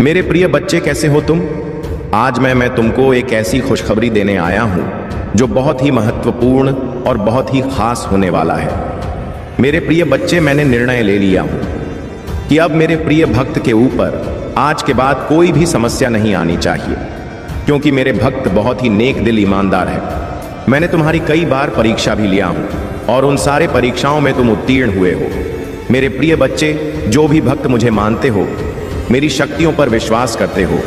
मेरे प्रिय बच्चे, कैसे हो तुम? आज मैं तुमको एक ऐसी खुशखबरी देने आया हूं जो बहुत ही महत्वपूर्ण और बहुत ही खास होने वाला है। मेरे प्रिय बच्चे, मैंने निर्णय ले लिया हूं कि अब मेरे प्रिय भक्त के ऊपर आज के बाद कोई भी समस्या नहीं आनी चाहिए, क्योंकि मेरे भक्त बहुत ही नेक दिल ईमानदार है। मैंने तुम्हारी कई बार परीक्षा भी लिया हूं और उन सारे परीक्षाओं में तुम उत्तीर्ण हुए हो। मेरे प्रिय बच्चे, जो भी भक्त मुझे मानते हो, मेरी शक्तियों पर विश्वास करते हो,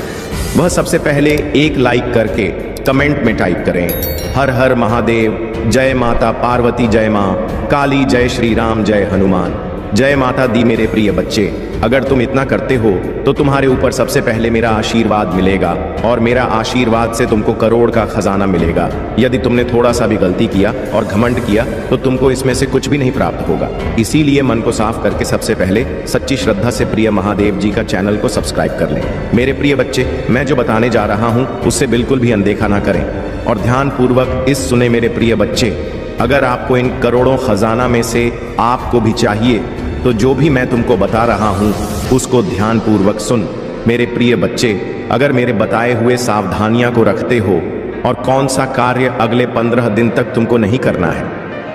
वह सबसे पहले एक लाइक करके कमेंट में टाइप करें, हर हर महादेव, जय माता पार्वती, जय मां काली, जय श्री राम, जय हनुमान, जय माता दी। मेरे प्रिय बच्चे, अगर तुम इतना करते हो तो तुम्हारे ऊपर सबसे पहले मेरा आशीर्वाद मिलेगा और मेरा आशीर्वाद से तुमको करोड़ का खजाना मिलेगा। यदि तुमने थोड़ा सा भी गलती किया और घमंड किया तो तुमको इसमें से कुछ भी नहीं प्राप्त होगा। इसीलिए मन को साफ करके सबसे पहले सच्ची श्रद्धा से प्रिय महादेव जी का चैनल को सब्सक्राइब कर लें। मेरे प्रिय बच्चे, मैं जो बताने जा रहा हूँ उससे बिल्कुल भी अनदेखा ना करें और ध्यान पूर्वक इस सुने। मेरे प्रिय बच्चे, अगर आपको इन करोड़ों खजाना में से आपको भी चाहिए तो जो भी मैं तुमको बता रहा हूं उसको ध्यान पूर्वक सुन। मेरे प्रिय बच्चे, अगर मेरे बताए हुए सावधानियां को रखते हो और कौन सा कार्य अगले 15 दिन तक तुमको नहीं करना है,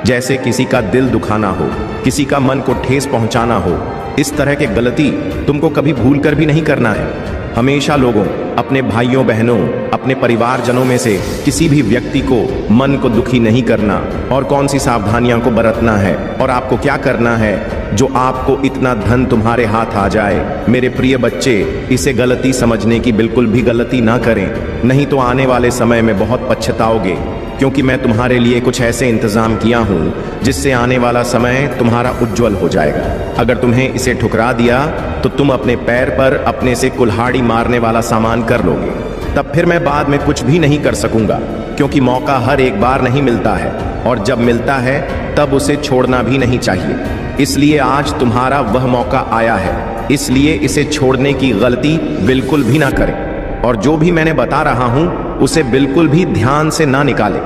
जैसे किसी का दिल दुखाना हो, किसी का मन को ठेस पहुंचाना हो, इस तरह के गलती तुमको कभी भूल कर भी नहीं करना है। हमेशा लोगों, अपने भाइयों बहनों, अपने परिवारजनों में से किसी भी व्यक्ति को मन को दुखी नहीं करना और कौन सी सावधानियां को बरतना है और आपको क्या करना है जो आपको इतना धन तुम्हारे हाथ आ जाए। मेरे प्रिय बच्चे, इसे गलती समझने की बिल्कुल भी गलती ना करें, नहीं तो आने वाले समय में बहुत पछताओगे, क्योंकि मैं तुम्हारे लिए कुछ ऐसे इंतजाम किया हूं जिससे आने वाला समय तुम्हारा उज्जवल हो जाएगा। अगर तुम्हें इसे ठुकरा दिया तो तुम अपने पैर पर अपने से कुल्हाड़ी मारने वाला सामान कर लोगे, तब फिर मैं बाद में कुछ भी नहीं कर सकूंगा, क्योंकि मौका हर एक बार नहीं मिलता है और जब मिलता है तब उसे छोड़ना भी नहीं चाहिए। इसलिए आज तुम्हारा वह मौका आया है, इसलिए इसे छोड़ने की गलती बिल्कुल भी ना करें और जो भी मैंने बता रहा हूं उसे बिल्कुल भी ध्यान से ना निकालें।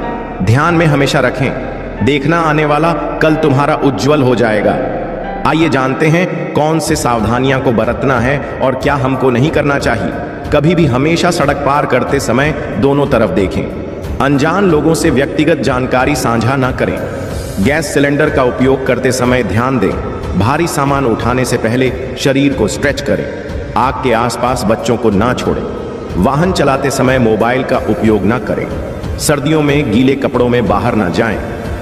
ध्यान में हमेशा रखें, देखना आने वाला कल तुम्हारा उज्जवल हो जाएगा। आइए जानते हैं कौन से सावधानियां को बरतना है और क्या हमको नहीं करना चाहिए। कभी भी हमेशा सड़क पार करते समय दोनों तरफ देखें। अनजान लोगों से व्यक्तिगत जानकारी साझा ना करें। गैस सिलेंडर का उपयोग करते समय ध्यान दें। भारी सामान उठाने से पहले शरीर को स्ट्रेच करें। आग के आसपास बच्चों को ना छोड़ें। वाहन चलाते समय मोबाइल का उपयोग ना करें। सर्दियों में गीले कपड़ों में बाहर ना जाएं।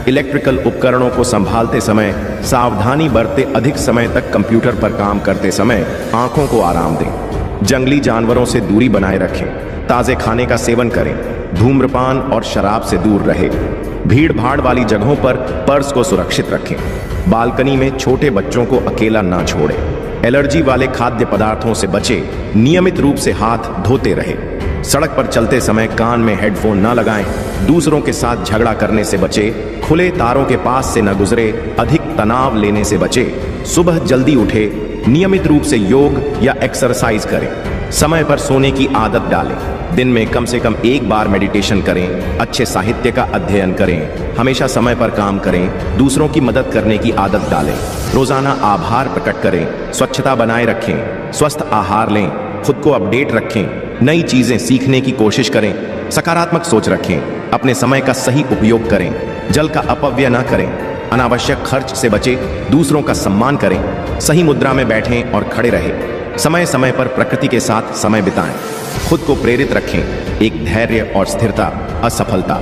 इलेक्ट्रिकल उपकरणों को संभालते समय सावधानी बरतें। अधिक समय तक कंप्यूटर पर काम करते समय आंखों को आराम दें। जंगली जानवरों से दूरी बनाए रखें। ताजे खाने का सेवन करें। धूम्रपान और शराब से दूर रहे। भीड़ भाड़ वाली जगहों पर पर्स को सुरक्षित रखें। बालकनी में छोटे बच्चों को अकेला ना छोड़ें। एलर्जी वाले खाद्य पदार्थों से बचें। नियमित रूप से हाथ धोते रहे। सड़क पर चलते समय कान में हेडफोन ना लगाएं। दूसरों के साथ झगड़ा करने से बचें। खुले तारों के पास से न गुजरे। अधिक तनाव लेने से बचें। सुबह जल्दी उठे। नियमित रूप से योग या एक्सरसाइज करें। समय पर सोने की आदत डालें। दिन में कम से कम एक बार मेडिटेशन करें। अच्छे साहित्य का अध्ययन करें। हमेशा समय पर काम करें। दूसरों की मदद करने की आदत डालें। रोजाना आभार प्रकट करें। स्वच्छता बनाए रखें। स्वस्थ आहार लें। खुद को अपडेट रखें। नई चीजें सीखने की कोशिश करें। सकारात्मक सोच रखें। अपने समय का सही उपयोग करें। जल का अपव्यय न करें। अनावश्यक खर्च से बचें। दूसरों का सम्मान करें। सही मुद्रा में बैठें और खड़े रहें। समय समय पर प्रकृति के साथ समय बिताएं। खुद को प्रेरित रखें। एक धैर्य और स्थिरता। असफलता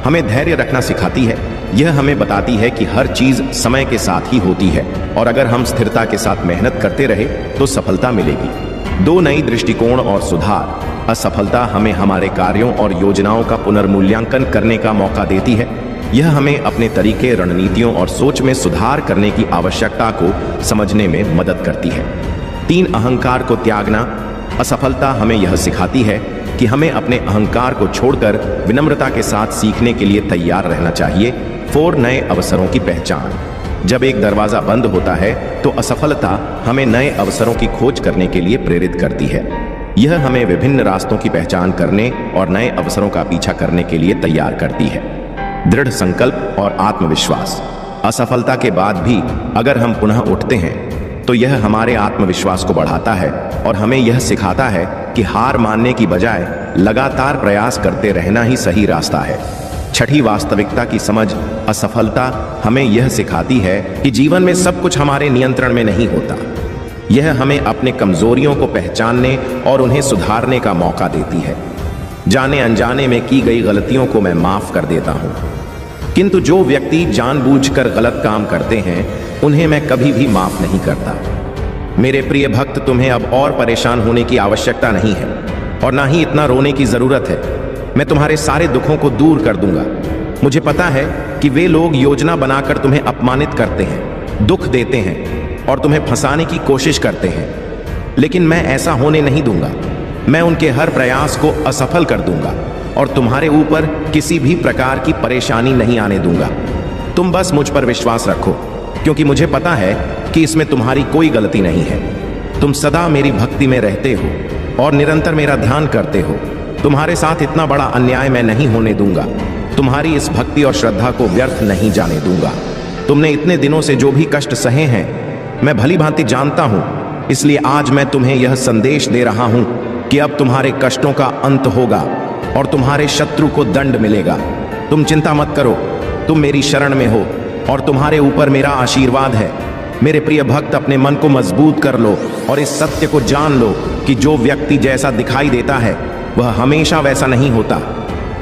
हमें धैर्य रखना सिखाती है। यह हमें बताती है कि हर चीज समय के साथ ही होती है और अगर हम स्थिरता के साथ मेहनत करते रहे तो सफलता मिलेगी। दो नई दृष्टिकोण और सुधार। असफलता हमें हमारे कार्यों और योजनाओं का पुनर्मूल्यांकन करने का मौका देती है। यह हमें अपने तरीके, रणनीतियों और सोच में सुधार करने की आवश्यकता को समझने में मदद करती है। 3 अहंकार को त्यागना। असफलता हमें यह सिखाती है कि हमें अपने अहंकार को छोड़कर विनम्रता के साथ सीखने के लिए तैयार रहना चाहिए। 4 नए अवसरों की पहचान। जब एक दरवाजा बंद होता है तो असफलता हमें नए अवसरों की खोज करने के लिए प्रेरित करती है। यह हमें विभिन्न रास्तों की पहचान करने और नए अवसरों का पीछा करने के लिए तैयार करती है। दृढ़ संकल्प और आत्मविश्वास। असफलता के बाद भी अगर हम पुनः उठते हैं तो यह हमारे आत्मविश्वास को बढ़ाता है और हमें यह सिखाता है कि हार मानने की बजाय लगातार प्रयास करते रहना ही सही रास्ता है। छठी वास्तविकता की समझ असफलता हमें यह सिखाती है कि जीवन में सब कुछ हमारे नियंत्रण में नहीं होता। यह हमें अपने कमजोरियों को पहचानने और उन्हें सुधारने का मौका देती है। जाने अनजाने में की गई गलतियों को मैं माफ कर देता हूं, किंतु जो व्यक्ति जानबूझकर गलत काम करते हैं उन्हें मैं कभी भी माफ नहीं करता। मेरे प्रिय भक्त, तुम्हें अब और परेशान होने की आवश्यकता नहीं है और ना ही इतना रोने की जरूरत है। मैं तुम्हारे सारे दुखों को दूर कर दूंगा। मुझे पता है कि वे लोग योजना बनाकर तुम्हें अपमानित करते हैं, दुख देते हैं और तुम्हें फंसाने की कोशिश करते हैं, लेकिन मैं ऐसा होने नहीं दूंगा। मैं उनके हर प्रयास को असफल कर दूंगा और तुम्हारे ऊपर किसी भी प्रकार की परेशानी नहीं आने दूंगा। तुम बस मुझ पर विश्वास रखो, क्योंकि मुझे पता है कि इसमें तुम्हारी कोई गलती नहीं है। तुम सदा मेरी भक्ति में रहते हो और निरंतर मेरा ध्यान करते हो। तुम्हारे साथ इतना बड़ा अन्याय मैं नहीं होने दूंगा। तुम्हारी इस भक्ति और श्रद्धा को व्यर्थ नहीं जाने दूंगा। तुमने इतने दिनों से जो भी कष्ट सहे हैं मैं भली भांति जानता हूं, इसलिए आज मैं तुम्हें यह संदेश दे रहा हूं कि अब तुम्हारे कष्टों का अंत होगा और तुम्हारे शत्रु को दंड मिलेगा। तुम चिंता मत करो, तुम मेरी शरण में हो और तुम्हारे ऊपर मेरा आशीर्वाद है। मेरे प्रिय भक्त, अपने मन को मजबूत कर लो और इस सत्य को जान लो कि जो व्यक्ति जैसा दिखाई देता है वह हमेशा वैसा नहीं होता।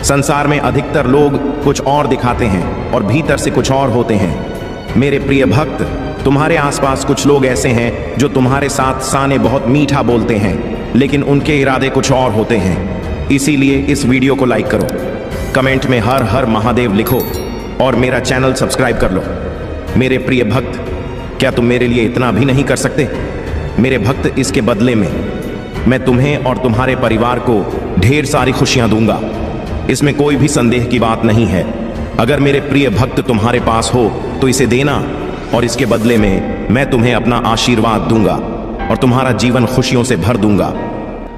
संसार में अधिकतर लोग कुछ और दिखाते हैं और भीतर से कुछ और होते हैं। मेरे प्रिय भक्त, तुम्हारे आसपास कुछ लोग ऐसे हैं जो तुम्हारे साथ साने बहुत मीठा बोलते हैं, लेकिन उनके इरादे कुछ और होते हैं। इसीलिए इस वीडियो को लाइक करो, कमेंट में हर हर महादेव लिखो और मेरा चैनल सब्सक्राइब कर लो। मेरे प्रिय भक्त, क्या तुम मेरे लिए इतना भी नहीं कर सकते? मेरे भक्त, इसके बदले में मैं तुम्हें और तुम्हारे परिवार को ढेर सारी खुशियां दूंगा। इसमें कोई भी संदेह की बात नहीं है। अगर मेरे प्रिय भक्त तुम्हारे पास हो तो इसे देना और इसके बदले में मैं तुम्हें अपना आशीर्वाद दूंगा और तुम्हारा जीवन खुशियों से भर दूंगा।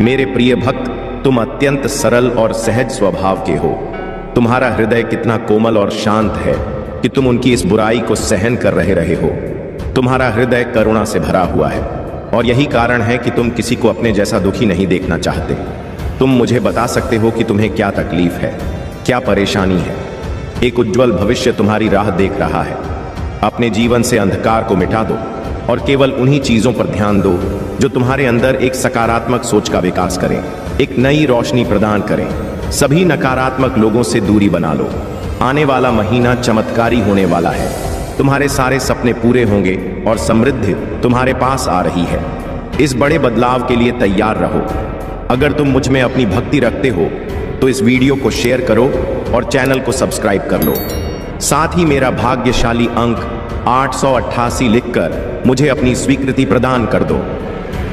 मेरे प्रिय भक्त, तुम अत्यंत सरल और सहज स्वभाव के हो। तुम्हारा हृदय कितना कोमल और शांत है कि तुम उनकी इस बुराई को सहन कर रहे हो। तुम्हारा हृदय करुणा से भरा हुआ है और यही कारण है कि तुम किसी को अपने जैसा दुखी नहीं देखना चाहते। तुम मुझे बता सकते हो कि तुम्हें क्या तकलीफ है, क्या परेशानी है। एक उज्जवल भविष्य तुम्हारी राह देख रहा है। अपने जीवन से अंधकार को मिटा दो और केवल उन्हीं चीजों पर ध्यान दो जो तुम्हारे अंदर एक सकारात्मक सोच का विकास करें, एक नई रोशनी प्रदान करें। सभी नकारात्मक लोगों से दूरी बना लो। आने वाला महीना चमत्कारी होने वाला है। तुम्हारे सारे सपने पूरे होंगे और समृद्धि तुम्हारे पास आ रही है। इस बड़े बदलाव के लिए तैयार रहो। अगर तुम मुझ में अपनी भक्ति रखते हो तो इस वीडियो को शेयर करो और चैनल को सब्सक्राइब कर लो। साथ ही मेरा भाग्यशाली अंक 888 लिखकर मुझे अपनी स्वीकृति प्रदान कर दो।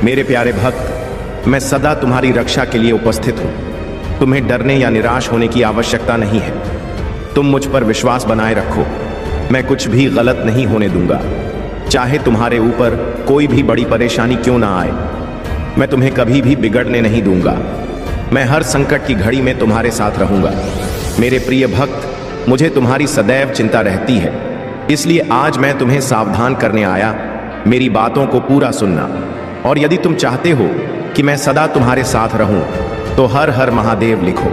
मेरे प्यारे भक्त, मैं सदा तुम्हारी रक्षा के लिए उपस्थित हूँ। तुम्हें डरने या निराश होने की आवश्यकता नहीं है। तुम मुझ पर विश्वास बनाए रखो। मैं कुछ भी गलत नहीं होने दूंगा, चाहे तुम्हारे ऊपर कोई भी बड़ी परेशानी क्यों ना आए। मैं तुम्हें कभी भी बिगड़ने नहीं दूंगा। मैं हर संकट की घड़ी में तुम्हारे साथ रहूंगा। मेरे प्रिय भक्त, मुझे तुम्हारी सदैव चिंता रहती है, इसलिए आज मैं तुम्हें सावधान करने आया। मेरी बातों को पूरा सुनना, और यदि तुम चाहते हो कि मैं सदा तुम्हारे साथ रहूं तो हर हर महादेव लिखो।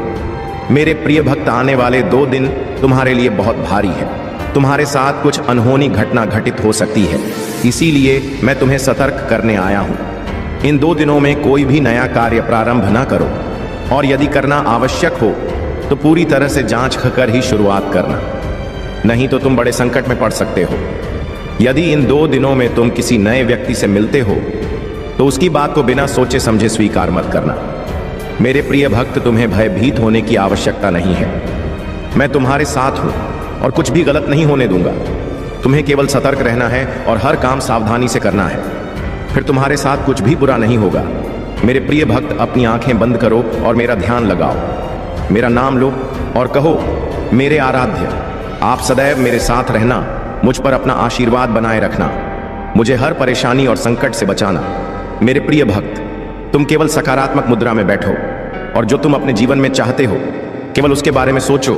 मेरे प्रिय भक्त, आने वाले 2 दिन तुम्हारे लिए बहुत भारी है। तुम्हारे साथ कुछ अनहोनी घटना घटित हो सकती है, इसीलिए मैं तुम्हें सतर्क करने आया हूं। इन 2 दिनों में कोई भी नया कार्य प्रारंभ ना करो, और यदि करना आवश्यक हो तो पूरी तरह से जांच कर ही शुरुआत करना, नहीं तो तुम बड़े संकट में पड़ सकते हो। यदि इन 2 दिनों में तुम किसी नए व्यक्ति से मिलते हो तो उसकी बात को बिना सोचे समझे स्वीकार मत करना। मेरे प्रिय भक्त, तुम्हें भयभीत होने की आवश्यकता नहीं है। मैं तुम्हारे साथ हूं और कुछ भी गलत नहीं होने दूंगा। तुम्हें केवल सतर्क रहना है और हर काम सावधानी से करना है, फिर तुम्हारे साथ कुछ भी बुरा नहीं होगा। मेरे प्रिय भक्त, अपनी आंखें बंद करो और मेरा ध्यान लगाओ। मेरा नाम लो और कहो, मेरे आराध्य, आप सदैव मेरे साथ रहना, मुझ पर अपना आशीर्वाद बनाए रखना, मुझे हर परेशानी और संकट से बचाना। मेरे प्रिय भक्त, तुम केवल सकारात्मक मुद्रा में बैठो और जो तुम अपने जीवन में चाहते हो केवल उसके बारे में सोचो।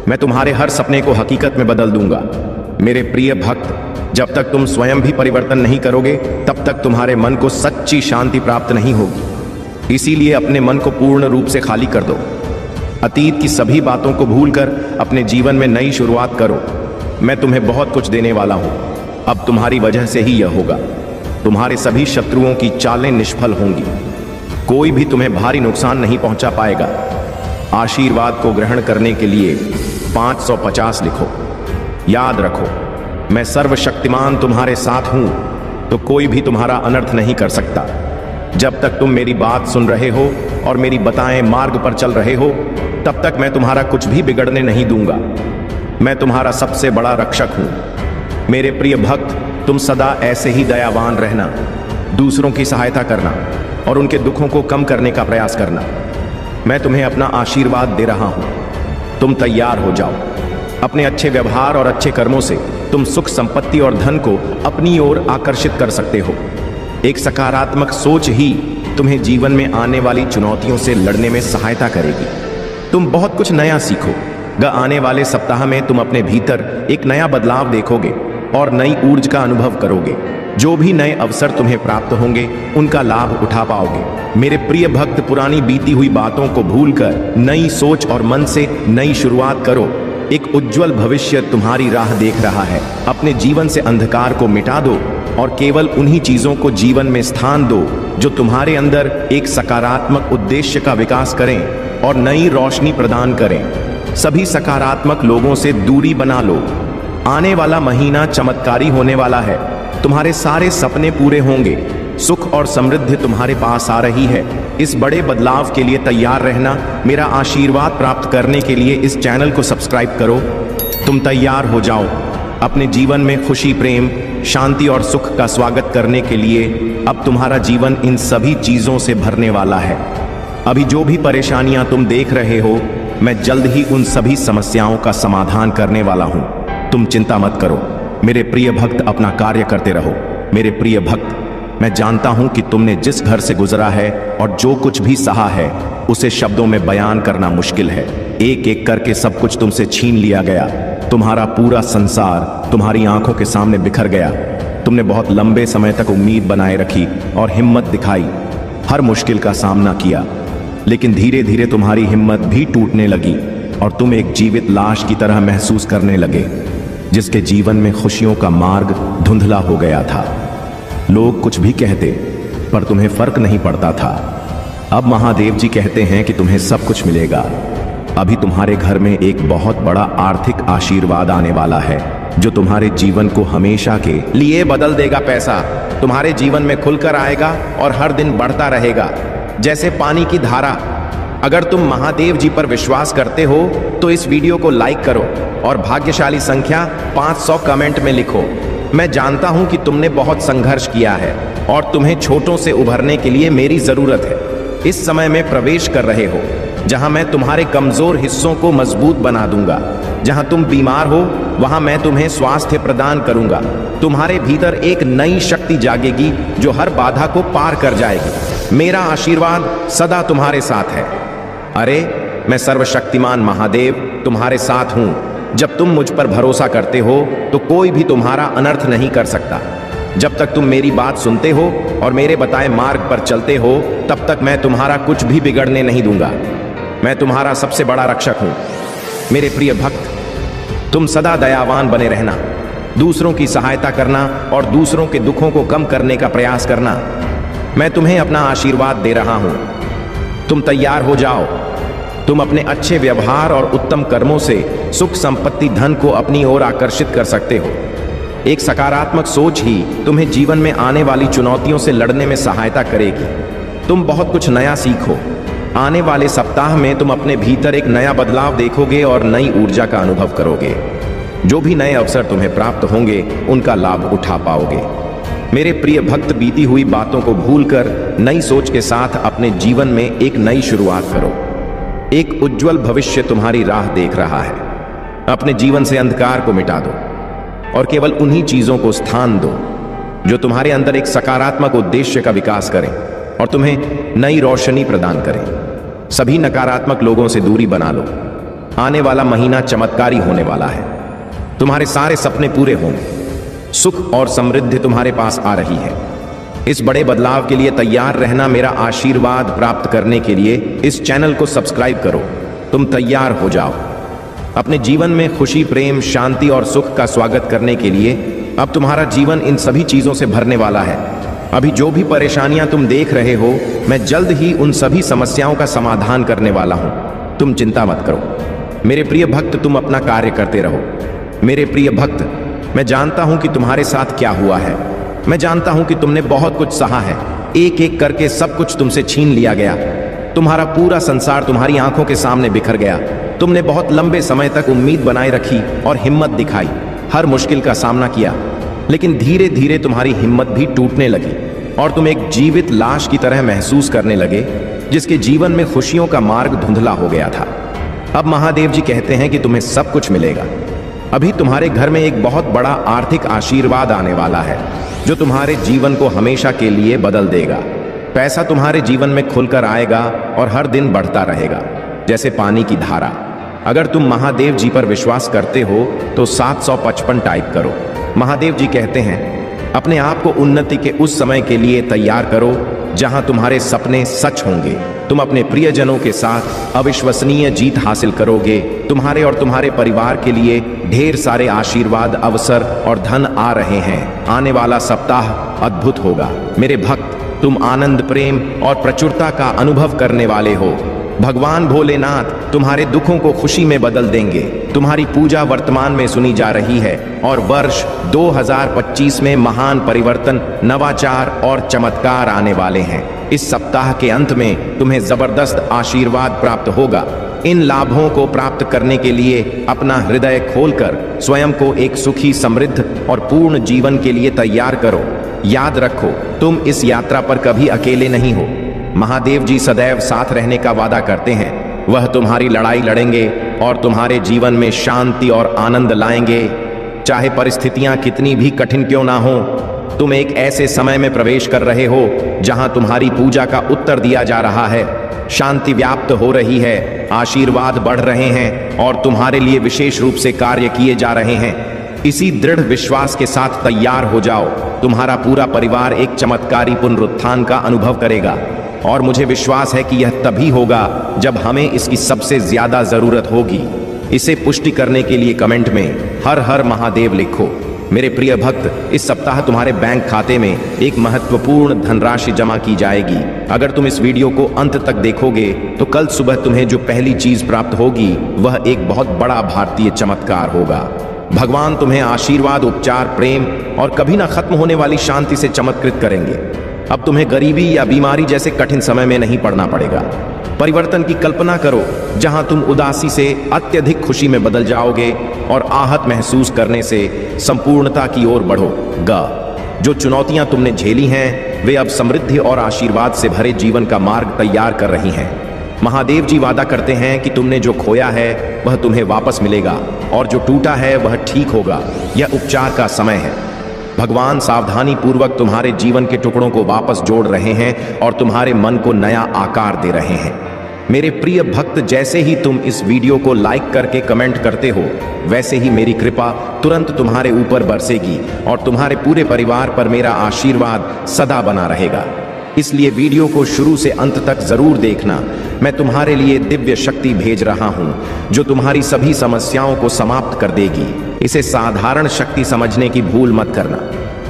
मैं तुम्हारे हर सपने को हकीकत में बदल दूंगा। मेरे प्रिय भक्त, जब तक तुम स्वयं भी परिवर्तन नहीं करोगे तब तक तुम्हारे मन को सच्ची शांति प्राप्त नहीं होगी। इसीलिए अपने मन को पूर्ण रूप से खाली कर दो। अतीत की सभी बातों को भूलकर अपने जीवन में नई शुरुआत करो। मैं तुम्हें बहुत कुछ देने वाला हूं। अब तुम्हारी वजह से ही यह होगा। तुम्हारे सभी शत्रुओं की चालें निष्फल होंगी। कोई भी तुम्हें भारी नुकसान नहीं पहुंचा पाएगा। आशीर्वाद को ग्रहण करने के लिए 550 लिखो। याद रखो, मैं सर्वशक्तिमान तुम्हारे साथ हूं, तो कोई भी तुम्हारा अनर्थ नहीं कर सकता। जब तक तुम मेरी बात सुन रहे हो और मेरी बताएं मार्ग पर चल रहे हो, तब तक मैं तुम्हारा कुछ भी बिगड़ने नहीं दूंगा। मैं तुम्हारा सबसे बड़ा रक्षक हूं। मेरे प्रिय भक्त, तुम सदा ऐसे ही दयावान रहना, दूसरों की सहायता करना और उनके दुखों को कम करने का प्रयास करना। मैं तुम्हें अपना आशीर्वाद दे रहा हूं। तुम तैयार हो जाओ। अपने अच्छे व्यवहार और अच्छे कर्मों से तुम सुख, संपत्ति और धन को अपनी ओर आकर्षित कर सकते हो। एक सकारात्मक सोच ही तुम्हें जीवन में आने वाली चुनौतियों से लड़ने में सहायता करेगी। तुम बहुत कुछ नया सीखो। आने वाले सप्ताह में तुम अपने भीतर एक नया बदलाव देखोगे और नई ऊर्जा का अनुभव करोगे। जो भी नए अवसर तुम्हें प्राप्त होंगे उनका लाभ उठा पाओगे। मेरे प्रिय भक्त, पुरानी बीती हुई बातों को भूलकर नई सोच और मन से नई शुरुआत करो। एक उज्जवल भविष्य तुम्हारी राह देख रहा है। अपने जीवन से अंधकार को मिटा दो और केवल उन्हीं चीजों को जीवन में स्थान दो जो तुम्हारे अंदर एक सकारात्मक उद्देश्य का विकास करें और नई रोशनी प्रदान करें। सभी सकारात्मक लोगों से दूरी बना लो। आने वाला महीना चमत्कारी होने वाला है। तुम्हारे सारे सपने पूरे होंगे। सुख और समृद्धि तुम्हारे पास आ रही है। इस बड़े बदलाव के लिए तैयार रहना। मेरा आशीर्वाद प्राप्त करने के लिए इस चैनल को सब्सक्राइब करो। तुम तैयार हो जाओ अपने जीवन में खुशी, प्रेम, शांति और सुख का स्वागत करने के लिए। अब तुम्हारा जीवन इन सभी चीजों से भरने वाला है। अभी जो भी परेशानियां तुम देख रहे हो, मैं जल्द ही उन सभी समस्याओं का समाधान करने वाला हूं। तुम चिंता मत करो। मेरे प्रिय भक्त, अपना कार्य करते रहो। मेरे प्रिय भक्त, मैं जानता हूं कि तुमने जिस घर से गुजरा है और जो कुछ भी सहा है उसे शब्दों में बयान करना मुश्किल है। एक एक करके सब कुछ तुमसे छीन लिया गया। तुम्हारा पूरा संसार तुम्हारी आंखों के सामने बिखर गया। तुमने बहुत लंबे समय तक उम्मीद बनाए रखी और हिम्मत दिखाई, हर मुश्किल का सामना किया, लेकिन धीरे धीरे तुम्हारी हिम्मत भी टूटने लगी और तुम एक जीवित लाश की तरह महसूस करने लगे, जिसके जीवन में खुशियों का मार्ग धुंधला हो गया था। लोग कुछ भी कहते, पर तुम्हें फर्क नहीं पड़ता था। अब महादेव जी कहते हैं कि तुम्हें सब कुछ मिलेगा। अभी तुम्हारे घर में एक बहुत बड़ा आर्थिक आशीर्वाद आने वाला है, जो तुम्हारे जीवन को हमेशा के लिए बदल देगा। पैसा तुम्हारे जीवन में खुलकर आएगा और हर दिन बढ़ता रहेगा, जैसे पानी की धारा। अगर तुम महादेव जी पर विश्वास करते हो तो इस वीडियो को लाइक करो और भाग्यशाली संख्या 500 कमेंट में लिखो। मैं जानता हूं कि तुमने बहुत संघर्ष किया है और तुम्हें छोटों से उभरने के लिए मेरी जरूरत है। इस समय में प्रवेश कर रहे हो जहां मैं तुम्हारे कमजोर हिस्सों को मजबूत बना दूंगा। जहां तुम बीमार हो वहां मैं तुम्हें स्वास्थ्य प्रदान करूंगा। तुम्हारे भीतर एक नई शक्ति जागेगी जो हर बाधा को पार कर जाएगी। मेरा आशीर्वाद सदा तुम्हारे साथ है। अरे, मैं सर्वशक्तिमान महादेव तुम्हारे साथ हूं। जब तुम मुझ पर भरोसा करते हो तो कोई भी तुम्हारा अनर्थ नहीं कर सकता। जब तक तुम मेरी बात सुनते हो और मेरे बताए मार्ग पर चलते हो, तब तक मैं तुम्हारा कुछ भी बिगड़ने नहीं दूंगा। मैं तुम्हारा सबसे बड़ा रक्षक हूं। मेरे प्रिय भक्त, तुम सदा दयावान बने रहना, दूसरों की सहायता करना और दूसरों के दुखों को कम करने का प्रयास करना। मैं तुम्हें अपना आशीर्वाद दे रहा हूं। तुम तैयार हो जाओ। तुम अपने अच्छे व्यवहार और उत्तम कर्मों से सुख, संपत्ति, धन को अपनी ओर आकर्षित कर सकते हो। एक सकारात्मक सोच ही तुम्हें जीवन में आने वाली चुनौतियों से लड़ने में सहायता करेगी। तुम बहुत कुछ नया सीखो। आने वाले सप्ताह में तुम अपने भीतर एक नया बदलाव देखोगे और नई ऊर्जा का अनुभव करोगे। जो भी नए अवसर तुम्हें प्राप्त होंगे उनका लाभ उठा पाओगे। मेरे प्रिय भक्त, बीती हुई बातों को भूलकर नई सोच के साथ अपने जीवन में एक नई शुरुआत करो। एक उज्जवल भविष्य तुम्हारी राह देख रहा है। अपने जीवन से अंधकार को मिटा दो और केवल उन्हीं चीजों को स्थान दो जो तुम्हारे अंदर एक सकारात्मक उद्देश्य का विकास करें और तुम्हें नई रोशनी प्रदान करें। सभी नकारात्मक लोगों से दूरी बना लो। आने वाला महीना चमत्कारी होने वाला है। तुम्हारे सारे सपने पूरे होंगे। सुख और समृद्धि तुम्हारे पास आ रही है। इस बड़े बदलाव के लिए तैयार रहना। मेरा आशीर्वाद प्राप्त करने के लिए इस चैनल को सब्सक्राइब करो। तुम तैयार हो जाओ अपने जीवन में खुशी, प्रेम, शांति और सुख का स्वागत करने के लिए। अब तुम्हारा जीवन इन सभी चीजों से भरने वाला है। अभी जो भी परेशानियां तुम देख रहे हो, मैं जल्द ही उन सभी समस्याओं का समाधान करने वाला हूं। तुम चिंता मत करो। मेरे प्रिय भक्त, तुम अपना कार्य करते रहो। मेरे प्रिय भक्त, मैं जानता हूं कि तुम्हारे साथ क्या हुआ है। मैं जानता हूं कि तुमने बहुत कुछ सहा है। एक एक करके सब कुछ तुमसे छीन लिया गया। तुम्हारा पूरा संसार तुम्हारी आंखों के सामने बिखर गया। तुमने बहुत लंबे समय तक उम्मीद बनाए रखी और हिम्मत दिखाई, हर मुश्किल का सामना किया, लेकिन धीरे धीरे तुम्हारी हिम्मत भी टूटने लगी और तुम एक जीवित लाश की तरह महसूस करने लगे, जिसके जीवन में खुशियों का मार्ग धुंधला हो गया था। अब महादेव जी कहते हैं कि तुम्हें सब कुछ मिलेगा। अभी तुम्हारे घर में एक बहुत बड़ा आर्थिक आशीर्वाद आने वाला है, जो तुम्हारे जीवन को हमेशा के लिए बदल देगा। पैसा तुम्हारे जीवन में खुलकर आएगा और हर दिन बढ़ता रहेगा, जैसे पानी की धारा। अगर तुम महादेव जी पर विश्वास करते हो तो 755 टाइप करो। महादेव जी कहते हैं, अपने आप को उन्नति के उस समय के लिए तैयार करो जहां तुम्हारे सपने सच होंगे। तुम अपने प्रियजनों के साथ अविश्वसनीय जीत हासिल करोगे। तुम्हारे और तुम्हारे परिवार के लिए ढेर सारे आशीर्वाद, अवसर और धन आ रहे हैं। आने वाला सप्ताह अद्भुत होगा। मेरे भक्त, तुम आनंद, प्रेम और प्रचुरता का अनुभव करने वाले हो। भगवान भोलेनाथ तुम्हारे दुखों को खुशी में बदल देंगे। तुम्हारी पूजा वर्तमान में सुनी जा रही है और वर्ष 2025 में महान परिवर्तन, नवाचार और चमत्कार आने वाले हैं। इस सप्ताह के अंत में तुम्हें जबरदस्त आशीर्वाद प्राप्त होगा। इन लाभों को प्राप्त करने के लिए अपना हृदय खोलकर स्वयं को एक सुखी, समृद्ध और पूर्ण जीवन के लिए तैयार करो। याद रखो, तुम इस यात्रा पर कभी अकेले नहीं हो। महादेव जी सदैव साथ रहने का वादा करते हैं। वह तुम्हारी लड़ाई लड़ेंगे और तुम्हारे जीवन में शांति और आनंद लाएंगे, चाहे परिस्थितियां कितनी भी कठिन क्यों ना हो। तुम एक ऐसे समय में प्रवेश कर रहे हो जहां तुम्हारी पूजा का उत्तर दिया जा रहा है। शांति व्याप्त हो रही है, आशीर्वाद बढ़ रहे हैं और तुम्हारे लिए विशेष रूप से कार्य किए जा रहे हैं। इसी दृढ़ विश्वास के साथ तैयार हो जाओ। तुम्हारा पूरा परिवार एक चमत्कारी पुनरुत्थान का अनुभव करेगा और मुझे विश्वास है कि यह तभी होगा जब हमें इसकी सबसे ज्यादा जरूरत होगी। इसे पुष्टि करने के लिए कमेंट में हर हर महादेव लिखो। मेरे प्रिय भक्त, इस सप्ताह तुम्हारे बैंक खाते में एक महत्वपूर्ण धनराशि जमा की जाएगी। अगर तुम इस वीडियो को अंत तक देखोगे तो कल सुबह तुम्हें जो पहली चीज प्राप्त होगी वह एक बहुत बड़ा भारतीय चमत्कार होगा। भगवान तुम्हें आशीर्वाद, उपचार, प्रेम और कभी ना खत्म होने वाली शांति से चमत्कृत करेंगे। अब तुम्हें गरीबी या बीमारी जैसे कठिन समय में नहीं पड़ना पड़ेगा। परिवर्तन की कल्पना करो जहां तुम उदासी से अत्यधिक खुशी में बदल जाओगे और आहत महसूस करने से संपूर्णता की ओर बढ़ोगे। जो चुनौतियां तुमने झेली हैं वे अब समृद्धि और आशीर्वाद से भरे जीवन का मार्ग तैयार कर रही हैं। महादेव जी वादा करते हैं कि तुमने जो खोया है वह तुम्हें वापस मिलेगा और जो टूटा है वह ठीक होगा। यह उपचार का समय है। भगवान सावधानी पूर्वक तुम्हारे जीवन के टुकड़ों को वापस जोड़ रहे हैं और तुम्हारे मन को नया आकार दे रहे हैं। मेरे प्रिय भक्त, जैसे ही तुम इस वीडियो को लाइक करके कमेंट करते हो, वैसे ही मेरी कृपा तुरंत तुम्हारे ऊपर बरसेगी और तुम्हारे पूरे परिवार पर मेरा आशीर्वाद सदा बना रहेगा। इसलिए वीडियो को शुरू से अंत तक जरूर देखना। मैं तुम्हारे लिए दिव्य शक्ति भेज रहा हूं जो तुम्हारी सभी समस्याओं को समाप्त कर देगी। इसे साधारण शक्ति समझने की भूल मत करना,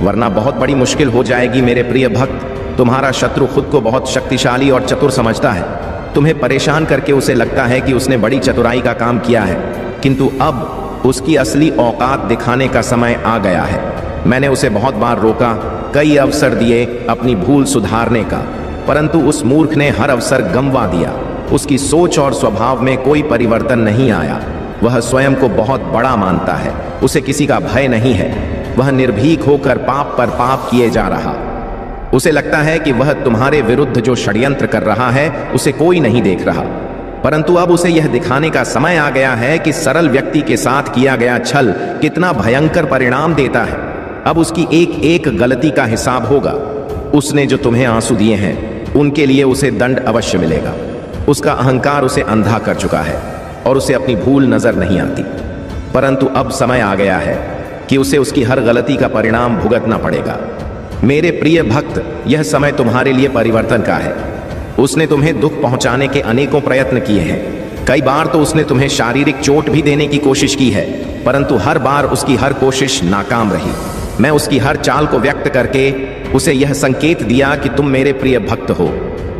वरना बहुत बड़ी मुश्किल हो जाएगी। मेरे प्रिय भक्त, तुम्हारा शत्रु खुद को बहुत शक्तिशाली और चतुर समझता है। तुम्हें परेशान करके उसे लगता है कि उसने बड़ी चतुराई का काम किया है, किंतु अब उसकी असली औकात दिखाने का समय आ गया है। मैंने उसे बहुत बार रोका, कई अवसर दिए अपनी भूल सुधारने का, परंतु उस मूर्ख ने हर अवसर गंवा दिया। उसकी सोच और स्वभाव में कोई परिवर्तन नहीं आया। वह स्वयं को बहुत बड़ा मानता है, उसे किसी का भय नहीं है। वह निर्भीक होकर पाप पर पाप किए जा रहा। उसे लगता है कि वह तुम्हारे विरुद्ध जो षड्यंत्र कर रहा है उसे कोई नहीं देख रहा, परंतु अब उसे यह दिखाने का समय आ गया है कि सरल व्यक्ति के साथ किया गया छल कितना भयंकर परिणाम देता है। अब उसकी एक एक गलती का हिसाब होगा। उसने जो तुम्हें आंसू दिए हैं उनके लिए उसे दंड अवश्य मिलेगा। उसका अहंकार उसे अंधा कर चुका है और उसे अपनी भूल नजर नहीं आती। परंतु अब समय आ गया है कि उसे उसकी हर गलती का परिणाम भुगतना पड़ेगा। मेरे प्रिय भक्त, यह समय तुम्हारे लिए परिवर्तन का है। उसने तुम्हें दुख पहुंचाने के अनेकों प्रयत्न किए हैं। कई बार तो उसने तुम्हें शारीरिक चोट भी देने की कोशिश की है, परंतु हर बार उसकी हर कोशिश नाकाम रही। मैं उसकी हर चाल को व्यक्त करके उसे यह संकेत दिया कि तुम मेरे प्रिय भक्त हो,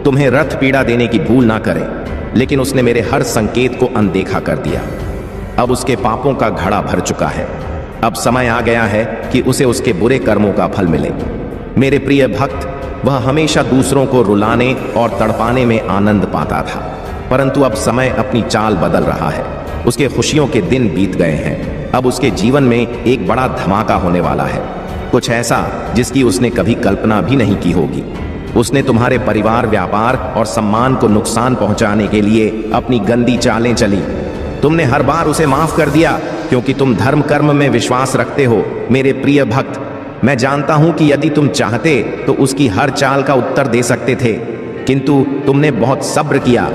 तुम्हें रथ पीड़ा देने की भूल ना करे, लेकिन उसने मेरे हर संकेत को अनदेखा कर दिया। अब उसके पापों का घड़ा भर चुका है। अब समय आ गया है कि उसे उसके बुरे कर्मों का फल मिले। मेरे प्रिय भक्त, वह हमेशा दूसरों को रुलाने और तड़पाने में आनंद पाता था, परंतु अब समय अपनी चाल बदल रहा है। उसके खुशियों के दिन बीत गए हैं। अब उसके जीवन में एक बड़ा धमाका होने वाला है, कुछ ऐसा जिसकी उसने कभी कल्पना भी नहीं की होगी। उसने तुम्हारे परिवार, व्यापार और सम्मान को नुकसान पहुंचाने के लिए अपनी गंदी चालें चली। तुमने हर बार उसे माफ कर दिया क्योंकि तुम धर्म कर्म में विश्वास रखते हो। मेरे प्रिय भक्त, मैं जानता हूं कि यदि तुम चाहते तो उसकी हर चाल का उत्तर दे सकते थे, किंतु तुमने बहुत सब्र किया।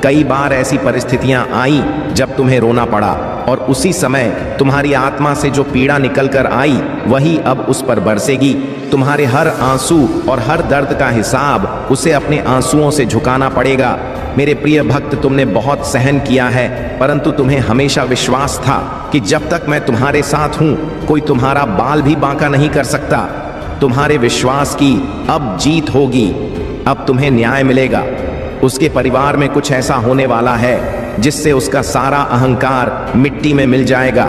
कई बार ऐसी परिस्थितियां आई जब तुम्हें रोना पड़ा, और उसी समय तुम्हारी आत्मा से जो पीड़ा निकल कर आई वही अब उस पर बरसेगी। तुम्हारे हर आंसू और हर दर्द का हिसाब उसे अपने आंसुओं से झुकाना पड़ेगा। मेरे प्रिय भक्त, तुमने बहुत सहन किया है, परंतु तुम्हें हमेशा विश्वास था कि जब तक मैं तुम्हारे साथ हूं, कोई तुम्हारा बाल भी बांका नहीं कर सकता। तुम्हारे विश्वास की अब जीत होगी। अब तुम्हें न्याय मिलेगा। उसके परिवार में कुछ ऐसा होने वाला है जिससे उसका सारा अहंकार मिट्टी में मिल जाएगा।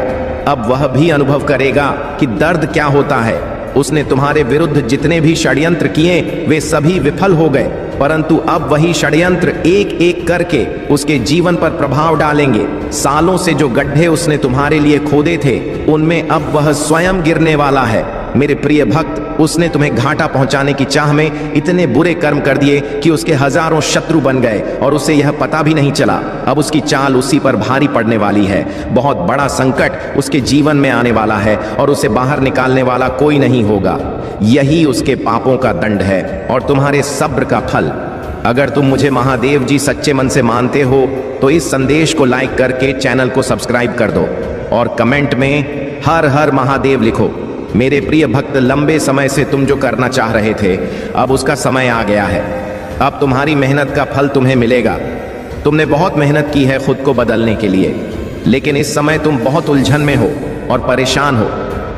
अब वह भी अनुभव करेगा कि दर्द क्या होता है। उसने तुम्हारे विरुद्ध जितने भी षड्यंत्र किए वे सभी विफल हो गए, परंतु अब वही षड्यंत्र एक एक करके उसके जीवन पर प्रभाव डालेंगे। सालों से जो गड्ढे उसने तुम्हारे लिए खोदे थे उनमें अब वह स्वयं गिरने वाला है। मेरे प्रिय भक्त, उसने तुम्हें घाटा पहुंचाने की चाह में इतने बुरे कर्म कर दिए कि उसके हजारों शत्रु बन गए और उसे यह पता भी नहीं चला। अब उसकी चाल उसी पर भारी पड़ने वाली है। बहुत बड़ा संकट उसके जीवन में आने वाला है और उसे बाहर निकालने वाला कोई नहीं होगा। यही उसके पापों का दंड है और तुम्हारे सब्र का फल। अगर तुम मुझे महादेव जी सच्चे मन से मानते हो तो इस संदेश को लाइक करके चैनल को सब्सक्राइब कर दो और कमेंट में हर हर महादेव लिखो। मेरे प्रिय भक्त, लंबे समय से तुम जो करना चाह रहे थे, अब उसका समय आ गया है। अब तुम्हारी मेहनत का फल तुम्हें मिलेगा। तुमने बहुत मेहनत की है खुद को बदलने के लिए, लेकिन इस समय तुम बहुत उलझन में हो और परेशान हो।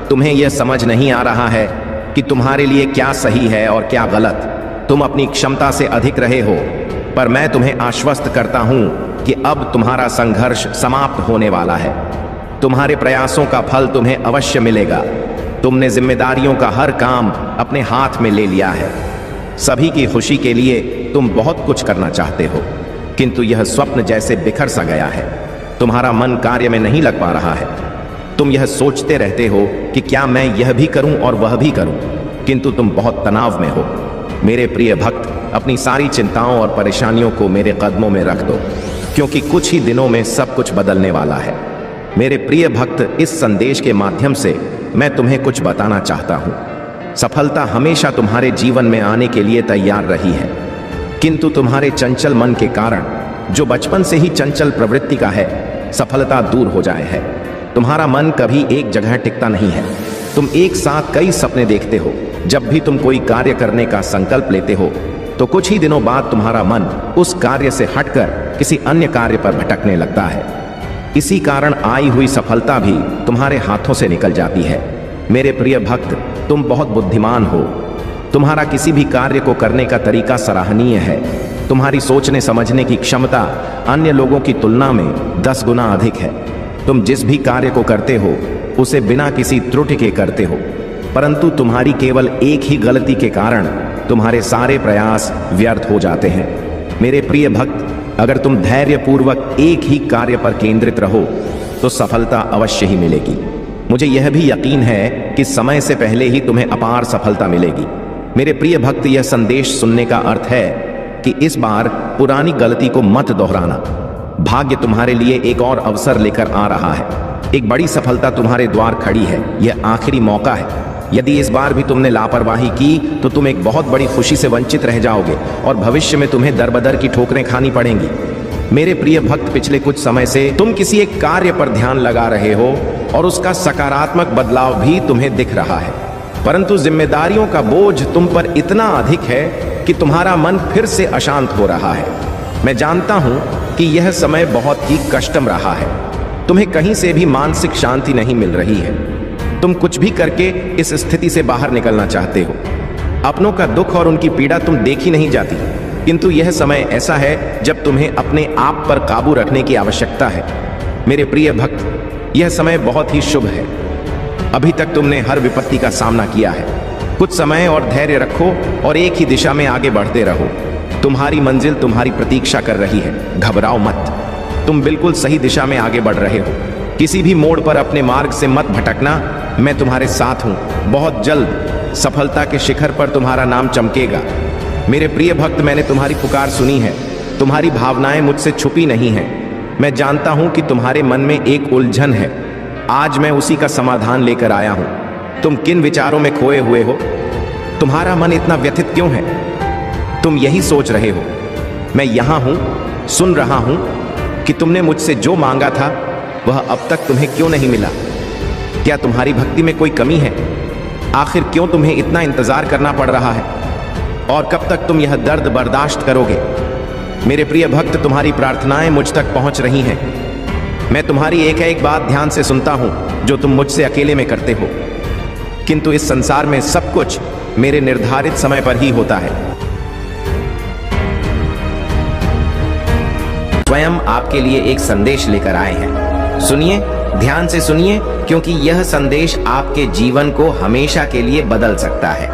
तुम्हें यह समझ नहीं आ रहा है कि तुम्हारे लिए क्या सही है और क्या गलत। तुम अपनी क्षमता से अधिक रहे हो, पर मैं तुम्हें आश्वस्त करता हूं कि अब तुम्हारा संघर्ष समाप्त होने वाला है। तुम्हारे प्रयासों का फल तुम्हें अवश्य मिलेगा। तुमने जिम्मेदारियों का हर काम अपने हाथ में ले लिया है। सभी की खुशी के लिए तुम बहुत कुछ करना चाहते हो, किंतु यह स्वप्न जैसे बिखर सा गया है। तुम्हारा मन कार्य में नहीं लग पा रहा है। तुम यह सोचते रहते हो कि क्या मैं यह भी करूं और वह भी करूं, किंतु तुम बहुत तनाव में हो। मेरे प्रिय भक्त, अपनी सारी चिंताओं और परेशानियों को मेरे कदमों में रख दो, क्योंकि कुछ ही दिनों में सब कुछ बदलने वाला है। मेरे प्रिय भक्त, इस संदेश के माध्यम से मैं तुम्हें कुछ बताना चाहता हूं। सफलता हमेशा तुम्हारे जीवन में आने के लिए तैयार रही है, किंतु तुम्हारे चंचल मन के कारण, जो बचपन से ही चंचल प्रवृत्ति का है, सफलता दूर हो जाए है। तुम्हारा मन कभी एक जगह टिकता नहीं है। तुम एक साथ कई सपने देखते हो। जब भी तुम कोई कार्य करने का संकल्प लेते हो तो कुछ ही दिनों बाद तुम्हारा मन उस कार्य से हटकर किसी अन्य कार्य पर भटकने लगता है। इसी कारण आई हुई सफलता भी तुम्हारे हाथों से निकल जाती है। मेरे प्रिय भक्त, तुम बहुत बुद्धिमान हो। तुम्हारा किसी भी कार्य को करने का तरीका सराहनीय है। तुम्हारी सोचने समझने की क्षमता अन्य लोगों की तुलना में 10 गुना अधिक है। तुम जिस भी कार्य को करते हो उसे बिना किसी त्रुटि के करते हो, परंतु तुम्हारी केवल एक ही गलती के कारण तुम्हारे सारे प्रयास व्यर्थ हो जाते हैं। मेरे प्रिय भक्त, अगर तुम धैर्यपूर्वक एक ही कार्य पर केंद्रित रहो तो सफलता अवश्य ही मिलेगी। मुझे यह भी यकीन है कि समय से पहले ही तुम्हें अपार सफलता मिलेगी। मेरे प्रिय भक्त, यह संदेश सुनने का अर्थ है कि इस बार पुरानी गलती को मत दोहराना। भाग्य तुम्हारे लिए एक और अवसर लेकर आ रहा है। एक बड़ी सफलता तुम्हारे द्वार खड़ी है। यह आखिरी मौका है। यदि इस बार भी तुमने लापरवाही की तो तुम एक बहुत बड़ी खुशी से वंचित रह जाओगे और भविष्य में तुम्हें दर बदर की ठोकरें खानी पड़ेंगी। मेरे प्रिय भक्त, पिछले कुछ समय से तुम किसी एक कार्य पर ध्यान लगा रहे हो और उसका सकारात्मक बदलाव भी तुम्हें दिख रहा है, परंतु जिम्मेदारियों का बोझ तुम पर इतना अधिक है कि तुम्हारा मन फिर से अशांत हो रहा है। मैं जानता हूं कि यह समय बहुत ही कष्टम रहा है। तुम्हें कहीं से भी मानसिक शांति नहीं मिल रही है। तुम कुछ भी करके इस स्थिति से बाहर निकलना चाहते हो। अपनों का दुख और उनकी पीड़ा तुम देखी नहीं जाती, किंतु यह समय ऐसा है जब तुम्हें अपने आप पर काबू रखने की आवश्यकता है। मेरे प्रिय भक्त, यह समय बहुत ही शुभ है। अभी तक तुमने हर विपत्ति का सामना किया है। कुछ समय और धैर्य रखो और एक ही दिशा में आगे बढ़ते रहो। तुम्हारी मंजिल तुम्हारी प्रतीक्षा कर रही है। घबराओ मत, तुम बिल्कुल सही दिशा में आगे बढ़ रहे हो। किसी भी मोड़ पर अपने मार्ग से मत भटकना। मैं तुम्हारे साथ हूं। बहुत जल्द सफलता के शिखर पर तुम्हारा नाम चमकेगा। मेरे प्रिय भक्त, मैंने तुम्हारी पुकार सुनी है। तुम्हारी भावनाएं मुझसे छुपी नहीं हैं। मैं जानता हूं कि तुम्हारे मन में एक उलझन है। आज मैं उसी का समाधान लेकर आया हूं। तुम किन विचारों में खोए हुए हो? तुम्हारा मन इतना व्यथित क्यों है? तुम यही सोच रहे हो। मैं यहां हूं, सुन रहा हूं कि तुमने मुझसे जो मांगा था वह अब तक तुम्हें क्यों नहीं मिला। क्या तुम्हारी भक्ति में कोई कमी है? आखिर क्यों तुम्हें इतना इंतजार करना पड़ रहा है? और कब तक तुम यह दर्द बर्दाश्त करोगे? मेरे प्रिय भक्त, तुम्हारी प्रार्थनाएं मुझ तक पहुंच रही हैं। मैं तुम्हारी एक बात ध्यान से सुनता हूं जो तुम मुझसे अकेले में करते हो, किंतु इस संसार में सब कुछ मेरे निर्धारित समय पर ही होता है। स्वयं आपके लिए एक संदेश लेकर आए हैं। सुनिए, ध्यान से सुनिए, क्योंकि यह संदेश आपके जीवन को हमेशा के लिए बदल सकता है।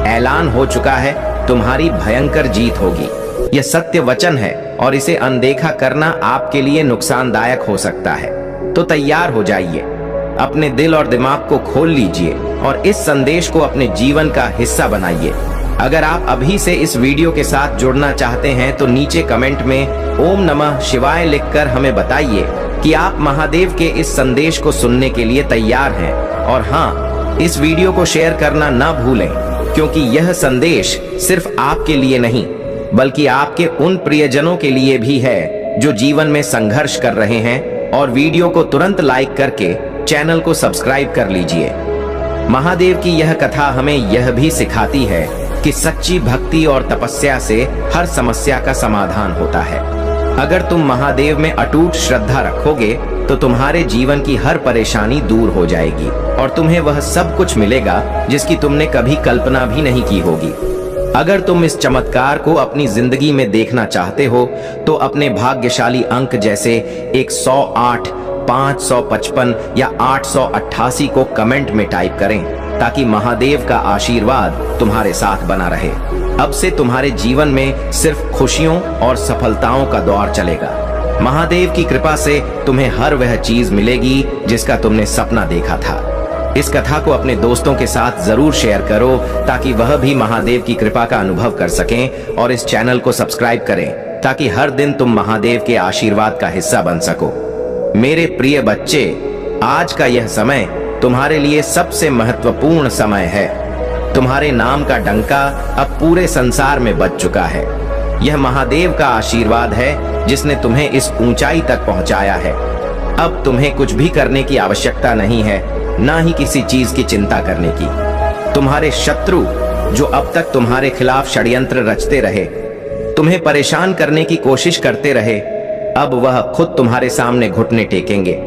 ऐलान हो चुका है, तुम्हारी भयंकर जीत होगी। यह सत्य वचन है और इसे अनदेखा करना आपके लिए नुकसानदायक हो सकता है। तो तैयार हो जाइए, अपने दिल और दिमाग को खोल लीजिए और इस संदेश को अपने जीवन का हिस्सा बनाइए। अगर आप अभी से इस वीडियो के साथ जुड़ना चाहते हैं तो नीचे कमेंट में ओम नमः शिवाय लिखकर हमें बताइए कि आप महादेव के इस संदेश को सुनने के लिए तैयार हैं। और हाँ, इस वीडियो को शेयर करना ना भूलें, क्योंकि यह संदेश सिर्फ आपके लिए नहीं बल्कि आपके उन प्रियजनों के लिए भी है जो जीवन में संघर्ष कर रहे हैं। और वीडियो को तुरंत लाइक करके चैनल को सब्सक्राइब कर लीजिए। महादेव की यह कथा हमें यह भी सिखाती है कि सच्ची भक्ति और तपस्या से हर समस्या का समाधान होता है। अगर तुम महादेव में अटूट श्रद्धा रखोगे तो तुम्हारे जीवन की हर परेशानी दूर हो जाएगी और तुम्हें वह सब कुछ मिलेगा जिसकी तुमने कभी कल्पना भी नहीं की होगी। अगर तुम इस चमत्कार को अपनी जिंदगी में देखना चाहते हो तो अपने भाग्यशाली अंक जैसे 108, 555 या 888 को कमेंट में टाइप करें ताकि महादेव का आशीर्वाद तुम्हारे साथ बना रहे। अब से तुम्हारे जीवन में सिर्फ खुशियों और सफलताओं का दौर चलेगा। महादेव की कृपा से तुम्हें हर वह चीज मिलेगी जिसका तुमने सपना देखा था। इस कथा को अपने दोस्तों के साथ जरूर शेयर करो ताकि वह भी महादेव की कृपा का अनुभव कर सकें, और इस चैनल को सब्सक्राइब करें ताकि हर दिन तुम महादेव के आशीर्वाद का हिस्सा बन सको। मेरे प्रिय बच्चे, आज का यह समय तुम्हारे लिए सबसे महत्वपूर्ण समय है। तुम्हारे नाम का डंका अब पूरे संसार में बज चुका है। यह महादेव का आशीर्वाद है जिसने तुम्हें इस ऊंचाई तक पहुंचाया है। अब तुम्हें कुछ भी करने की आवश्यकता नहीं है, ना ही किसी चीज की चिंता करने की। तुम्हारे शत्रु जो अब तक तुम्हारे खिलाफ षड्यंत्र रचते रहे, तुम्हें परेशान करने की कोशिश करते रहे, अब वह खुद तुम्हारे सामने घुटने टेकेंगे।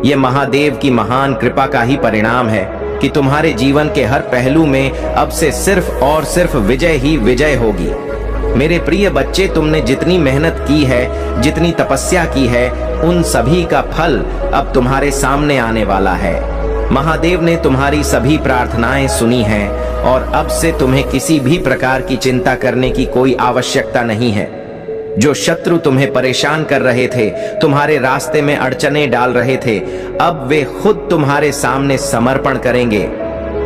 ये महादेव की महान कृपा का ही परिणाम है कि तुम्हारे जीवन के हर पहलू में अब से सिर्फ और सिर्फ विजय ही विजय होगी। मेरे प्रिय बच्चे, तुमने जितनी मेहनत की है, जितनी तपस्या की है, उन सभी का फल अब तुम्हारे सामने आने वाला है। महादेव ने तुम्हारी सभी प्रार्थनाएं सुनी हैं और अब से तुम्हें किसी भी प्रकार की चिंता करने की कोई आवश्यकता नहीं है। जो शत्रु तुम्हें परेशान कर रहे थे, तुम्हारे रास्ते में अड़चने डाल रहे थे, अब वे खुद तुम्हारे सामने समर्पण करेंगे।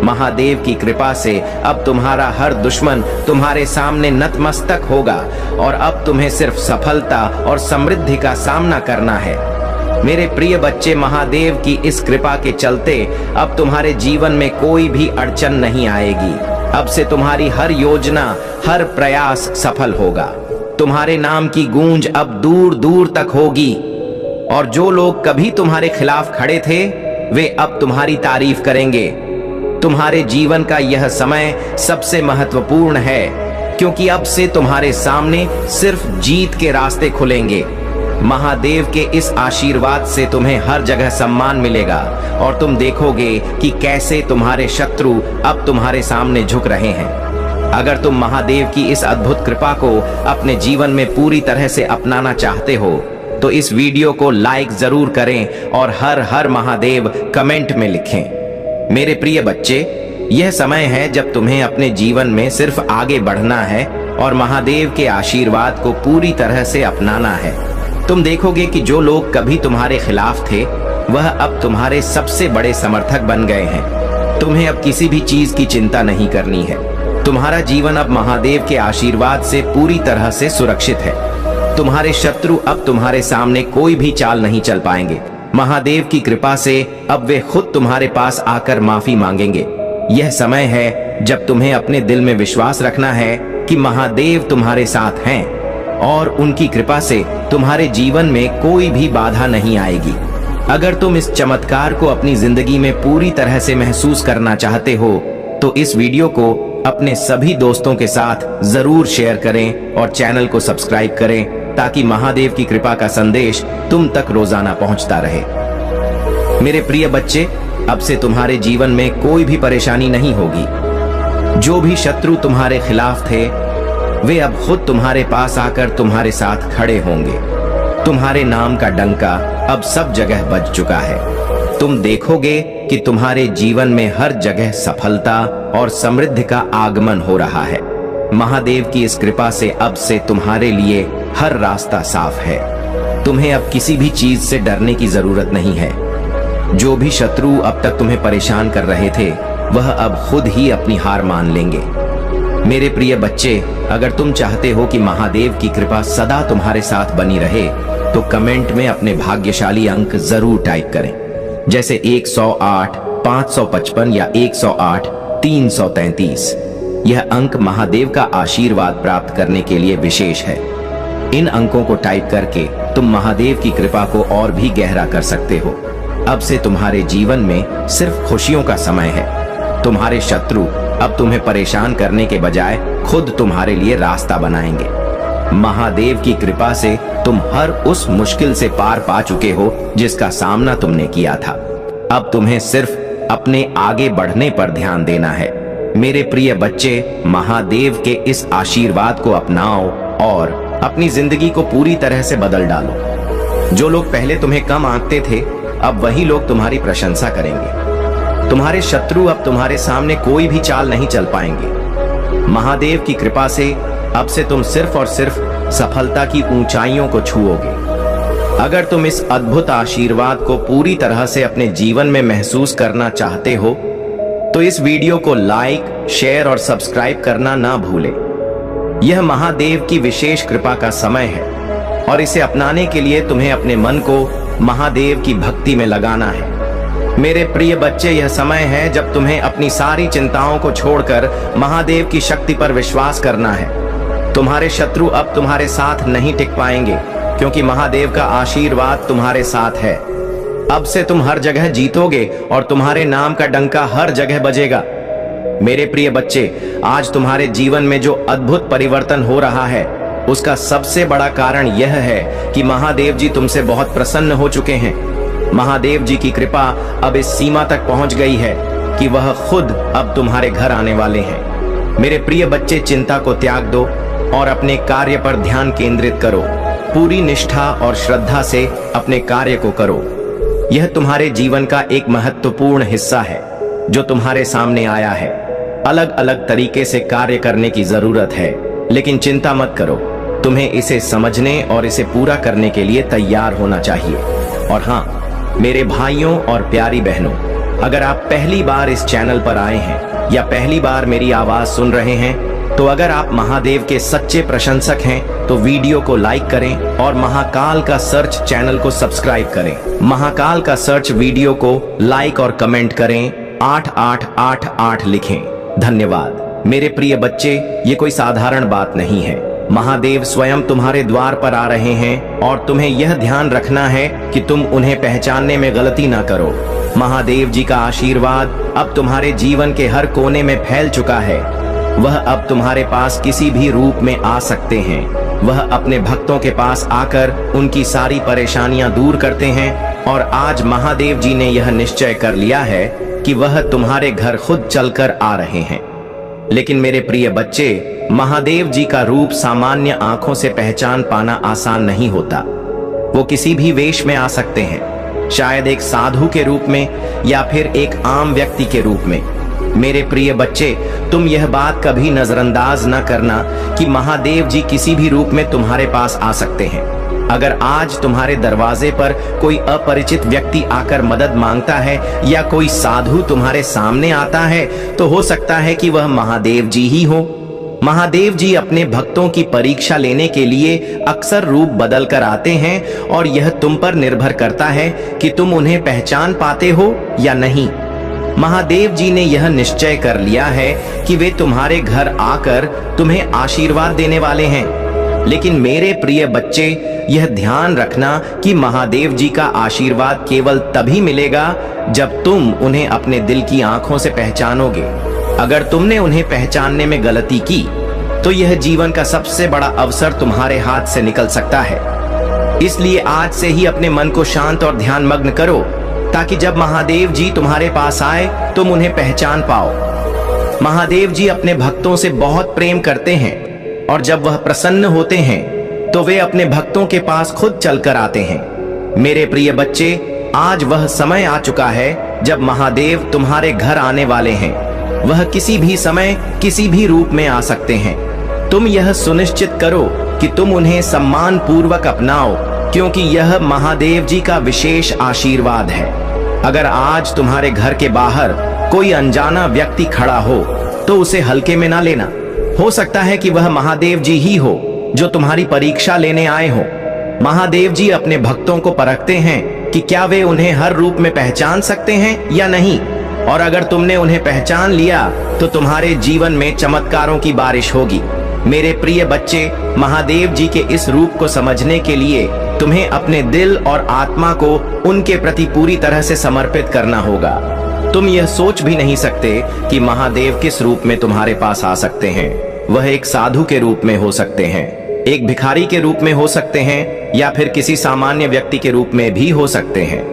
महादेव की कृपा से अब तुम्हारा हर दुश्मन तुम्हारे सामने नतमस्तक होगा और अब तुम्हें सिर्फ सफलता और समृद्धि का सामना करना है। मेरे प्रिय बच्चे, महादेव की इस कृपा के चलते अब तुम्हारे जीवन में कोई भी अड़चन नहीं आएगी। अब से तुम्हारी हर योजना, हर प्रयास सफल होगा। तुम्हारे नाम की गूंज अब दूर दूर तक होगी, और जो लोग कभी तुम्हारे खिलाफ खड़े थे वे अब तुम्हारी तारीफ करेंगे। तुम्हारे जीवन का यह समय सबसे महत्वपूर्ण है, क्योंकि अब से तुम्हारे सामने सिर्फ जीत के रास्ते खुलेंगे। महादेव के इस आशीर्वाद से तुम्हें हर जगह सम्मान मिलेगा, और तुम देखोगे कि कैसे तुम्हारे शत्रु अब तुम्हारे सामने झुक रहे हैं। अगर तुम महादेव की इस अद्भुत कृपा को अपने जीवन में पूरी तरह से अपनाना चाहते हो तो इस वीडियो को लाइक जरूर करें और हर हर महादेव कमेंट में लिखें। मेरे प्रिय बच्चे, यह समय है जब तुम्हें अपने जीवन में सिर्फ आगे बढ़ना है और महादेव के आशीर्वाद को पूरी तरह से अपनाना है। तुम देखोगे कि जो लोग कभी तुम्हारे खिलाफ थे वह अब तुम्हारे सबसे बड़े समर्थक बन गए हैं। तुम्हें अब किसी भी चीज की चिंता नहीं करनी है। तुम्हारा जीवन अब महादेव के आशीर्वाद से पूरी तरह से सुरक्षित है। तुम्हारे शत्रु अब तुम्हारे सामने कोई भी चाल नहीं चल पाएंगे। महादेव की कृपा से अब वे खुद तुम्हारे पास आकर माफी मांगेंगे। यह समय है जब तुम्हें अपने दिल में विश्वास रखना है कि महादेव तुम्हारे साथ हैं और उनकी कृपा से तुम्हारे जीवन में कोई भी बाधा नहीं आएगी। अगर तुम इस चमत्कार को अपनी जिंदगी में पूरी तरह से महसूस करना चाहते हो तो इस वीडियो को अपने सभी दोस्तों के साथ जरूर शेयर करें और चैनल को सब्सक्राइब करें ताकि महादेव की कृपा का संदेश तुम तक रोजाना पहुंचता रहे। मेरे प्रिय बच्चे, अब से तुम्हारे जीवन में कोई भी परेशानी नहीं होगी। जो भी शत्रु तुम्हारे खिलाफ थे वे अब खुद तुम्हारे पास आकर तुम्हारे साथ खड़े होंगे। तुम्हारे नाम का डंका अब सब जगह बज चुका है। तुम देखोगे कि तुम्हारे जीवन में हर जगह सफलता और समृद्धि का आगमन हो रहा है। महादेव की इस कृपा से अब से तुम्हारे लिए हर रास्ता साफ है। तुम्हें अब किसी भी चीज से डरने की जरूरत नहीं है। जो भी शत्रु अब तक तुम्हें परेशान कर रहे थे वह अब खुद ही अपनी हार मान लेंगे। मेरे प्रिय बच्चे, अगर तुम चाहते हो कि महादेव की कृपा सदा तुम्हारे साथ बनी रहे तो कमेंट में अपने भाग्यशाली अंक जरूर टाइप करें, जैसे 108, 555 या 108, 333। यह अंक महादेव का आशीर्वाद प्राप्त करने के लिए विशेष है। इन अंकों को टाइप करके तुम महादेव की कृपा को और भी गहरा कर सकते हो। अब से तुम्हारे जीवन में सिर्फ खुशियों का समय है। तुम्हारे शत्रु अब तुम्हें परेशान करने के बजाय खुद तुम्हारे लिए रास्ता बनाएंगे। महादेव की कृपा से तुम हर उस मुश्किल से पार पा चुके हो जिसका सामना तुमने किया था। अब तुम्हें सिर्फ अपने आगे बढ़ने पर ध्यान देना है। मेरे प्रिय बच्चे, महादेव के इस आशीर्वाद को अपनाओ और अपनी जिंदगी को पूरी तरह से बदल डालो। जो लोग पहले तुम्हें कम आंकते थे अब वही लोग तुम्हारी प्रशंसा करेंगे। तुम्हारे शत्रु अब तुम्हारे सामने कोई भी चाल नहीं चल पाएंगे। महादेव की कृपा से अब से तुम सिर्फ और सिर्फ सफलता की ऊंचाइयों को छुओगे। अगर तुम इस अद्भुत आशीर्वाद को पूरी तरह से अपने जीवन में महसूस करना चाहते हो तो इस वीडियो को लाइक, शेयर और सब्सक्राइब करना ना भूलें। यह महादेव की विशेष कृपा का समय है और इसे अपनाने के लिए तुम्हें अपने मन को महादेव की भक्ति में लगाना है। मेरे प्रिय बच्चे, यह समय है जब तुम्हें अपनी सारी चिंताओं को छोड़कर महादेव की शक्ति पर विश्वास करना है। तुम्हारे शत्रु अब तुम्हारे साथ नहीं टिक पाएंगे क्योंकि महादेव का आशीर्वाद तुम्हारे साथ है। अब से तुम हर जगह जीतोगे और तुम्हारे नाम का डंका हर जगह बजेगा। मेरे प्रिय बच्चे, आज तुम्हारे जीवन में जो अद्भुत परिवर्तन हो रहा है उसका सबसे बड़ा कारण यह है कि महादेव जी तुमसे बहुत प्रसन्न हो चुके हैं। महादेव जी की कृपा अब इस सीमा तक पहुंच गई है कि वह खुद अब तुम्हारे घर आने वाले हैं। मेरे प्रिय बच्चे, चिंता को त्याग दो और अपने कार्य पर ध्यान केंद्रित करो। पूरी निष्ठा और श्रद्धा से अपने कार्य को करो। यह तुम्हारे जीवन का एक महत्वपूर्ण हिस्सा है जो तुम्हारे सामने आया है। अलग अलग तरीके से कार्य करने की जरूरत है, लेकिन चिंता मत करो। तुम्हें इसे समझने और इसे पूरा करने के लिए तैयार होना चाहिए। और हाँ, मेरे भाइयों और प्यारी बहनों, अगर आप पहली बार इस चैनल पर आए हैं या पहली बार मेरी आवाज सुन रहे हैं तो अगर आप महादेव के सच्चे प्रशंसक हैं तो वीडियो को लाइक करें और महाकाल का सर्च चैनल को सब्सक्राइब करें। महाकाल का सर्च वीडियो को लाइक और कमेंट करें, 8888 लिखें। धन्यवाद। मेरे प्रिय बच्चे, ये कोई साधारण बात नहीं है। महादेव स्वयं तुम्हारे द्वार पर आ रहे हैं और तुम्हें यह ध्यान रखना है कि तुम उन्हें पहचानने में गलती ना करो। महादेव जी का आशीर्वाद अब तुम्हारे जीवन के हर कोने में फैल चुका है। वह अब तुम्हारे पास किसी भी रूप में आ सकते हैं। वह अपने भक्तों के पास आकर उनकी सारी परेशानियां दूर करते हैं और आज महादेव जी ने यह निश्चय कर लिया है कि वह तुम्हारे घर खुद चलकर आ रहे हैं। लेकिन मेरे प्रिय बच्चे, महादेव जी का रूप सामान्य आंखों से पहचान पाना आसान नहीं होता। वो किसी भी वेश में आ सकते हैं, शायद एक साधु के रूप में या फिर एक आम व्यक्ति के रूप में। मेरे प्रिय बच्चे, तुम यह बात कभी नजरअंदाज न करना कि महादेव जी किसी भी रूप में तुम्हारे पास आ सकते हैं। अगर आज तुम्हारे दरवाजे पर कोई अपरिचित व्यक्ति आकर मदद मांगता है या कोई साधु तुम्हारे सामने आता है, तो हो सकता है कि वह महादेव जी ही हो। महादेव जी अपने भक्तों की परीक्षा लेने के लिए अक्सर रूप बदल कर आते हैं और यह तुम पर निर्भर करता है कि तुम उन्हें पहचान पाते हो या नहीं। महादेव जी ने यह निश्चय कर लिया है कि वे तुम्हारे घर आकर तुम्हें आशीर्वाद देने वाले हैं। लेकिन मेरे प्रिय बच्चे, यह ध्यान रखना कि महादेव जी का आशीर्वाद केवल तभी मिलेगा जब तुम उन्हें अपने दिल की आंखों से पहचानोगे। अगर तुमने उन्हें पहचानने में गलती की तो यह जीवन का सबसे बड़ा अवसर तुम्हारे हाथ से निकल सकता है। इसलिए आज से ही अपने मन को शांत और ध्यान मग्न करो, ताकि जब महादेव जी तुम्हारे पास आए तुम उन्हें पहचान पाओ। महादेव जी अपने भक्तों से बहुत प्रेम करते हैं और जब वह प्रसन्न होते हैं तो वे अपने भक्तों के पास खुद चलकर आते हैं। मेरे प्रिय बच्चे, आज वह समय आ चुका है जब महादेव तुम्हारे घर आने वाले हैं। वह किसी भी समय किसी भी रूप में आ सकते हैं। तुम यह सुनिश्चित करो कि तुम उन्हें सम्मान पूर्वक अपनाओ, क्योंकि यह महादेव जी का विशेष आशीर्वाद है। अगर आज तुम्हारे घर के बाहर कोई अनजाना व्यक्ति खड़ा हो तो उसे हल्के में ना लेना। हो सकता है कि वह महादेव जी ही हो जो तुम्हारी परीक्षा लेने आए हो। महादेव जी अपने भक्तों को परखते हैं कि क्या वे उन्हें हर रूप में पहचान सकते हैं या नहीं, और अगर तुमने उन्हें पहचान लिया तो तुम्हारे जीवन में चमत्कारों की बारिश होगी। मेरे प्रिय बच्चे, महादेव जी के इस रूप को समझने के लिए तुम्हें अपने दिल और आत्मा को उनके प्रति पूरी तरह से समर्पित करना होगा। तुम यह सोच भी नहीं सकते कि महादेव किस रूप में तुम्हारे पास आ सकते हैं। वह एक साधु के रूप में हो सकते हैं, एक भिखारी के रूप में हो सकते हैं, या फिर किसी सामान्य व्यक्ति के रूप में भी हो सकते हैं।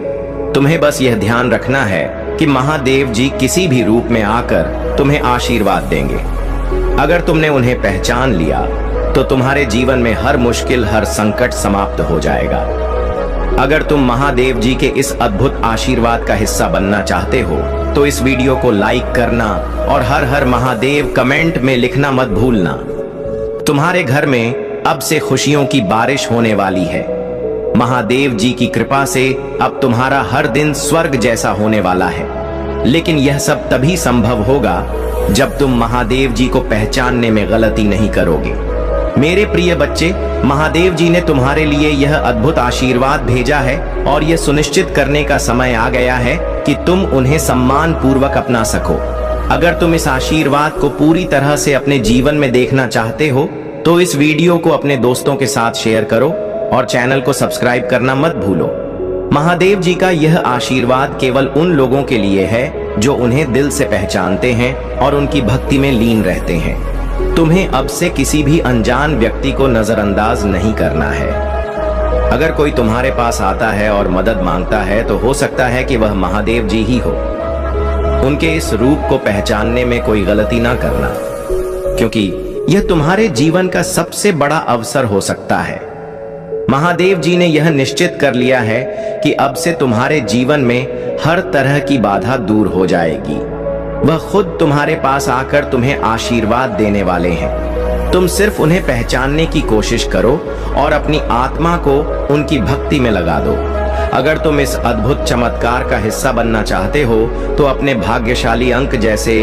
तुम्हें बस यह ध्यान रखना है कि महादेव जी किसी भी रूप में आकर तुम्हें आशीर्वाद देंगे। अगर तुमने उन्हें पहचान लिया तो तुम्हारे जीवन में हर मुश्किल, हर संकट समाप्त हो जाएगा। अगर तुम महादेव जी के इस अद्भुत आशीर्वाद का हिस्सा बनना चाहते हो तो इस वीडियो को लाइक करना और हर हर महादेव कमेंट में लिखना मत भूलना। तुम्हारे घर में अब से खुशियों की बारिश होने वाली है। महादेव जी की कृपा से अब तुम्हारा हर दिन स्वर्ग जैसा होने वाला है। लेकिन यह सब तभी संभव होगा जब तुम महादेव जी को पहचानने में गलती नहीं करोगे। मेरे प्रिय बच्चे, महादेव जी ने तुम्हारे लिए यह अद्भुत आशीर्वाद भेजा है और यह सुनिश्चित करने का समय आ गया है कि तुम उन्हें सम्मान पूर्वक अपना सको। अगर तुम इस आशीर्वाद को पूरी तरह से अपने जीवन में देखना चाहते हो तो इस वीडियो को अपने दोस्तों के साथ शेयर करो और चैनल को सब्सक्राइब करना मत भूलो। महादेव जी का यह आशीर्वाद केवल उन लोगों के लिए है जो उन्हें दिल से पहचानते हैं और उनकी भक्ति में लीन रहते हैं। तुम्हें अब से किसी भी अनजान व्यक्ति को नजरअंदाज नहीं करना है। अगर कोई तुम्हारे पास आता है और मदद मांगता है तो हो सकता है कि वह महादेव जी ही हो। उनके इस रूप को पहचानने में कोई गलती ना करना, क्योंकि यह तुम्हारे जीवन का सबसे बड़ा अवसर हो सकता है। महादेव जी ने यह निश्चित कर लिया है कि अब से तुम्हारे जीवन में हर तरह की बाधा दूर हो जाएगी। वह खुद तुम्हारे पास आकर तुम्हें आशीर्वाद देने वाले हैं। तुम सिर्फ उन्हें पहचानने की कोशिश करो और अपनी आत्मा को उनकी भक्ति में लगा दो। अगर तुम इस अद्भुत चमत्कार का हिस्सा बनना चाहते हो तो अपने भाग्यशाली अंक जैसे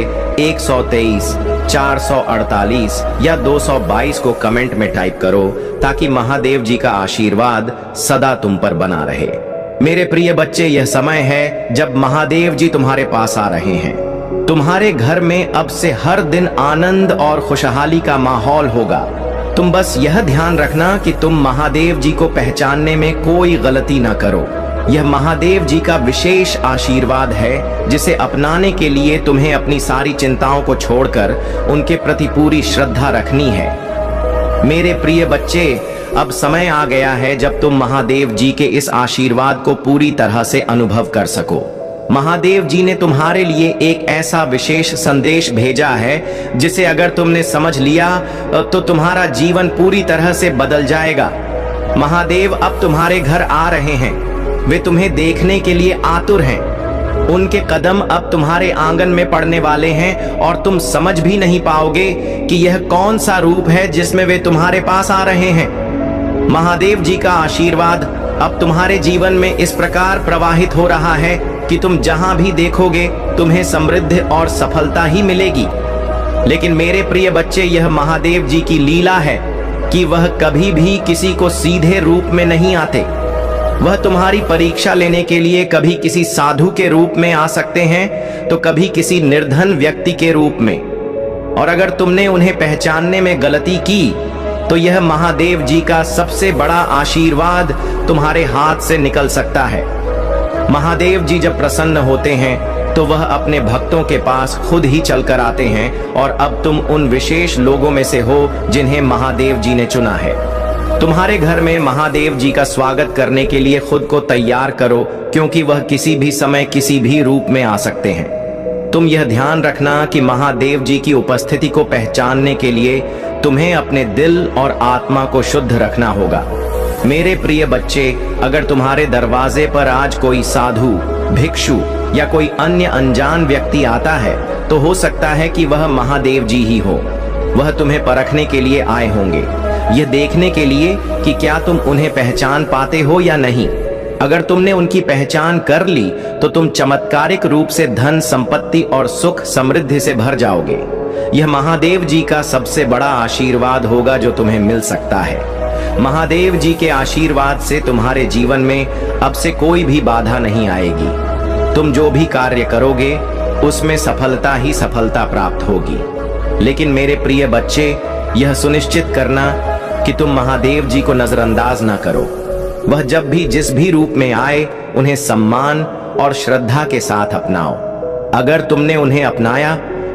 123, 448 या 222 को कमेंट में टाइप करो, ताकि महादेव जी का आशीर्वाद सदा तुम पर बना रहे। मेरे प्रिय बच्चे, यह समय है जब महादेव जी तुम्हारे पास आ रहे हैं। तुम्हारे घर में अब से हर दिन आनंद और खुशहाली का माहौल होगा। तुम बस यह ध्यान रखना कि तुम महादेव जी को पहचानने में कोई गलती ना करो। यह महादेव जी का विशेष आशीर्वाद है जिसे अपनाने के लिए तुम्हें अपनी सारी चिंताओं को छोड़कर उनके प्रति पूरी श्रद्धा रखनी है। मेरे प्रिय बच्चे, अब समय आ गया है जब तुम महादेव जी के इस आशीर्वाद को पूरी तरह से अनुभव कर सको। महादेव जी ने तुम्हारे लिए एक ऐसा विशेष संदेश भेजा है जिसे अगर तुमने समझ लिया तो तुम्हारा जीवन पूरी तरह से बदल जाएगा। महादेव अब तुम्हारे घर आ रहे हैं। वे तुम्हें देखने के लिए आतुर हैं। उनके कदम अब तुम्हारे आंगन में पड़ने वाले हैं और तुम समझ भी नहीं पाओगे कि यह कौन सा रूप है जिसमें वे तुम्हारे पास आ रहे हैं। महादेव जी का आशीर्वाद अब तुम्हारे जीवन में इस प्रकार प्रवाहित हो रहा है कि तुम जहां भी देखोगे तुम्हें समृद्धि और सफलता ही मिलेगी। लेकिन मेरे प्रिय बच्चे, यह महादेव जी की लीला है कि वह कभी भी किसी को सीधे रूप में नहीं आते। वह तुम्हारी परीक्षा लेने के लिए कभी किसी साधु के रूप में आ सकते हैं तो कभी किसी निर्धन व्यक्ति के रूप में। और अगर तुमने उन्हें पहचानने में गलती की तो यह महादेव जी का सबसे बड़ा आशीर्वाद तुम्हारे हाथ से निकल सकता है। महादेव जी जब प्रसन्न होते हैं तो वह अपने भक्तों के पास खुद ही चलकर आते हैं और अब तुम उन विशेष लोगों में से हो जिन्हें महादेव जी ने चुना है। तुम्हारे घर में महादेव जी का स्वागत करने के लिए खुद को तैयार करो, क्योंकि वह किसी भी समय किसी भी रूप में आ सकते हैं। तुम यह ध्यान रखना कि महादेव जी की उपस्थिति को पहचानने के लिए तुम्हें अपने दिल और आत्मा को शुद्ध रखना होगा। मेरे प्रिय बच्चे, अगर तुम्हारे दरवाजे पर आज कोई साधु, भिक्षु या कोई अन्य अनजान व्यक्ति आता है तो हो सकता है कि वह महादेव जी ही हो। वह तुम्हें परखने के लिए आए होंगे, यह देखने के लिए कि क्या तुम उन्हें पहचान पाते हो या नहीं। अगर तुमने उनकी पहचान कर ली तो तुम चमत्कारिक रूप से धन, संपत्ति और सुख समृद्धि से भर जाओगे। यह महादेव जी का सबसे बड़ा आशीर्वाद होगा जो तुम्हें मिल सकता है। महादेव जी के आशीर्वाद से तुम्हारे जीवन में अब से कोई भी बाधा नहीं आएगी। तुम जो भी कार्य करोगे उसमें सफलता ही सफलता प्राप्त होगी। लेकिन मेरे प्रिय बच्चे, यह सुनिश्चित करना कि तुम महादेव जी को नजरअंदाज ना करो। वह जब भी जिस भी रूप में आए उन्हें सम्मान और श्रद्धा के साथ अपनाओ। अगर तुमने उन्हें अपनाया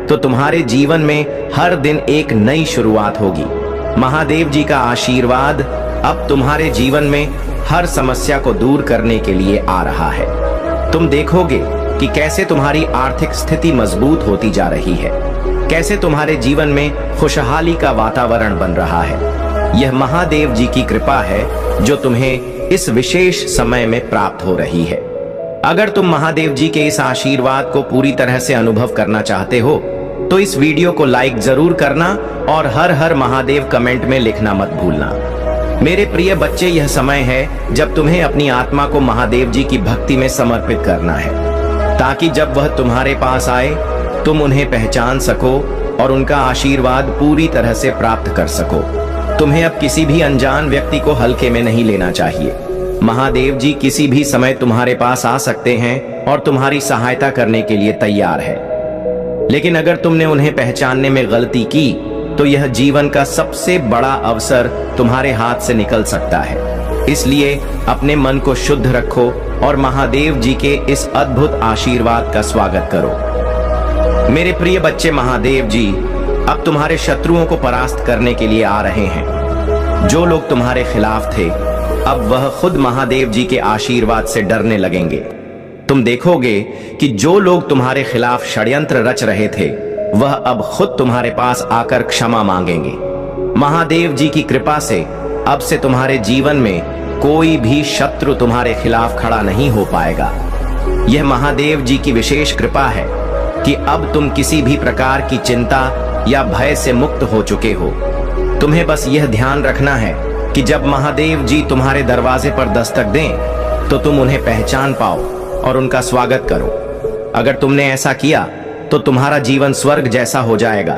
तो तुम्हारे जीवन में हर दिन एक नई शुरुआत होगी। महादेव जी का आशीर्वाद अब तुम्हारे जीवन में हर समस्या को दूर करने के लिए आ रहा है। तुम देखोगे कि कैसे तुम्हारी आर्थिक स्थिति मजबूत होती जा रही है, कैसे तुम्हारे जीवन में खुशहाली का वातावरण बन रहा है। यह महादेव जी की कृपा है जो तुम्हें इस विशेष समय में प्राप्त हो रही है। अगर तुम महादेव जी के इस आशीर्वाद को पूरी तरह से अनुभव करना चाहते हो तो इस वीडियो को लाइक जरूर करना और हर हर महादेव कमेंट में लिखना मत भूलना। मेरे प्रिय बच्चे, यह समय है जब तुम्हें अपनी आत्मा को महादेव जी की भक्ति में समर्पित करना है, ताकि जब वह तुम्हारे पास आए तुम उन्हें पहचान सको और उनका आशीर्वाद पूरी तरह से प्राप्त कर सको। तुम्हें अब किसी भी अनजान व्यक्ति को हल्के में नहीं लेना चाहिए। महादेव जी किसी भी समय तुम्हारे पास आ सकते हैं और तुम्हारी सहायता करने के लिए तैयार है। लेकिन अगर तुमने उन्हें पहचानने में गलती की तो यह जीवन का सबसे बड़ा अवसर तुम्हारे हाथ से निकल सकता है। इसलिए अपने मन को शुद्ध रखो और महादेव जी के इस अद्भुत आशीर्वाद का स्वागत करो। मेरे प्रिय बच्चे, महादेव जी अब तुम्हारे शत्रुओं को परास्त करने के लिए आ रहे हैं। जो लोग तुम्हारे खिलाफ थे अब वह खुद महादेव जी के आशीर्वाद से डरने लगेंगे। तुम देखोगे कि जो लोग तुम्हारे खिलाफ षड्यंत्र रच रहे थे वह अब खुद तुम्हारे पास आकर क्षमा मांगेंगे। महादेव जी की कृपा से अब से तुम्हारे जीवन में कोई भी शत्रु तुम्हारे खिलाफ खड़ा नहीं हो पाएगा। यह महादेव जी की विशेष कृपा है कि अब तुम किसी भी प्रकार की चिंता या भय से मुक्त हो चुके हो। तुम्हें बस यह ध्यान रखना है कि जब महादेव जी तुम्हारे दरवाजे पर दस्तक दें तो तुम उन्हें पहचान पाओ और उनका स्वागत करो। अगर तुमने ऐसा किया तो तुम्हारा जीवन स्वर्ग जैसा हो जाएगा।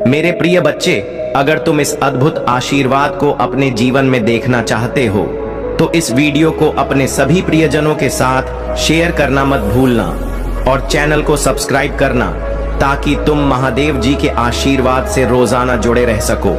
मेरे प्रिय बच्चे, अगर तुम इस अद्भुत आशीर्वाद को अपने जीवन में देखना चाहते हो तो इस वीडियो को अपने सभी प्रियजनों के साथ शेयर करना मत भूलना और चैनल को सब्सक्राइब करना, ताकि तुम महादेव जी के आशीर्वाद से रोजाना जुड़े रह सको।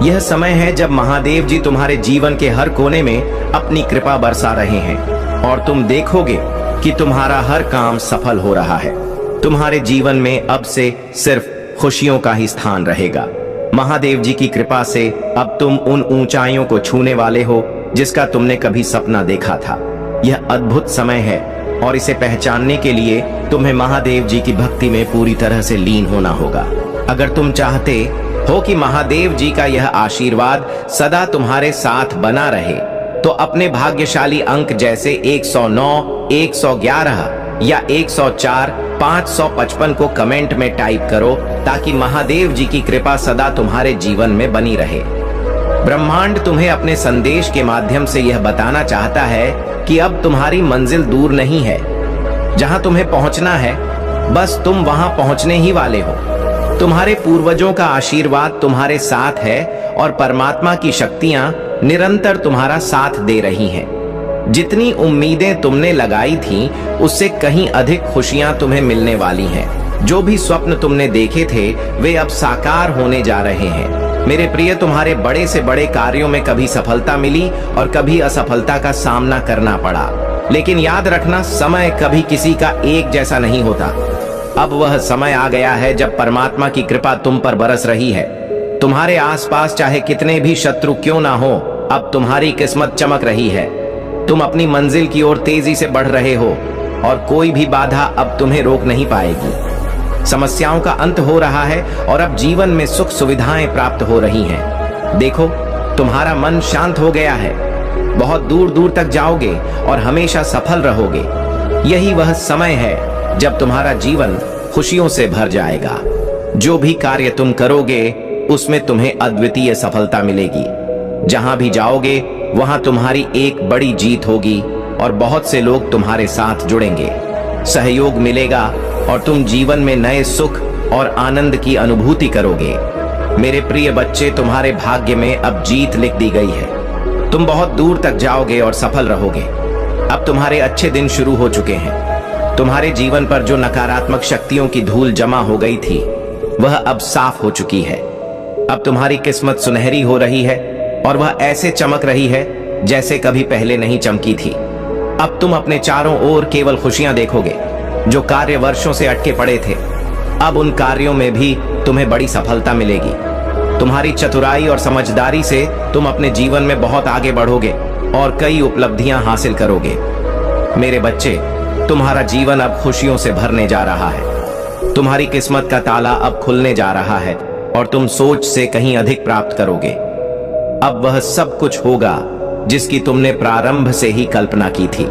यह समय है जब महादेव जी तुम्हारे जीवन के हर कोने में अपनी कृपा बरसा रहे हैं और तुम देखोगे कि तुम्हारा हर काम सफल हो रहा है। तुम्हारे जीवन में अब से सिर्फ खुशियों का ही स्थान रहेगा। महादेव जी की कृपा से अब तुम उन ऊंचाइयों को छूने वाले हो जिसका तुमने कभी सपना देखा था। यह अद्भुत समय है और इसे पहचानने के लिए तुम्हें महादेव जी की भक्ति में पूरी तरह से लीन होना होगा। अगर तुम चाहते हो कि महादेव जी का यह आशीर्वाद सदा तुम्हारे साथ बना रहे तो अपने भाग्यशाली अंक जैसे 109, 111 या 104, 555 को कमेंट में टाइप करो ताकि महादेव जी की कृपा सदा तुम्हारे जीवन में बनी रहे। ब्रह्मांड तुम्हें अपने संदेश के माध्यम से यह बताना चाहता है कि अब तुम्हारी मंजिल दूर नहीं है। जहां तुम्हें पहुंचना है बस तुम वहां पहुंचने ही वाले हो। तुम्हारे पूर्वजों का आशीर्वाद तुम्हारे साथ है और परमात्मा की शक्तियां निरंतर तुम्हारा साथ दे रही हैं। जितनी उम्मीदें तुमने लगाई थीं, उससे कहीं अधिक खुशियां तुम्हें मिलने वाली हैं। जो भी स्वप्न तुमने देखे थे वे अब साकार होने जा रहे हैं। मेरे प्रिय, तुम्हारे बड़े से बड़े कार्यों में कभी सफलता मिली और कभी असफलता का सामना करना पड़ा, लेकिन याद रखना समय कभी किसी का एक जैसा नहीं होता। अब वह समय आ गया है जब परमात्मा की कृपा तुम पर बरस रही है। तुम्हारे आसपास चाहे कितने भी शत्रु क्यों ना हो, अब तुम्हारी किस्मत चमक रही है। तुम अपनी मंजिल की ओर तेजी से बढ़ रहे हो और कोई भी बाधा अब तुम्हें रोक नहीं पाएगी। समस्याओं का अंत हो रहा है और अब जीवन में सुख सुविधाएं प्राप्त हो रही हैं। देखो, तुम्हारा मन शांत हो गया है। बहुत दूर दूर तक जाओगे और हमेशा सफल रहोगे। यही वह समय है जब तुम्हारा जीवन खुशियों से भर जाएगा। जो भी कार्य तुम करोगे उसमें तुम्हें अद्वितीय सफलता मिलेगी। जहां भी जाओगे वहां तुम्हारी एक बड़ी जीत होगी और बहुत से लोग तुम्हारे साथ जुड़ेंगे। सहयोग मिलेगा और तुम जीवन में नए सुख और आनंद की अनुभूति करोगे। मेरे प्रिय बच्चे, तुम्हारे भाग्य में अब जीत लिख दी गई है। तुम बहुत दूर तक जाओगे और सफल रहोगे। अब तुम्हारे अच्छे दिन शुरू हो चुके हैं। तुम्हारे जीवन पर जो नकारात्मक शक्तियों की धूल जमा हो गई थी वह अब साफ हो चुकी है। अब तुम्हारी किस्मत सुनहरी हो रही है और वह ऐसे चमक रही है जैसे कभी पहले नहीं चमकी थी। अब तुम अपने चारों ओर केवल खुशियां देखोगे। जो कार्य वर्षों से अटके पड़े थे, अब उन कार्यों में भी तुम्हें बड़ी सफलता मिलेगी। तुम्हारी चतुराई और समझदारी से तुम अपने जीवन में बहुत आगे बढ़ोगे और कई उपलब्धियां हासिल करोगे। मेरे बच्चे, तुम्हारा जीवन अब खुशियों से भरने जा रहा है। तुम्हारी किस्मत का ताला अब खुलने जा रहा है और तुम सोच से कहीं अधिक प्राप्त करोगे। अब वह सब कुछ होगा जिसकी तुमने प्रारंभ से ही कल्पना की थी।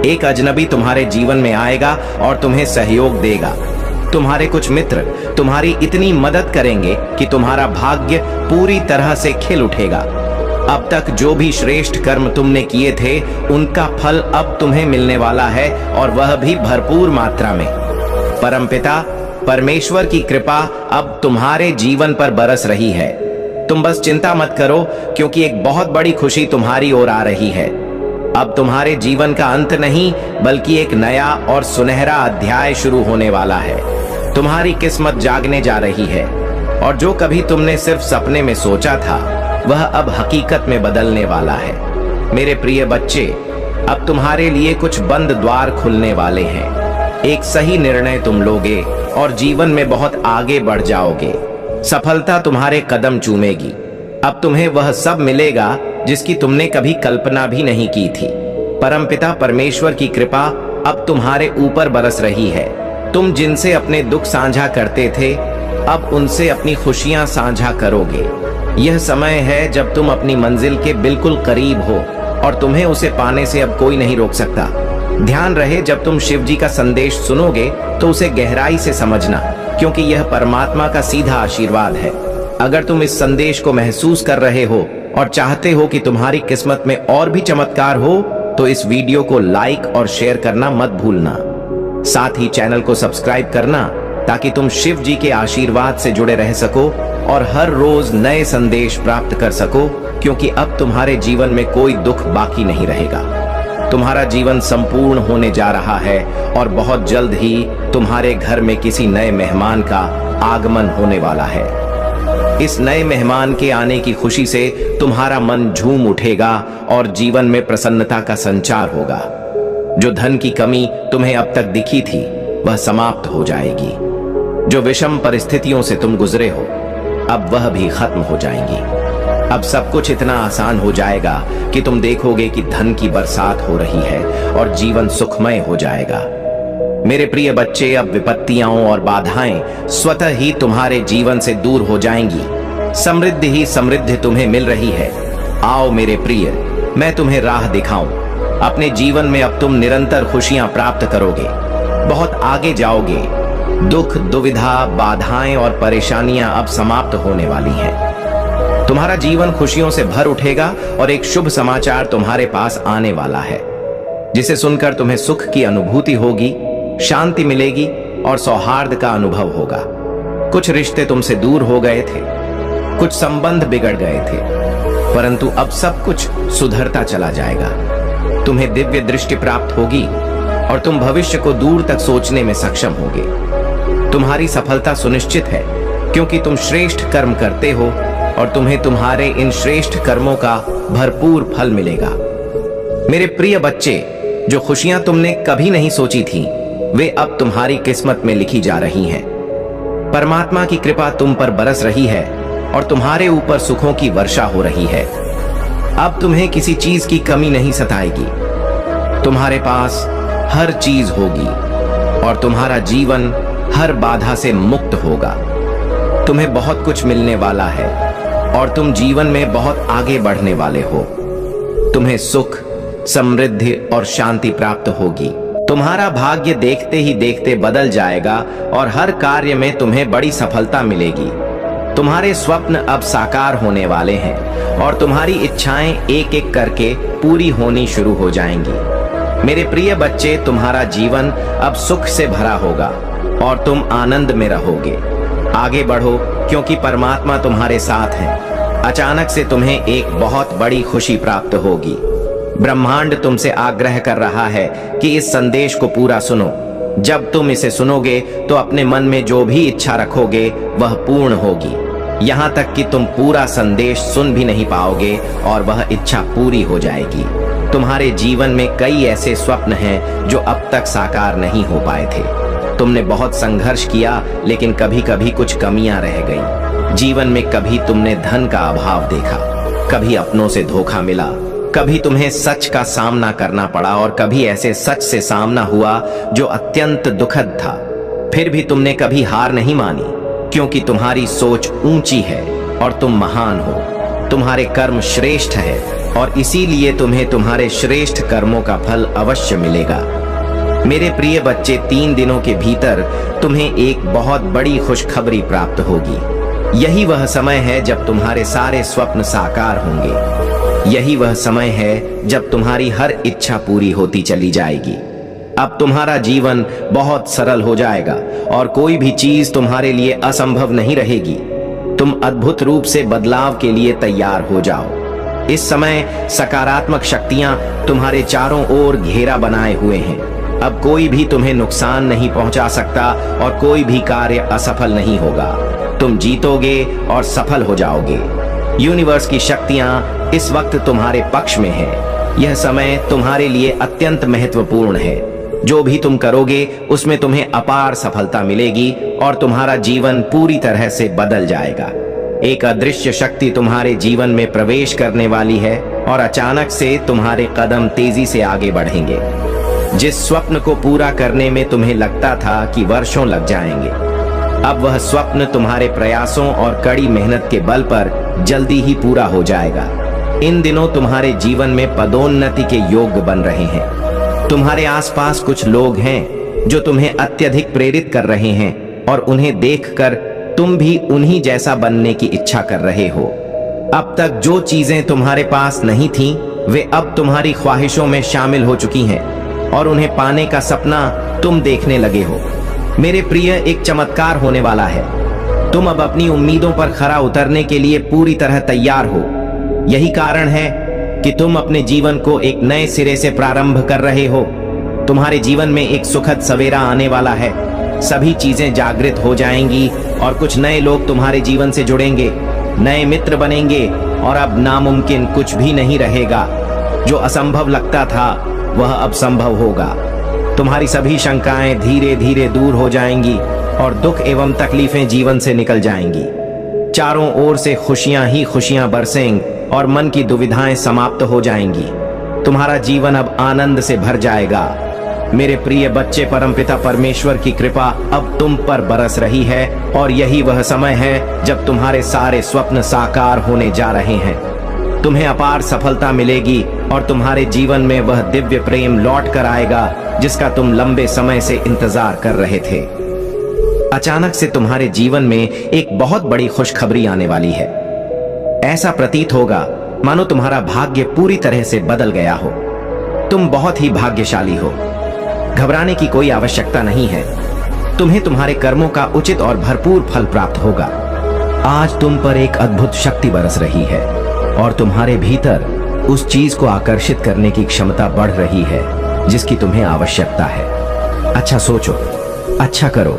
एक अजनबी तुम्हारे जीवन में आएगा और तुम्हें सहयोग देगा। तुम्हारे कुछ मित्र तुम्हारी इतनी मदद करेंगे कि तुम्हारा भाग्य पूरी तरह से खिल उठेगा। अब तक जो भी श्रेष्ठ कर्म तुमने किए थे उनका फल अब तुम्हें मिलने वाला है और वह भी भरपूर मात्रा में। परमपिता परमेश्वर की कृपा अब तुम्हारे जीवन पर बरस रही है। तुम बस चिंता मत करो, क्योंकि एक बहुत बड़ी खुशी तुम्हारी ओर आ रही है। अब तुम्हारे जीवन का अंत नहीं बल्कि एक नया और सुनहरा अध्याय शुरू होने वाला है। तुम्हारी किस्मत जागने जा रही है और जो कभी तुमने सिर्फ सपने में सोचा था वह अब हकीकत में बदलने वाला है। मेरे प्रिय बच्चे, अब तुम्हारे लिए कुछ बंद द्वार खुलने वाले हैं। एक सही निर्णय तुम लोगे और जीवन में बहुत आगे बढ़ जाओगे। सफलता तुम्हारे कदम चूमेगी। अब तुम्हें वह सब मिलेगा जिसकी तुमने कभी कल्पना भी नहीं की थी। परमपिता परमेश्वर की कृपा अब तुम्हारे ऊपर बरस रही है। तुम जिनसे अपने दुख साझा करते थे अब उनसे अपनी खुशियां साझा करोगे। यह समय है जब तुम अपनी मंजिल के बिल्कुल करीब हो और तुम्हें उसे पाने से अब कोई नहीं रोक सकता। ध्यान रहे, जब तुम शिव जी का संदेश सुनोगे तो उसे गहराई से समझना, क्योंकि यह परमात्मा का सीधा आशीर्वाद है। अगर तुम इस संदेश को महसूस कर रहे हो और चाहते हो कि तुम्हारी किस्मत में और भी चमत्कार हो तो इस वीडियो को लाइक और शेयर करना मत भूलना। साथ ही चैनल को सब्सक्राइब करना ताकि तुम शिव जी के आशीर्वाद से जुड़े रह सको और हर रोज नए संदेश प्राप्त कर सको, क्योंकि अब तुम्हारे जीवन में कोई दुख बाकी नहीं रहेगा। तुम्हारा जीवन संपूर्ण होने जा रहा है और बहुत जल्द ही तुम्हारे घर में किसी नए मेहमान का आगमन होने वाला है। इस नए मेहमान के आने की खुशी से तुम्हारा मन झूम उठेगा और जीवन में प्रसन्नता का संचार होगा। जो धन की कमी तुम्हें अब तक दिखी थी वह समाप्त हो जाएगी। जो विषम परिस्थितियों से तुम गुजरे हो अब वह भी खत्म हो जाएंगी। अब सब कुछ इतना आसान हो जाएगा कि तुम देखोगे कि धन की बरसात हो रही है और जीवन सुखमय हो जाएगा। मेरे प्रिय बच्चे, अब विपत्तियां और बाधाएं स्वतः ही तुम्हारे जीवन से दूर हो जाएंगी। समृद्धि ही समृद्धि तुम्हें मिल रही है। आओ मेरे प्रिय, मैं तुम्हें राह दिखाऊं। अपने जीवन में अब तुम निरंतर खुशियां प्राप्त करोगे, बहुत आगे जाओगे। दुख, दुविधा, बाधाएं और परेशानियां अब समाप्त होने वाली हैं। तुम्हारा जीवन खुशियों से भर उठेगा और एक शुभ समाचार तुम्हारे पास आने वाला है, जिसे सुनकर तुम्हें सुख की अनुभूति होगी, शांति मिलेगी और सौहार्द का अनुभव होगा। कुछ रिश्ते तुमसे दूर हो गए थे, कुछ संबंध बिगड़ गए थे, परंतु अब सब कुछ सुधरता चला जाएगा। तुम्हें दिव्य दृष्टि प्राप्त होगी और तुम भविष्य को दूर तक सोचने में सक्षम होगे। तुम्हारी सफलता सुनिश्चित है, क्योंकि तुम श्रेष्ठ कर्म करते हो और तुम्हें तुम्हारे इन श्रेष्ठ कर्मों का भरपूर फल मिलेगा। मेरे प्रिय बच्चे, जो खुशियां तुमने कभी नहीं सोची थी वे अब तुम्हारी किस्मत में लिखी जा रही हैं। परमात्मा की कृपा तुम पर बरस रही है और तुम्हारे ऊपर सुखों की वर्षा हो रही है। अब तुम्हें किसी चीज की कमी नहीं सताएगी। तुम्हारे पास हर चीज होगी और तुम्हारा जीवन हर बाधा से मुक्त होगा। तुम्हें बहुत कुछ मिलने वाला है और तुम जीवन में बहुत आगे बढ़ने वाले हो। तुम्हें सुख, समृद्धि और शांति प्राप्त होगी। तुम्हारा भाग्य देखते ही देखते बदल जाएगा और हर कार्य में तुम्हें बड़ी सफलता मिलेगी। तुम्हारे स्वप्न अब साकार होने वाले हैं और तुम्हारी इच्छाएं एक एक करके पूरी होनी शुरू हो जाएंगी। मेरे प्रिय बच्चे, तुम्हारा जीवन अब सुख से भरा होगा और तुम आनंद में रहोगे। आगे बढ़ो, क्योंकि परमात्मा तुम्हारे साथ है। अचानक से तुम्हें एक बहुत बड़ी खुशी प्राप्त होगी। ब्रह्मांड तुमसे आग्रह कर रहा है कि इस संदेश को पूरा सुनो। जब तुम इसे सुनोगे तो अपने मन में जो भी इच्छा रखोगे वह पूर्ण होगी। यहाँ तक कि तुम पूरा संदेश सुन भी नहीं पाओगे और वह इच्छा पूरी हो जाएगी। तुम्हारे जीवन में कई ऐसे स्वप्न हैं जो अब तक साकार नहीं हो पाए थे। तुमने बहुत संघर्ष किया, लेकिन कभी कभी कुछ कमियां रह गईं। जीवन में कभी तुमने धन का अभाव देखा, कभी अपनों से धोखा मिला, कभी तुम्हें सच का सामना करना पड़ा और कभी ऐसे सच से सामना हुआ जो अत्यंत दुखद था। फिर भी तुमने कभी हार नहीं मानी, क्योंकि तुम्हारी सोच ऊंची है और तुम महान हो। तुम्हारे कर्म श्रेष्ठ है और इसीलिए तुम्हें तुम्हारे श्रेष्ठ कर्मों का फल अवश्य मिलेगा। मेरे प्रिय बच्चे, 3 दिनों के भीतर तुम्हें एक बहुत बड़ी खुशखबरी प्राप्त होगी। यही वह समय है जब तुम्हारे सारे स्वप्न साकार होंगे। यही वह समय है जब तुम्हारी हर इच्छा पूरी होती चली जाएगी। अब तुम्हारा जीवन बहुत सरल हो जाएगा और कोई भी चीज तुम्हारे लिए असंभव नहीं रहेगी। तुम अद्भुत रूप से बदलाव के लिए तैयार हो जाओ। इस समय सकारात्मक शक्तियां तुम्हारे चारों ओर घेरा बनाए हुए हैं। अब कोई भी तुम्हें नुकसान नहीं पहुंचा सकता और कोई भी कार्य असफल नहीं होगा। तुम जीतोगे और सफल हो जाओगे। यूनिवर्स की शक्तियां इस वक्त तुम्हारे पक्ष में है। यह समय तुम्हारे लिए अत्यंत महत्वपूर्ण है। जो भी तुम करोगे उसमें तुम्हें अपार सफलता मिलेगी और तुम्हारा जीवन पूरी तरह से बदल जाएगा। एक अदृश्य शक्ति तुम्हारे जीवन में प्रवेश करने वाली है और अचानक से तुम्हारे कदम तेजी से आगे बढ़ेंगे। जिस स्वप्न को पूरा करने में तुम्हें लगता था कि वर्षों लग जाएंगे, अब वह स्वप्न तुम्हारे प्रयासों और कड़ी मेहनत के बल पर जल्दी ही पूरा हो जाएगा। इन दिनों तुम्हारे जीवन में पदोन्नति के योग बन रहे हैं। तुम्हारे आसपास कुछ लोग हैं जो तुम्हें अत्यधिक प्रेरित कर रहे हैं और उन्हें देखकर तुम भी उन्हीं जैसा बनने की इच्छा कर रहे हो। अब तक जो चीजें तुम्हारे पास नहीं थीं, वे अब तुम्हारी ख्वाहिशों में शामिल हो चुकी हैं और उन्हें पाने का सपना तुम देखने लगे हो। मेरे प्रिय, एक चमत्कार होने वाला है। तुम अब अपनी उम्मीदों पर खरा उतरने के लिए पूरी तरह तैयार हो। यही कारण है कि तुम अपने जीवन को एक नए सिरे से प्रारंभ कर रहे हो। तुम्हारे जीवन में एक सुखद सवेरा आने वाला है। सभी चीजें जागृत हो जाएंगी और कुछ नए लोग तुम्हारे जीवन से जुड़ेंगे। नए मित्र बनेंगे और अब नामुमकिन कुछ भी नहीं रहेगा। जो असंभव लगता था वह अब संभव होगा। तुम्हारी सभी शंकाएं धीरे धीरे दूर हो जाएंगी और दुख एवं तकलीफें जीवन से निकल जाएंगी। चारों ओर से खुशियां ही खुशियां बरसेंगी और मन की दुविधाएं समाप्त हो जाएंगी। तुम्हारा जीवन अब आनंद से भर जाएगा। मेरे प्रिय बच्चे, परमपिता परमेश्वर की कृपा अब तुम पर बरस रही है और यही वह समय है जब तुम्हारे सारे स्वप्न साकार होने जा रहे हैं। तुम्हें अपार सफलता मिलेगी और तुम्हारे जीवन में वह दिव्य प्रेम लौट कर आएगा जिसका तुम लंबे समय से इंतजार कर रहे थे। अचानक से तुम्हारे जीवन में एक बहुत बड़ी खुशखबरी आने वाली है। ऐसा प्रतीत होगा मानो तुम्हारा भाग्य पूरी तरह से बदल गया हो। तुम बहुत ही भाग्यशाली हो। घबराने की कोई आवश्यकता नहीं है। तुम्हें तुम्हारे कर्मों का उचित और भरपूर फल प्राप्त होगा। आज तुम पर एक अद्भुत शक्ति बरस रही है और तुम्हारे भीतर उस चीज को आकर्षित करने की क्षमता बढ़ रही है जिसकी तुम्हें आवश्यकता है। अच्छा सोचो, अच्छा करो,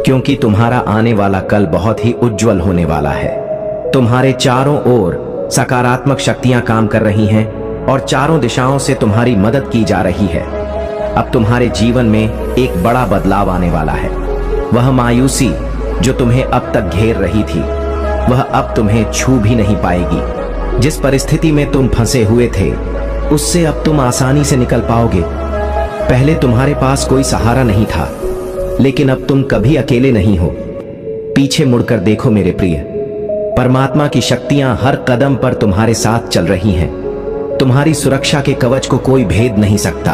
क्योंकि तुम्हारा आने वाला कल बहुत ही उज्जवल होने वाला है। तुम्हारे चारों ओर सकारात्मक शक्तियां काम कर रही हैं और चारों दिशाओं से तुम्हारी मदद की जा रही है। अब तुम्हारे जीवन में एक बड़ा बदलाव आने वाला है। वह मायूसी जो तुम्हें अब तक घेर रही थी, वह अब तुम्हें छू भी नहीं पाएगी। जिस परिस्थिति में तुम फंसे हुए थे, उससे अब तुम आसानी से निकल पाओगे। पहले तुम्हारे पास कोई सहारा नहीं था, लेकिन अब तुम कभी अकेले नहीं हो। पीछे मुड़कर देखो मेरे प्रिय, परमात्मा की शक्तियां हर कदम पर तुम्हारे साथ चल रही हैं। तुम्हारी सुरक्षा के कवच को कोई भेद नहीं सकता।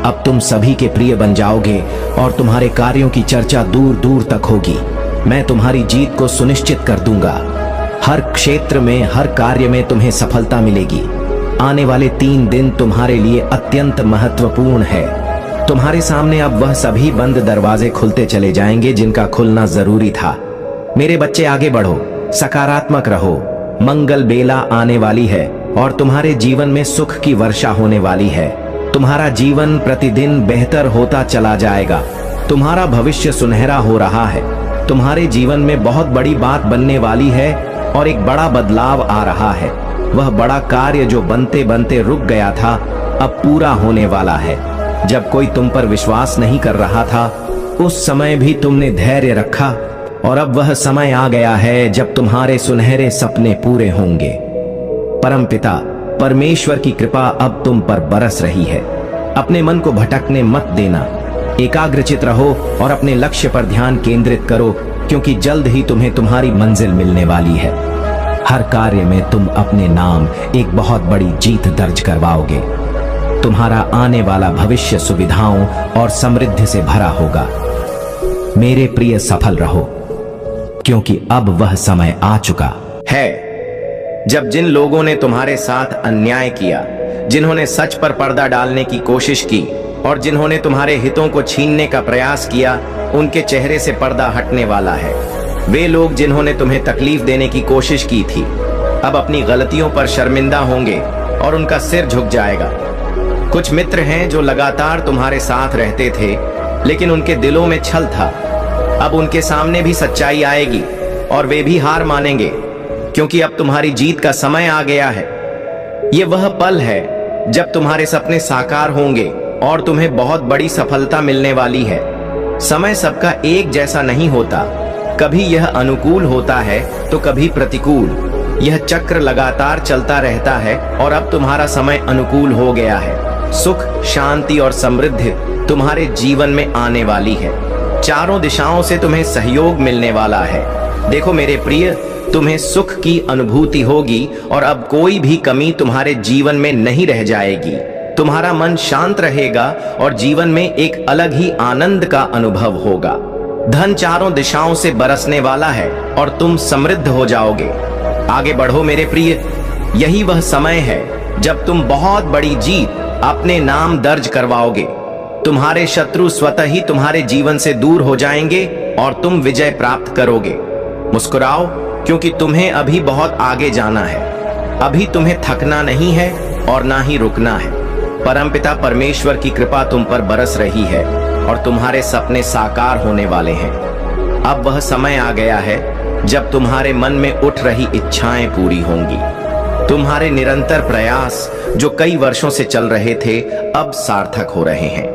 अब तुम सभी के प्रिय बन जाओगे और तुम्हारे कार्यों की चर्चा दूर दूर तक होगी। मैं तुम्हारी जीत को सुनिश्चित कर दूंगा। हर क्षेत्र में, हर कार्य में तुम्हें सफलता मिलेगी। आने वाले 3 दिन तुम्हारे लिए अत्यंत महत्वपूर्ण है। तुम्हारे सामने अब वह सभी बंद दरवाजे खुलते चले जाएंगे जिनका खुलना जरूरी था। मेरे बच्चे, आगे बढ़ो, सकारात्मक रहो। मंगल बेला आने वाली है और तुम्हारे जीवन में सुख की वर्षा होने वाली है। तुम्हारा जीवन प्रतिदिन बेहतर होता चला जाएगा। तुम्हारा भविष्य सुनहरा हो रहा है। तुम्हारे जीवन में बहुत बड़ी बात बनने वाली है और एक बड़ा बदलाव आ रहा है। वह बड़ा कार्य जो बनते बनते रुक गया था, अब पूरा होने वाला है। जब कोई तुम पर विश्वास नहीं कर रहा था, उस समय भी तुमने धैर्य रखा और अब वह समय आ गया है जब तुम्हारे सुनहरे सपने पूरे होंगे। परमपिता परमेश्वर की कृपा अब तुम पर बरस रही है। अपने मन को भटकने मत देना। एकाग्रचित रहो और अपने लक्ष्य पर ध्यान केंद्रित करो, क्योंकि जल्द ही तुम्हें तुम्हारी मंजिल मिलने वाली है। हर कार्य में तुम अपने नाम एक बहुत बड़ी जीत दर्ज करवाओगे। तुम्हारा आने वाला भविष्य सुविधाओं और समृद्धि से भरा होगा। मेरे प्रिय, सफल रहो, क्योंकि अब वह समय आ चुका है जब जिन लोगों ने तुम्हारे साथ अन्याय किया, जिन्होंने सच पर पर्दा डालने की कोशिश की और जिन्होंने तुम्हारे हितों को छीनने का प्रयास किया, उनके चेहरे से पर्दा हटने वाला है। वे लोग जिन्होंने तुम्हें तकलीफ देने की कोशिश की थी, अब अपनी गलतियों पर शर्मिंदा होंगे और उनका सिर झुक जाएगा। कुछ मित्र हैं जो लगातार तुम्हारे साथ रहते थे, लेकिन उनके दिलों में छल था। अब उनके सामने भी सच्चाई आएगी और वे भी हार मानेंगे, क्योंकि अब तुम्हारी जीत का समय आ गया है। ये वह पल है जब तुम्हारे सपने साकार होंगे और तुम्हें बहुत बड़ी सफलता मिलने वाली है। समय सबका एक जैसा नहीं होता। कभी यह अनुकूल होता है तो कभी प्रतिकूल। यह चक्र लगातार चलता रहता है और अब तुम्हारा समय अनुकूल हो गया है। सुख, शांति और समृद्धि तुम्हारे जीवन में आने वाली है। चारों दिशाओं से तुम्हें सहयोग मिलने वाला है। देखो मेरे प्रिय, तुम्हें सुख की अनुभूति होगी और अब कोई भी कमी तुम्हारे जीवन में नहीं रह जाएगी। तुम्हारा मन शांत रहेगा और जीवन में एक अलग ही आनंद का अनुभव होगा। धन चारों दिशाओं से बरसने वाला है और तुम समृद्ध हो जाओगे। आगे बढ़ो मेरे प्रिय, यही वह समय है जब तुम बहुत बड़ी जीत अपने नाम दर्ज करवाओगे। तुम्हारे शत्रु स्वतः ही तुम्हारे जीवन से दूर हो जाएंगे और तुम विजय प्राप्त करोगे। मुस्कुराओ, क्योंकि तुम्हें अभी बहुत आगे जाना है। अभी तुम्हें थकना नहीं है और ना ही रुकना है। परमपिता परमेश्वर की कृपा तुम पर बरस रही है और तुम्हारे सपने साकार होने वाले हैं। अब वह समय आ गया है जब तुम्हारे मन में उठ रही इच्छाएं पूरी होंगी। तुम्हारे निरंतर प्रयास जो कई वर्षों से चल रहे थे अब सार्थक हो रहे हैं।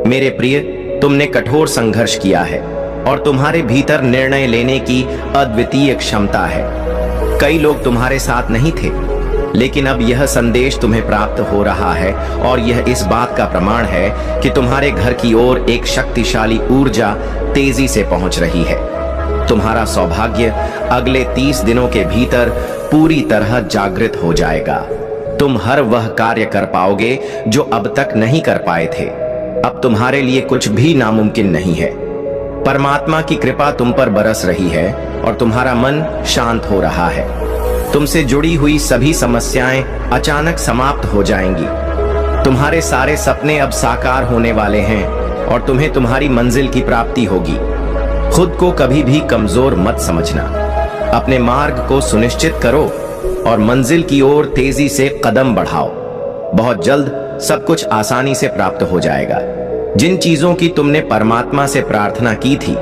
मेरे प्रिय, तुमने कठोर संघर्ष किया है और तुम्हारे भीतर निर्णय लेने की अद्वितीय क्षमता है। कई लोग तुम्हारे साथ नहीं थे, लेकिन अब यह संदेश तुम्हें प्राप्त हो रहा है और यह इस बात का प्रमाण है कि तुम्हारे घर की ओर एक शक्तिशाली ऊर्जा तेजी से पहुंच रही है। तुम्हारा सौभाग्य अगले 30 दिनों के भीतर पूरी तरह जागृत हो जाएगा। तुम हर वह कार्य कर पाओगे जो अब तक नहीं कर पाए थे। अब तुम्हारे लिए कुछ भी नामुमकिन नहीं है। परमात्मा की कृपा तुम पर बरस रही है और तुम्हारा मन शांत हो रहा है। तुमसे जुड़ी हुई सभी समस्याएं अचानक समाप्त हो जाएंगी। तुम्हारे सारे सपने अब साकार होने वाले हैं और तुम्हें तुम्हारी मंजिल की प्राप्ति होगी। खुद को कभी भी कमजोर मत समझना। अपने मार्ग को सुनिश्चित करो और मंजिल की ओर तेजी से कदम बढ़ाओ। बहुत जल्द सब कुछ आसानी से प्राप्त हो जाएगा। जिन चीजों की तुमने परमात्मा से प्रार्थना की थी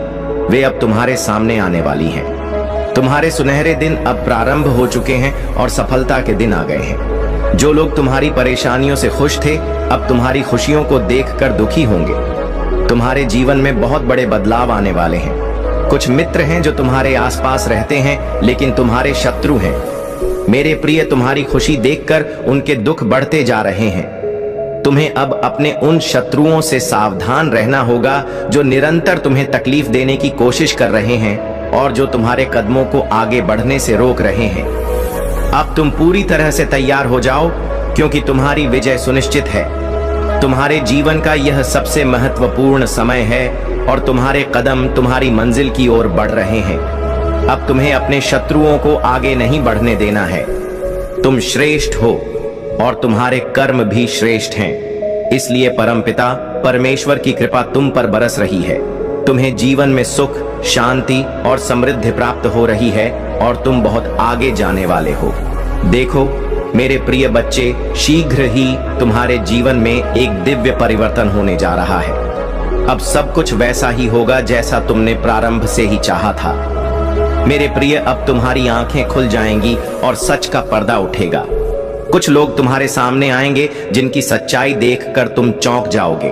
वे अब तुम्हारे सामने आने वाली हैं। तुम्हारे सुनहरे दिन अब प्रारंभ हो चुके हैं और सफलता के दिन आ गए हैं। जो लोग तुम्हारी परेशानियों से खुश थे अब तुम्हारी खुशियों को देखकर दुखी होंगे। तुम्हारे जीवन में बहुत बड़े बदलाव आने वाले हैं। कुछ मित्र हैं जो तुम्हारे आसपास रहते हैं लेकिन तुम्हारे शत्रु हैं। मेरे प्रिय, तुम्हारी खुशी देखकर उनके दुख बढ़ते जा रहे हैं। तुम्हें अब अपने उन शत्रुओं से सावधान रहना होगा जो निरंतर तुम्हें तकलीफ देने की कोशिश कर रहे हैं और जो तुम्हारे कदमों को आगे बढ़ने से रोक रहे हैं। अब तुम पूरी तरह से तैयार हो जाओ क्योंकि तुम्हारी विजय सुनिश्चित है। तुम्हारे जीवन का यह सबसे महत्वपूर्ण समय है और तुम्हारे कदम तुम्हारी मंजिल की ओर बढ़ रहे हैं। अब तुम्हें अपने शत्रुओं को आगे नहीं बढ़ने देना है। तुम श्रेष्ठ हो और तुम्हारे कर्म भी श्रेष्ठ हैं। इसलिए परमपिता परमेश्वर की कृपा तुम पर बरस रही है। तुम्हें जीवन में सुख, शांति और समृद्धि प्राप्त हो रही है और तुम बहुत आगे जाने वाले हो। देखो मेरे प्रिय बच्चे, शीघ्र ही तुम्हारे जीवन में एक दिव्य परिवर्तन होने जा रहा है। अब सब कुछ वैसा ही होगा जैसा तुमने प्रारंभ से ही चाहा था। मेरे प्रिय, अब तुम्हारी आंखें खुल जाएंगी और सच का पर्दा उठेगा। कुछ लोग तुम्हारे सामने आएंगे जिनकी सच्चाई देखकर तुम चौंक जाओगे।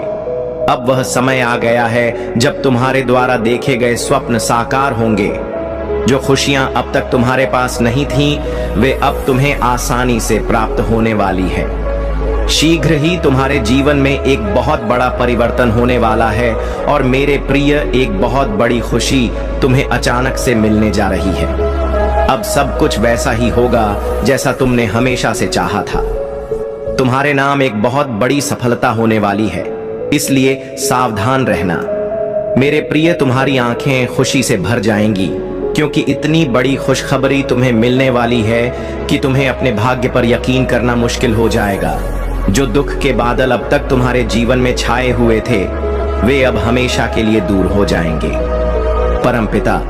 अब वह समय आ गया है जब तुम्हारे द्वारा देखे गए स्वप्न साकार होंगे। जो खुशियां अब तक तुम्हारे पास नहीं थीं, वे अब तुम्हें आसानी से प्राप्त होने वाली है। शीघ्र ही तुम्हारे जीवन में एक बहुत बड़ा परिवर्तन होने वाला है और मेरे प्रिय, एक बहुत बड़ी खुशी तुम्हें अचानक से मिलने जा रही है। अब सब कुछ वैसा ही होगा जैसा तुमने हमेशा से चाहा था। तुम्हारे नाम एक बहुत बड़ी सफलता होने वाली है, इसलिए सावधान रहना। मेरे प्रिय, तुम्हारी आंखें खुशी से भर जाएंगी क्योंकि इतनी बड़ी खुशखबरी तुम्हें मिलने वाली है कि तुम्हें अपने भाग्य पर यकीन करना मुश्किल हो जाएगा। जो दुख के बादल अब तक तुम्हारे जीवन में छाए हुए थे वे अब हमेशा के लिए दूर हो जाएंगे। परमपिता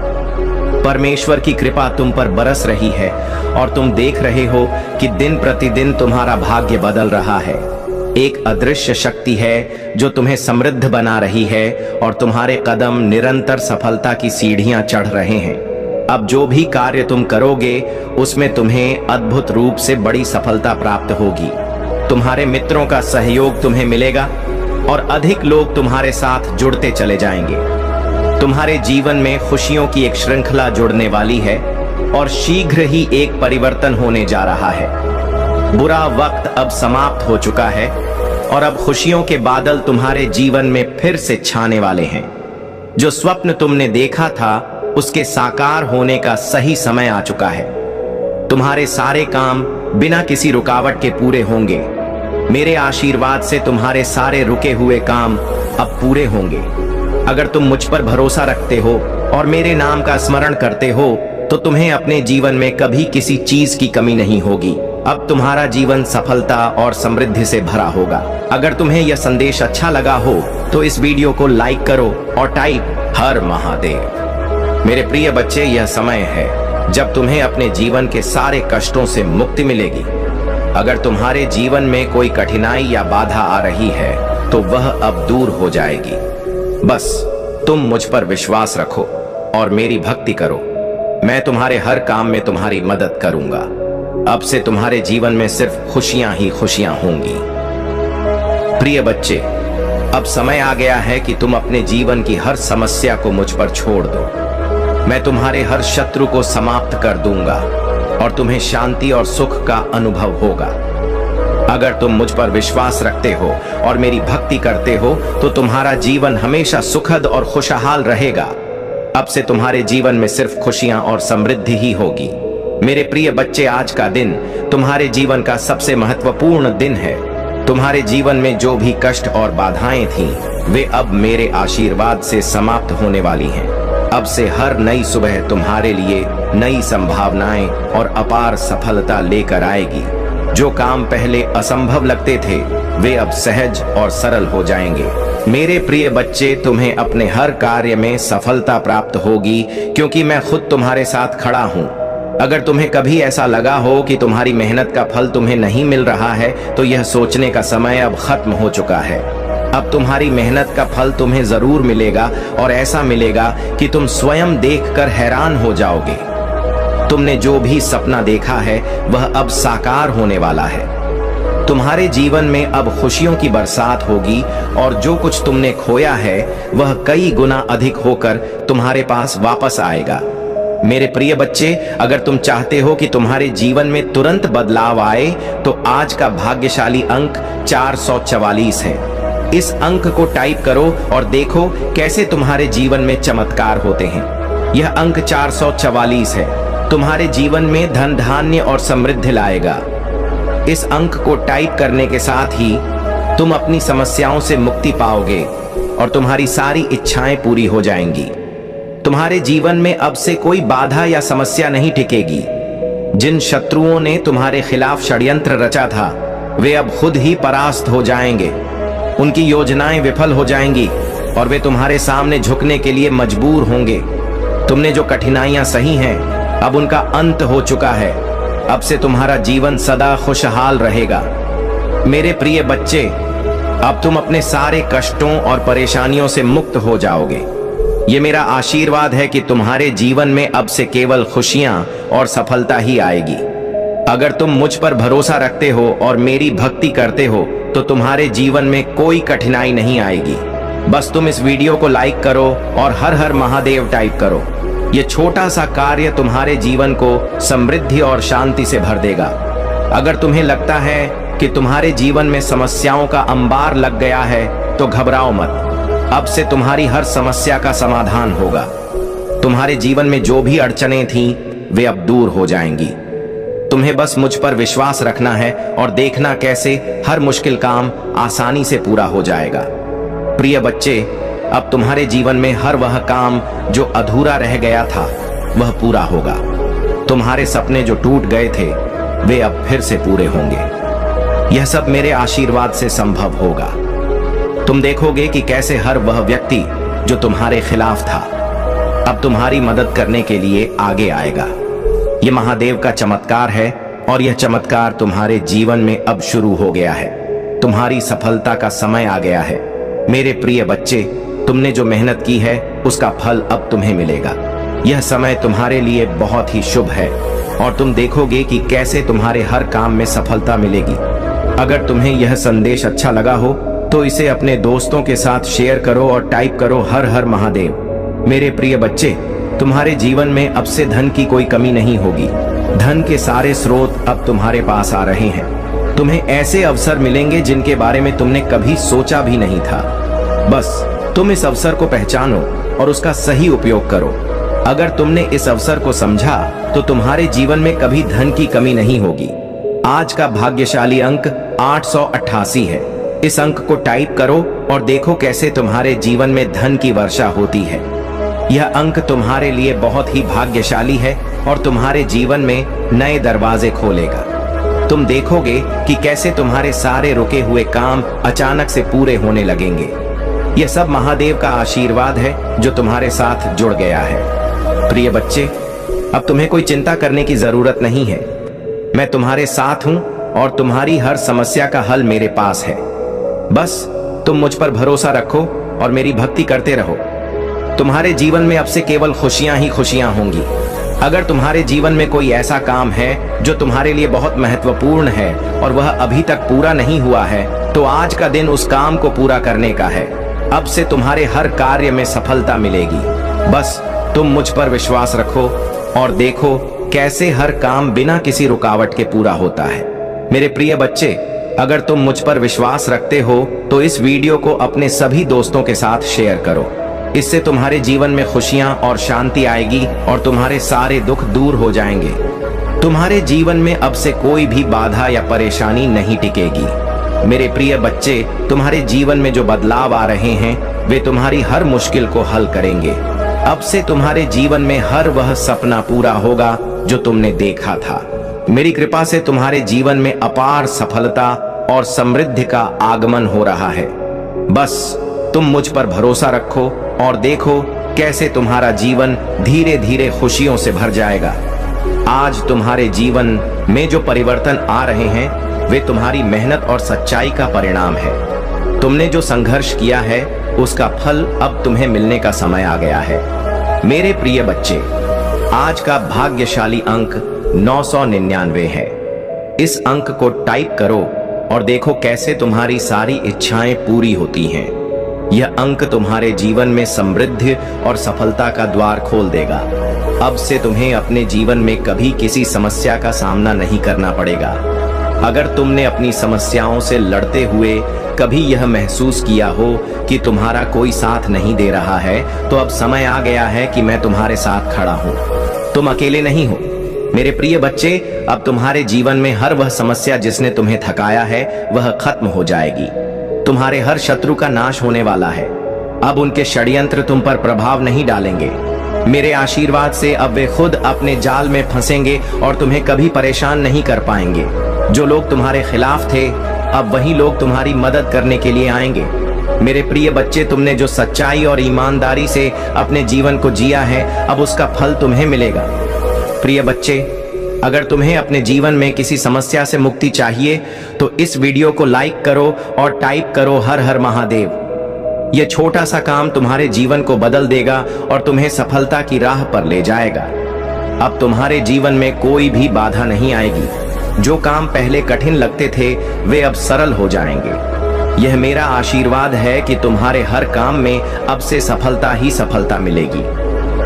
परमेश्वर की कृपा तुम पर बरस रही है और तुम देख रहे हो कि दिन प्रतिदिन तुम्हारा भाग्य बदल रहा है। एक अदृश्य शक्ति है जो तुम्हें समृद्ध बना रही है और तुम्हारे कदम निरंतर सफलता की सीढ़ियां चढ़ रहे हैं। अब जो भी कार्य तुम करोगे उसमें तुम्हें अद्भुत रूप से बड़ी सफलता प्राप्त होगी। तुम्हारे मित्रों का सहयोग तुम्हें मिलेगा और अधिक लोग तुम्हारे साथ जुड़ते चले जाएंगे। तुम्हारे जीवन में खुशियों की एक श्रृंखला जुड़ने वाली है और शीघ्र ही एक परिवर्तन होने जा रहा है। बुरा वक्त अब समाप्त हो चुका है और अब खुशियों के बादल तुम्हारे जीवन में फिर से छाने वाले हैं। जो स्वप्न तुमने देखा था उसके साकार होने का सही समय आ चुका है। तुम्हारे सारे काम बिना किसी रुकावट के पूरे होंगे। मेरे आशीर्वाद से तुम्हारे सारे रुके हुए काम अब पूरे होंगे। अगर तुम मुझ पर भरोसा रखते हो और मेरे नाम का स्मरण करते हो तो तुम्हें अपने जीवन में कभी किसी चीज की कमी नहीं होगी। अब तुम्हारा जीवन सफलता और समृद्धि से भरा होगा। अगर तुम्हें यह संदेश अच्छा लगा हो तो इस वीडियो को लाइक करो और टाइप हर महादेव। मेरे प्रिय बच्चे, यह समय है जब तुम्हें अपने जीवन के सारे कष्टों से मुक्ति मिलेगी। अगर तुम्हारे जीवन में कोई कठिनाई या बाधा आ रही है तो वह अब दूर हो जाएगी। बस तुम मुझ पर विश्वास रखो और मेरी भक्ति करो। मैं तुम्हारे हर काम में तुम्हारी मदद करूंगा। अब से तुम्हारे जीवन में सिर्फ खुशियां ही खुशियां होंगी। प्रिय बच्चे, अब समय आ गया है कि तुम अपने जीवन की हर समस्या को मुझ पर छोड़ दो। मैं तुम्हारे हर शत्रु को समाप्त कर दूंगा और तुम्हें शांति और सुख का अनुभव होगा। अगर तुम मुझ पर विश्वास रखते हो और मेरी भक्ति करते हो तो तुम्हारा जीवन हमेशा सुखद और खुशहाल रहेगा। अब से तुम्हारे जीवन में सिर्फ खुशियां और समृद्धि ही होगी। मेरे प्रिय बच्चे, आज का दिन तुम्हारे जीवन का सबसे महत्वपूर्ण दिन है। तुम्हारे जीवन में जो भी कष्ट और बाधाएं थीं, वे अब मेरे आशीर्वाद से समाप्त होने वाली हैं। अब से हर नई सुबह तुम्हारे लिए नई संभावनाएं और अपार सफलता लेकर आएगी। जो काम पहले असंभव लगते थे, वे अब सहज और सरल हो जाएंगे। मेरे प्रिय बच्चे, तुम्हें अपने हर कार्य में सफलता प्राप्त होगी, क्योंकि मैं खुद तुम्हारे साथ खड़ा हूं। अगर तुम्हें कभी ऐसा लगा हो कि तुम्हारी मेहनत का फल तुम्हें नहीं मिल रहा है, तो यह सोचने का समय अब खत्म हो चुका है। अब तुम्हारी मेहनत का फल तुम्हें जरूर मिलेगा, और ऐसा मिलेगा कि तुम स्वयं देखकर हैरान हो जाओगे। तुमने जो भी सपना देखा है, वह अब साकार होने वाला है। तुम्हारे जीवन में अब खुशियों की बरसात होगी, और जो कुछ तुमने खोया है, वह कई गुना अधिक होकर तुम्हारे पास वापस आएगा। मेरे प्रिय बच्चे, अगर तुम चाहते हो कि तुम्हारे जीवन में तुरंत बदलाव आए, तो आज का भाग्यशाली अंक 444 है। इस अंक को टाइप करो और देखो कैसे तुम्हारे जीवन में चमत्कार होते हैं। यह अंक 444 है। तुम्हारे जीवन में धन धान्य और समृद्धि लाएगा। इस अंक को टाइप करने के साथ ही तुम अपनी समस्याओं से मुक्ति पाओगे और तुम्हारी सारी इच्छाएं पूरी हो जाएंगी। तुम्हारे जीवन में अब से कोई बाधा या समस्या नहीं टिकेगी। जिन शत्रुओं ने तुम्हारे खिलाफ षड्यंत्र रचा था, वे अब खुद ही परास्त हो जाएंगे। उनकी योजनाएं विफल हो जाएंगी और वे तुम्हारे सामने झुकने के लिए मजबूर होंगे। तुमने जो कठिनाइयां सही हैं, अब उनका अंत हो चुका है। अब से तुम्हारा जीवन सदा खुशहाल रहेगा। मेरे प्रिय बच्चे, अब तुम अपने सारे कष्टों और परेशानियों से मुक्त हो जाओगे। ये मेरा आशीर्वाद है कि तुम्हारे जीवन में अब से केवल खुशियां और सफलता ही आएगी। अगर तुम मुझ पर भरोसा रखते हो और मेरी भक्ति करते हो, तो तुम्हारे जीवन में कोई कठिनाई नहीं आएगी। बस तुम इस वीडियो को लाइक करो और हर हर महादेव टाइप करो। ये छोटा सा कार्य तुम्हारे जीवन को समृद्धि और शांति से भर देगा। अगर तुम्हें लगता है कि तुम्हारे जीवन में समस्याओं का अंबार लग गया है, तो घबराओ मत। अब से तुम्हारी हर समस्या का समाधान होगा। तुम्हारे जीवन में जो भी अड़चनें थीं, वे अब दूर हो जाएंगी। तुम्हें बस मुझ पर विश्वास रखना है और देखना कैसे हर मुश्किल काम आसानी से पूरा हो जाएगा। प्रिय बच्चे, अब तुम्हारे जीवन में हर वह काम जो अधूरा रह गया था, वह पूरा होगा। तुम्हारे सपने जो टूट गए थे, वे अब फिर से पूरे होंगे। यह सब मेरे आशीर्वाद से संभव होगा। तुम देखोगे कि कैसे हर वह व्यक्ति जो तुम्हारे खिलाफ था, अब तुम्हारी मदद करने के लिए आगे आएगा। यह महादेव का चमत्कार है और यह चमत्कार तुम्हारे जीवन में अब शुरू हो गया है। तुम्हारी सफलता का समय आ गया है। मेरे प्रिय बच्चे, तुमने जो मेहनत की है, उसका फल अब तुम्हें मिलेगा। यह समय तुम्हारे लिए बहुत ही शुभ है और तुम देखोगे कि कैसे तुम्हारे हर काम में सफलता मिलेगी। अगर तुम्हें यह संदेश अच्छा लगा हो, तो इसे अपने दोस्तों के साथ शेयर करो और टाइप करो हर हर महादेव। मेरे प्रिय बच्चे, तुम्हारे जीवन में अब से धन की कोई कमी नहीं होगी। धन के सारे स्रोत अब तुम्हारे पास आ रहे हैं। तुम्हें ऐसे अवसर मिलेंगे जिनके बारे में तुमने कभी सोचा भी नहीं था। बस तुम इस अवसर को पहचानो और उसका सही उपयोग करो। अगर तुमने इस अवसर को समझा, तो तुम्हारे जीवन में कभी धन की कमी नहीं होगी। आज का भाग्यशाली अंक 888 है। इस अंक को टाइप करो और देखो कैसे तुम्हारे जीवन में धन की वर्षा होती है। यह अंक तुम्हारे लिए बहुत ही भाग्यशाली है और तुम्हारे जीवन में नए दरवाजे खोलेगा। तुम देखोगे कि कैसे तुम्हारे सारे रुके हुए काम अचानक से पूरे होने लगेंगे। यह सब महादेव का आशीर्वाद है जो तुम्हारे साथ जुड़ गया है। प्रिय बच्चे, अब तुम्हें कोई चिंता करने की जरूरत नहीं है। मैं तुम्हारे साथ हूं और तुम्हारी हर समस्या का हल मेरे पास है। बस तुम मुझ पर भरोसा रखो और मेरी भक्ति करते रहो। तुम्हारे जीवन में अब से केवल खुशियां ही खुशियां होंगी। अगर तुम्हारे जीवन में कोई ऐसा काम है जो तुम्हारे लिए बहुत महत्वपूर्ण है और वह अभी तक पूरा नहीं हुआ है, तो आज का दिन उस काम को पूरा करने का है। अब से तुम्हारे हर कार्य में सफलता मिलेगी। बस तुम मुझ पर विश्वास रखो और देखो कैसे हर काम बिना किसी रुकावट के पूरा होता है। मेरे प्रिय बच्चे, अगर तुम मुझ पर विश्वास रखते हो तो इस वीडियो को अपने सभी दोस्तों के साथ शेयर करो। इससे तुम्हारे जीवन में खुशियां और शांति आएगी और तुम्हारे सारे दुख दूर हो जाएंगे। तुम्हारे जीवन में अब से कोई भी बाधा या परेशानी नहीं टिकेगी। मेरे प्रिय बच्चे, तुम्हारे जीवन में जो बदलाव आ रहे हैं वे तुम्हारी हर मुश्किल को हल करेंगे। अब से तुम्हारे जीवन में हर वह सपना पूरा होगा जो तुमने देखा था। मेरी कृपा से तुम्हारे जीवन में अपार सफलता और समृद्धि का आगमन हो रहा है। बस तुम मुझ पर भरोसा रखो और देखो कैसे तुम्हारा जीवन धीरे धीरे खुशियों से भर जाएगा। आज तुम्हारे जीवन में जो परिवर्तन आ रहे हैं वे तुम्हारी मेहनत और सच्चाई का परिणाम है। तुमने जो संघर्ष किया है उसका फल अब तुम्हें मिलने का समय आ गया है। मेरे प्रिय बच्चे, आज का भाग्यशाली अंक 999 है। इस अंक को टाइप करो और देखो कैसे तुम्हारी सारी इच्छाएं पूरी होती हैं। यह अंक तुम्हारे जीवन में समृद्धि और सफलता का द्वार खोल देगा। अब से तुम्हें अपने जीवन में कभी किसी समस्या का सामना नहीं करना पड़ेगा। अगर तुमने अपनी समस्याओं से लड़ते हुए कभी यह महसूस किया हो कि तुम्हारा कोई साथ नहीं दे रहा है, तो अब समय आ गया है कि मैं तुम्हारे साथ खड़ा हूं। तुम अकेले नहीं हो। मेरे प्रिय बच्चे, अब तुम्हारे जीवन में हर वह समस्या जिसने तुम्हें थकाया है वह खत्म हो जाएगी। तुम्हारे हर शत्रु का नाश होने वाला है। अब उनके षड्यंत्र तुम पर प्रभाव नहीं डालेंगे। मेरे आशीर्वाद से अब वे खुद अपने जाल में फंसेंगे और तुम्हें कभी परेशान नहीं कर पाएंगे। जो लोग तुम्हारे खिलाफ थे अब वही लोग तुम्हारी मदद करने के लिए आएंगे। मेरे प्रिय बच्चे, तुमने जो सच्चाई और ईमानदारी से अपने जीवन को जिया है अब उसका फल तुम्हें मिलेगा। प्रिय बच्चे, अगर तुम्हें अपने जीवन में किसी समस्या से मुक्ति चाहिए तो इस वीडियो को लाइक करो और टाइप करो हर हर महादेव। यह छोटा सा काम तुम्हारे जीवन को बदल देगा और तुम्हें सफलता की राह पर ले जाएगा। अब तुम्हारे जीवन में कोई भी बाधा नहीं आएगी। जो काम पहले कठिन लगते थे वे अब सरल हो जाएंगे। यह मेरा आशीर्वाद है कि तुम्हारे हर काम में अब से सफलता ही सफलता मिलेगी।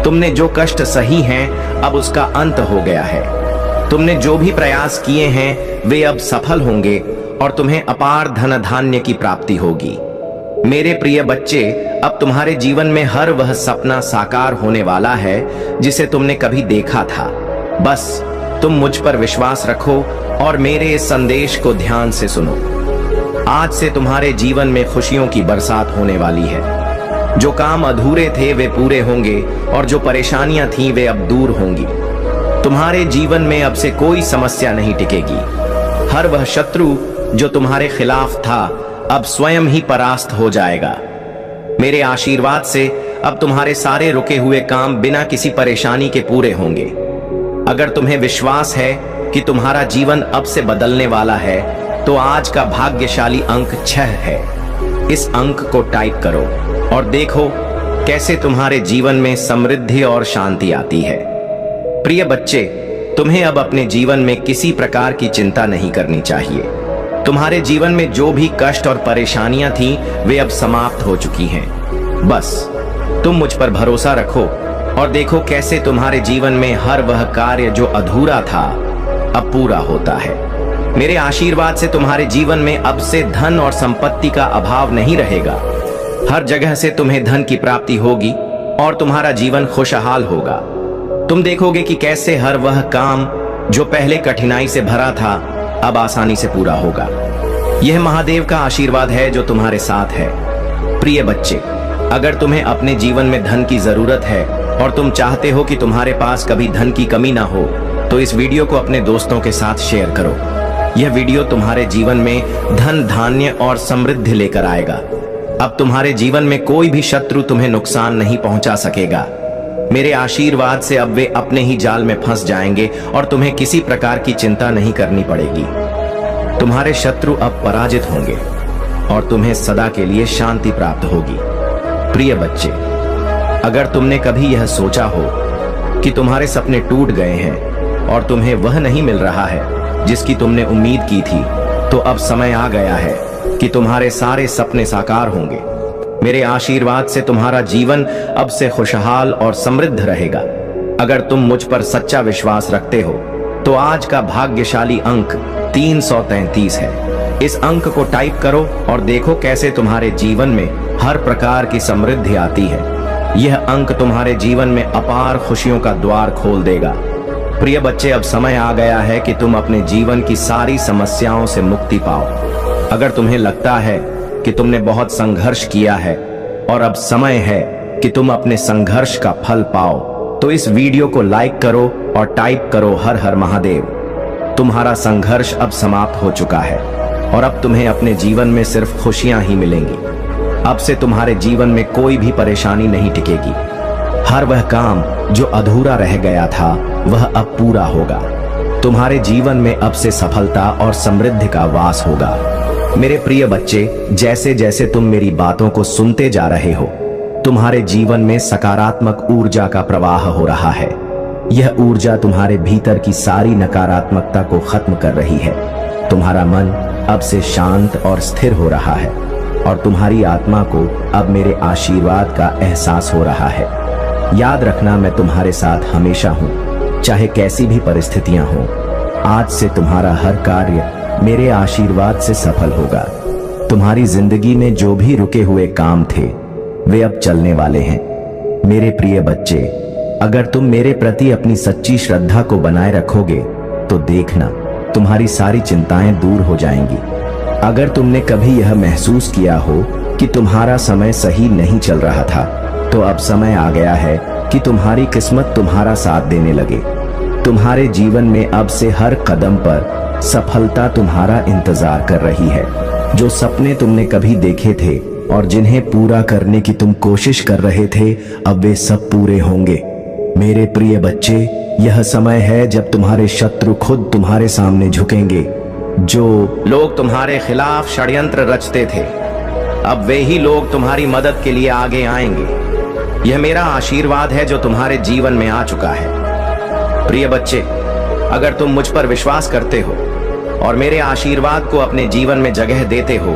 तुमने जो कष्ट सही हैं अब उसका अंत हो गया है। तुमने जो भी प्रयास किए हैं वे अब सफल होंगे और तुम्हें अपार धन धान्य की प्राप्ति होगी। मेरे प्रिय बच्चे, अब तुम्हारे जीवन में हर वह सपना साकार होने वाला है जिसे तुमने कभी देखा था। बस तुम मुझ पर विश्वास रखो और मेरे इस संदेश को ध्यान से सुनो। आज से तुम्हारे जीवन में खुशियों की बरसात होने वाली है। जो काम अधूरे थे वे पूरे होंगे और जो परेशानियां थीं वे अब दूर होंगी। तुम्हारे जीवन में अब से कोई समस्या नहीं टिकेगी। हर वह शत्रु जो तुम्हारे खिलाफ था अब स्वयं ही परास्त हो जाएगा। मेरे आशीर्वाद से अब तुम्हारे सारे रुके हुए काम बिना किसी परेशानी के पूरे होंगे। अगर तुम्हें विश्वास है कि तुम्हारा जीवन अब से बदलने वाला है तो आज का भाग्यशाली अंक 6 है। इस अंक को टाइप करो और देखो कैसे तुम्हारे जीवन में समृद्धि और शांति आती है। प्रिय बच्चे, तुम्हें अब अपने जीवन में किसी प्रकार की चिंता नहीं करनी चाहिए। तुम्हारे जीवन में जो भी कष्ट और परेशानियां थीं वे अब समाप्त हो चुकी हैं। बस तुम मुझ पर भरोसा रखो और देखो कैसे तुम्हारे जीवन में हर वह कार्य जो अधूरा था अब पूरा होता है। मेरे आशीर्वाद से तुम्हारे जीवन में अब से धन और संपत्ति का अभाव नहीं रहेगा। हर जगह से तुम्हें धन की प्राप्ति होगी और तुम्हारा जीवन खुशहाल होगा। तुम देखोगे कि कैसे हर वह काम जो पहले कठिनाई से भरा था अब आसानी से पूरा होगा। यह महादेव का आशीर्वाद है जो तुम्हारे साथ है। प्रिय बच्चे, अगर तुम्हें अपने जीवन में धन की जरूरत है और तुम चाहते हो कि तुम्हारे पास कभी धन की कमी ना हो तो इस वीडियो को अपने दोस्तों के साथ शेयर करो। यह वीडियो तुम्हारे जीवन में धन धान्य और समृद्धि लेकर आएगा। अब तुम्हारे जीवन में कोई भी शत्रु तुम्हें नुकसान नहीं पहुंचा सकेगा। मेरे आशीर्वाद से अब वे अपने ही जाल में फंस जाएंगे और तुम्हें किसी प्रकार की चिंता नहीं करनी पड़ेगी। तुम्हारे शत्रु अब पराजित होंगे और तुम्हें सदा के लिए शांति प्राप्त होगी। प्रिय बच्चे, अगर तुमने कभी यह सोचा हो कि तुम्हारे सपने टूट गए हैं और तुम्हें वह नहीं मिल रहा है जिसकी तुमने उम्मीद की थी, तो अब समय आ गया है कि तुम्हारे सारे सपने साकार होंगे। मेरे आशीर्वाद से तुम्हारा जीवन अब से खुशहाल और समृद्ध रहेगा। अगर तुम मुझ पर सच्चा विश्वास रखते हो तो आज का भाग्यशाली अंक 333 है। इस अंक को टाइप करो और देखो कैसे तुम्हारे जीवन में हर प्रकार की समृद्धि आती है। यह अंक तुम्हारे जीवन में अपार खुशियों का द्वार खोल देगा। प्रिय बच्चे, अब समय आ गया है कि तुम अपने जीवन की सारी समस्याओं से मुक्ति पाओ। अगर तुम्हें लगता है कि तुमने बहुत संघर्ष किया है और अब समय है कि तुम अपने संघर्ष का फल पाओ, तो इस वीडियो को लाइक करो और टाइप करो हर हर महादेव। तुम्हारा संघर्ष अब समाप्त हो चुका है और अब तुम्हें अपने जीवन में सिर्फ खुशियां ही मिलेंगी। अब से तुम्हारे जीवन में कोई भी परेशानी नहीं टिकेगी। हर वह काम जो अधूरा रह गया था वह अब पूरा होगा। तुम्हारे जीवन में अब से सफलता और समृद्धि का वास होगा। मेरे प्रिय बच्चे, जैसे जैसे तुम मेरी बातों को सुनते जा रहे हो, तुम्हारे जीवन में सकारात्मक ऊर्जा का प्रवाह हो रहा है। यह ऊर्जा तुम्हारे भीतर की सारी नकारात्मकता को खत्म कर रही है। तुम्हारा मन अब से शांत और स्थिर हो रहा है और तुम्हारी आत्मा को अब मेरे आशीर्वाद का एहसास हो रहा है। याद रखना, मैं तुम्हारे साथ हमेशा हूँ, चाहे कैसी भी परिस्थितियां हों। आज से तुम्हारा हर कार्य मेरे आशीर्वाद से सफल होगा। तुम्हारी जिंदगी में जो भी रुके हुए काम थे वे अब चलने वाले हैं। मेरे प्रिय बच्चे, अगर तुम मेरे प्रति अपनी सच्ची श्रद्धा को बनाए रखोगे तो देखना तुम्हारी सारी चिंताएं दूर हो जाएंगी। अगर तुमने कभी यह महसूस किया हो कि तुम्हारा समय सही नहीं चल रहा था, तो अब समय आ गया है कि तुम्हारी किस्मत तुम्हारा साथ देने लगे। तुम्हारे जीवन में अब से हर कदम पर सफलता तुम्हारा इंतजार कर रही है। जो सपने तुमने कभी देखे थे और जिन्हें पूरा करने की तुम कोशिश कर रहे थे, अब वे सब पूरे होंगे। मेरे प्रिय बच्चे, यह समय है जब तुम्हारे शत्रु खुद तुम्हारे सामने झुकेंगे। जो लोग तुम्हारे खिलाफ षड्यंत्र रचते थे, अब वे ही लोग तुम्हारी मदद के लिए आगे आएंगे। यह मेरा आशीर्वाद है जो तुम्हारे जीवन में आ चुका है। प्रिय बच्चे, अगर तुम मुझ पर विश्वास करते हो और मेरे आशीर्वाद को अपने जीवन में जगह देते हो,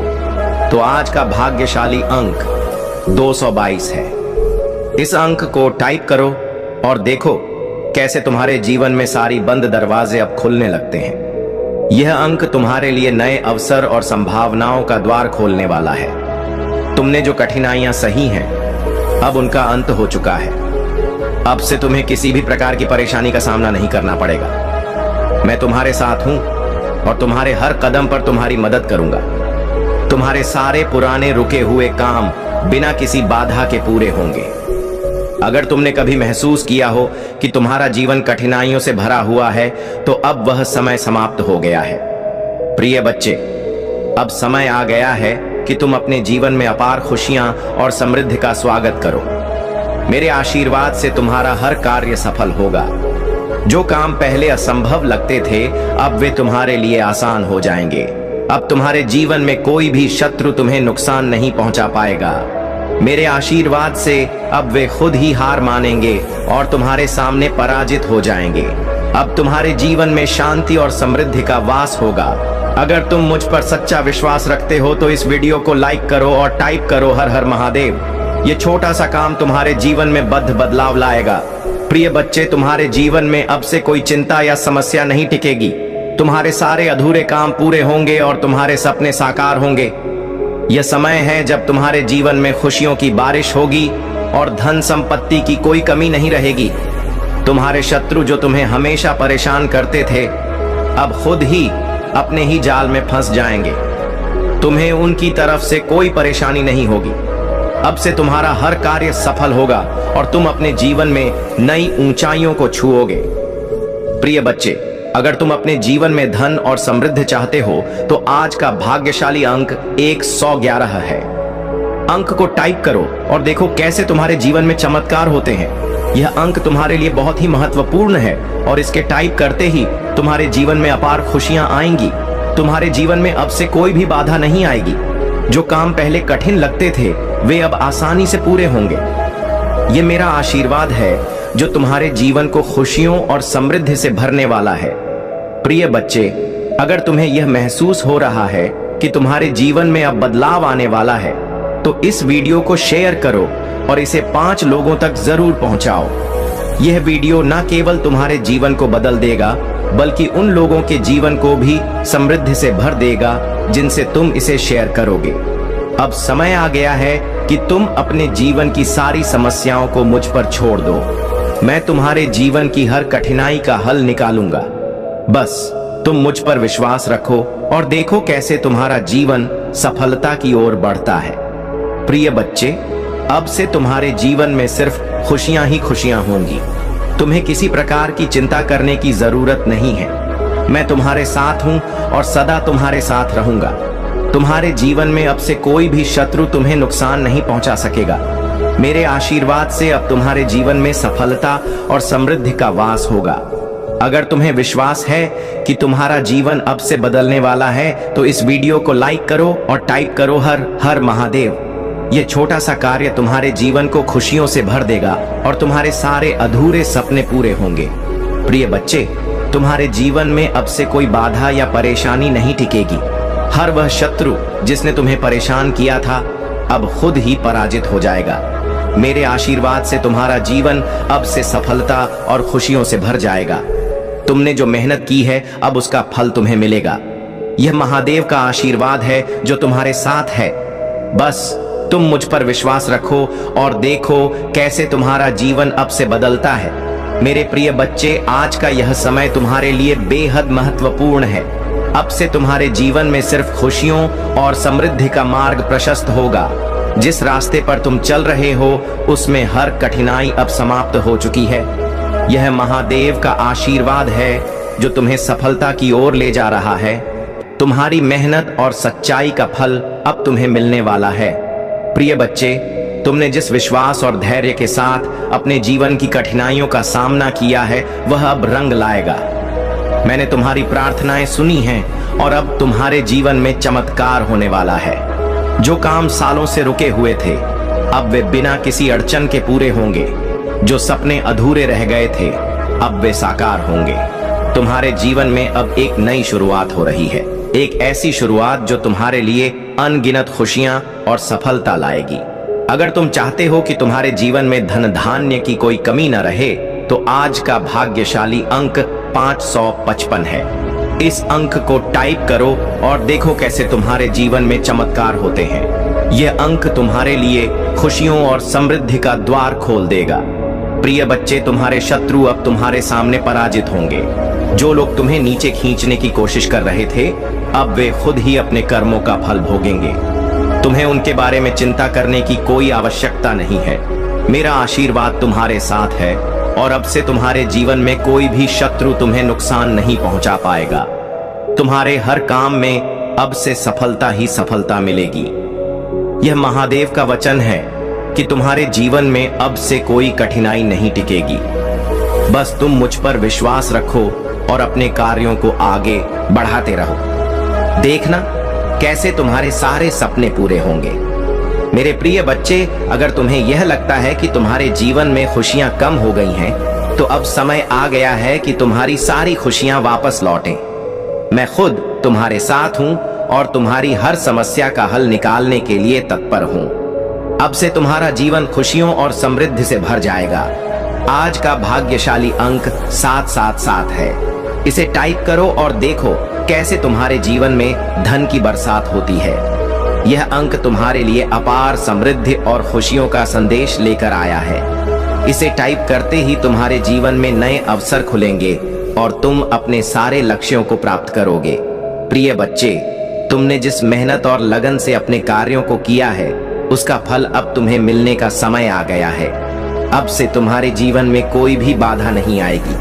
तो आज का भाग्यशाली अंक 222 है। इस अंक को टाइप करो और देखो कैसे तुम्हारे जीवन में सारी बंद दरवाजे अब खुलने लगते हैं। यह अंक तुम्हारे लिए नए अवसर और संभावनाओं का द्वार खोलने वाला है। तुमने जो कठिनाइयां सही हैं, अब उनका अंत हो चुका है। अब से तुम्हें किसी भी प्रकार की परेशानी का सामना नहीं करना पड़ेगा। मैं तुम्हारे साथ हूं और तुम्हारे हर कदम पर तुम्हारी मदद करूंगा। तुम्हारे सारे पुराने रुके हुए काम बिना किसी बाधा के पूरे होंगे। अगर तुमने कभी महसूस किया हो कि तुम्हारा जीवन कठिनाइयों से भरा हुआ है, तो अब वह समय समाप्त हो गया है। प्रिय बच्चे, अब समय आ गया है कि तुम अपने जीवन में अपार खुशियां और समृद्धि का स्वागत करो। मेरे आशीर्वाद से तुम्हारा हर कार्य सफल होगा। जो काम पहले असंभव लगते थे, अब वे तुम्हारे लिए आसान हो जाएंगे। अब तुम्हारे जीवन में कोई भी शत्रु तुम्हें नुकसान नहीं पहुंचा पाएगा। मेरे आशीर्वाद से अब वे खुद ही हार मानेंगे और तुम्हारे सामने पराजित हो जाएंगे। अब तुम्हारे जीवन में शांति और समृद्धि का वास होगा। अगर तुम मुझ पर सच्चा विश्वास रखते हो तो इस वीडियो को लाइक करो और टाइप करो हर हर महादेव। ये छोटा सा काम तुम्हारे जीवन में बदलाव लाएगा। प्रिय बच्चे, तुम्हारे जीवन में अब से कोई चिंता या समस्या नहीं टिकेगी। तुम्हारे सारे अधूरे काम पूरे होंगे और तुम्हारे सपने साकार होंगे। यह समय है जब तुम्हारे जीवन में खुशियों की बारिश होगी और धन संपत्ति की कोई कमी नहीं रहेगी। तुम्हारे शत्रु जो तुम्हें हमेशा परेशान करते थे, अब खुद ही अपने ही जाल में फंस जाएंगे। तुम्हें उनकी तरफ से कोई परेशानी नहीं होगी। अब से तुम्हारा हर कार्य सफल होगा और तुम अपने जीवन में नई ऊंचाइयों को छुओगे। प्रिय बच्चे, अगर तुम अपने जीवन में धन और समृद्धि चाहते हो तो आज का भाग्यशाली अंक 111 है। अंक को टाइप करो और देखो कैसे तुम्हारे जीवन में चमत्कार होते हैं। यह अंक तुम्हारे लिए बहुत ही महत्वपूर्ण है और इसके टाइप करते ही तुम्हारे जीवन में अपार खुशियां आएंगी। तुम्हारे जीवन में अब से कोई भी बाधा नहीं आएगी। जो काम पहले कठिन लगते थे वे अब आसानी से पूरे होंगे। ये मेरा आशीर्वाद है जो तुम्हारे जीवन को खुशियों और समृद्धि से भरने वाला है। प्रिय बच्चे, अगर तुम्हें यह महसूस हो रहा है कि तुम्हारे जीवन में अब बदलाव आने वाला है, तो इस वीडियो को शेयर करो और इसे 5 लोगों तक जरूर पहुंचाओ। यह वीडियो न केवल तुम्हारे जीवन को बदल देगा, बल्कि उन लोगों के जीवन को भी समृद्धि से भर देगा जिनसे तुम इसे शेयर करोगे। अब समय आ गया है कि तुम अपने जीवन की सारी समस्याओं को मुझ पर छोड़ दो। मैं तुम्हारे जीवन की हर कठिनाई का हल निकालूंगा। बस तुम मुझ पर विश्वास रखो और देखो कैसे तुम्हारा जीवन सफलता की ओर बढ़ता है। प्रिय बच्चे, अब से तुम्हारे जीवन में सिर्फ खुशियां ही खुशियां होंगी। तुम्हें किसी प्रकार की चिंता करने की जरूरत नहीं है। मैं तुम्हारे साथ हूं और सदा तुम्हारे साथ रहूंगा। तुम्हारे जीवन में अब से कोई भी शत्रु तुम्हें नुकसान नहीं पहुंचा सकेगा। मेरे आशीर्वाद से अब तुम्हारे जीवन में सफलता और समृद्धि का वास होगा। अगर तुम्हें विश्वास है कि तुम्हारा जीवन अब से बदलने वाला है, तो इस वीडियो को लाइक करो और टाइप करो हर हर महादेव। यह छोटा सा कार्य तुम्हारे जीवन को खुशियों से भर देगा और तुम्हारे सारे अधूरे सपने पूरे होंगे। प्रिय बच्चे, तुम्हारे जीवन में अब से कोई बाधा या परेशानी नहीं टिकेगी। हर वह शत्रु जिसने तुम्हें परेशान किया था, अब खुद ही पराजित हो जाएगा। मेरे आशीर्वाद से तुम्हारा जीवन अब से सफलता और खुशियों से भर जाएगा। तुमने जो मेहनत की है, अब उसका फल तुम्हें मिलेगा। यह महादेव का आशीर्वाद है जो तुम्हारे साथ है। बस तुम मुझ पर विश्वास रखो और देखो कैसे तुम्हारा जीवन अब से बदलता है। मेरे प्रिय बच्चे, आज का यह समय तुम्हारे लिए बेहद महत्वपूर्ण है। अब से तुम्हारे जीवन में सिर्फ खुशियों और समृद्धि का मार्ग प्रशस्त होगा। जिस रास्ते पर तुम चल रहे हो, उसमें हर कठिनाई अब समाप्त हो चुकी है। यह महादेव का आशीर्वाद है जो तुम्हें सफलता की ओर ले जा रहा है। तुम्हारी मेहनत और सच्चाई का फल अब तुम्हें मिलने वाला है। प्रिय बच्चे, तुमने जिस विश्वास और धैर्य के साथ अपने जीवन की कठिनाइयों का सामना किया है, वह अब रंग लाएगा। मैंने तुम्हारी प्रार्थनाएं सुनी हैं और अब तुम्हारे जीवन में चमत्कार होने वाला है। जो काम सालों से रुके हुए थे, अब वे बिना किसी अड़चन के पूरे होंगे। जो सपने अधूरे रह गए थे, अब वे साकार होंगे। तुम्हारे जीवन में अब एक नई शुरुआत हो रही है। एक ऐसी शुरुआत जो तुम्हारे लिए अनगिनत खुशियां और सफलता लाएगी। अगर तुम चाहते हो कि तुम्हारे जीवन में धन धान्य की कोई कमी न रहे, तो आज का भाग्यशाली अंक 555 है। इस अंक को टाइप करो और देखो कैसे तुम्हारे जीवन में चमत्कार होते हैं। यह अंक तुम्हारे लिए खुशियों और समृद्धि का द्वार खोल देगा। प्रिय बच्चे, तुम्हारे शत्रु अब तुम्हारे सामने पराजित होंगे। जो लोग तुम्हें नीचे खींचने की कोशिश कर रहे थे, अब वे खुद ही अपने कर्मों का फल भोगेंगे। तुम्हें उनके बारे में चिंता करने की कोई आवश्यकता नहीं है। मेरा आशीर्वाद तुम्हारे साथ है और अब से तुम्हारे जीवन में कोई भी शत्रु तुम्हें नुकसान नहीं पहुंचा पाएगा। तुम्हारे हर काम में अब से सफलता ही सफलता मिलेगी। यह महादेव का वचन है कि तुम्हारे जीवन में अब से कोई कठिनाई नहीं टिकेगी। बस तुम मुझ पर विश्वास रखो और अपने कार्यों को आगे बढ़ाते रहो। देखना कैसे तुम्हारे सारे सपने पूरे होंगे। मेरे प्रिय बच्चे, अगर तुम्हें यह लगता है कि तुम्हारे जीवन में खुशियां कम हो गई हैं, तो अब समय आ गया है कि तुम्हारी सारी खुशियां वापस लौटें। मैं खुद तुम्हारे साथ हूं और तुम्हारी हर समस्या का हल निकालने के लिए तत्पर हूं। अब से तुम्हारा जीवन खुशियों और समृद्धि से भर जाएगा। आज का भाग्यशाली अंक 777 है। इसे टाइप करो और देखो कैसे तुम्हारे जीवन में धन की बरसात होती है। यह अंक तुम्हारे लिए अपार समृद्धि और खुशियों का संदेश लेकर आया है। इसे टाइप करते ही तुम्हारे जीवन में नए अवसर खुलेंगे और तुम अपने सारे लक्ष्यों को प्राप्त करोगे। प्रिय बच्चे, तुमने जिस मेहनत और लगन से अपने कार्यों को किया है, उसका फल अब तुम्हें मिलने का समय आ गया है। अब से तुम्हारे जीवन में कोई भी बाधा नहीं आएगी।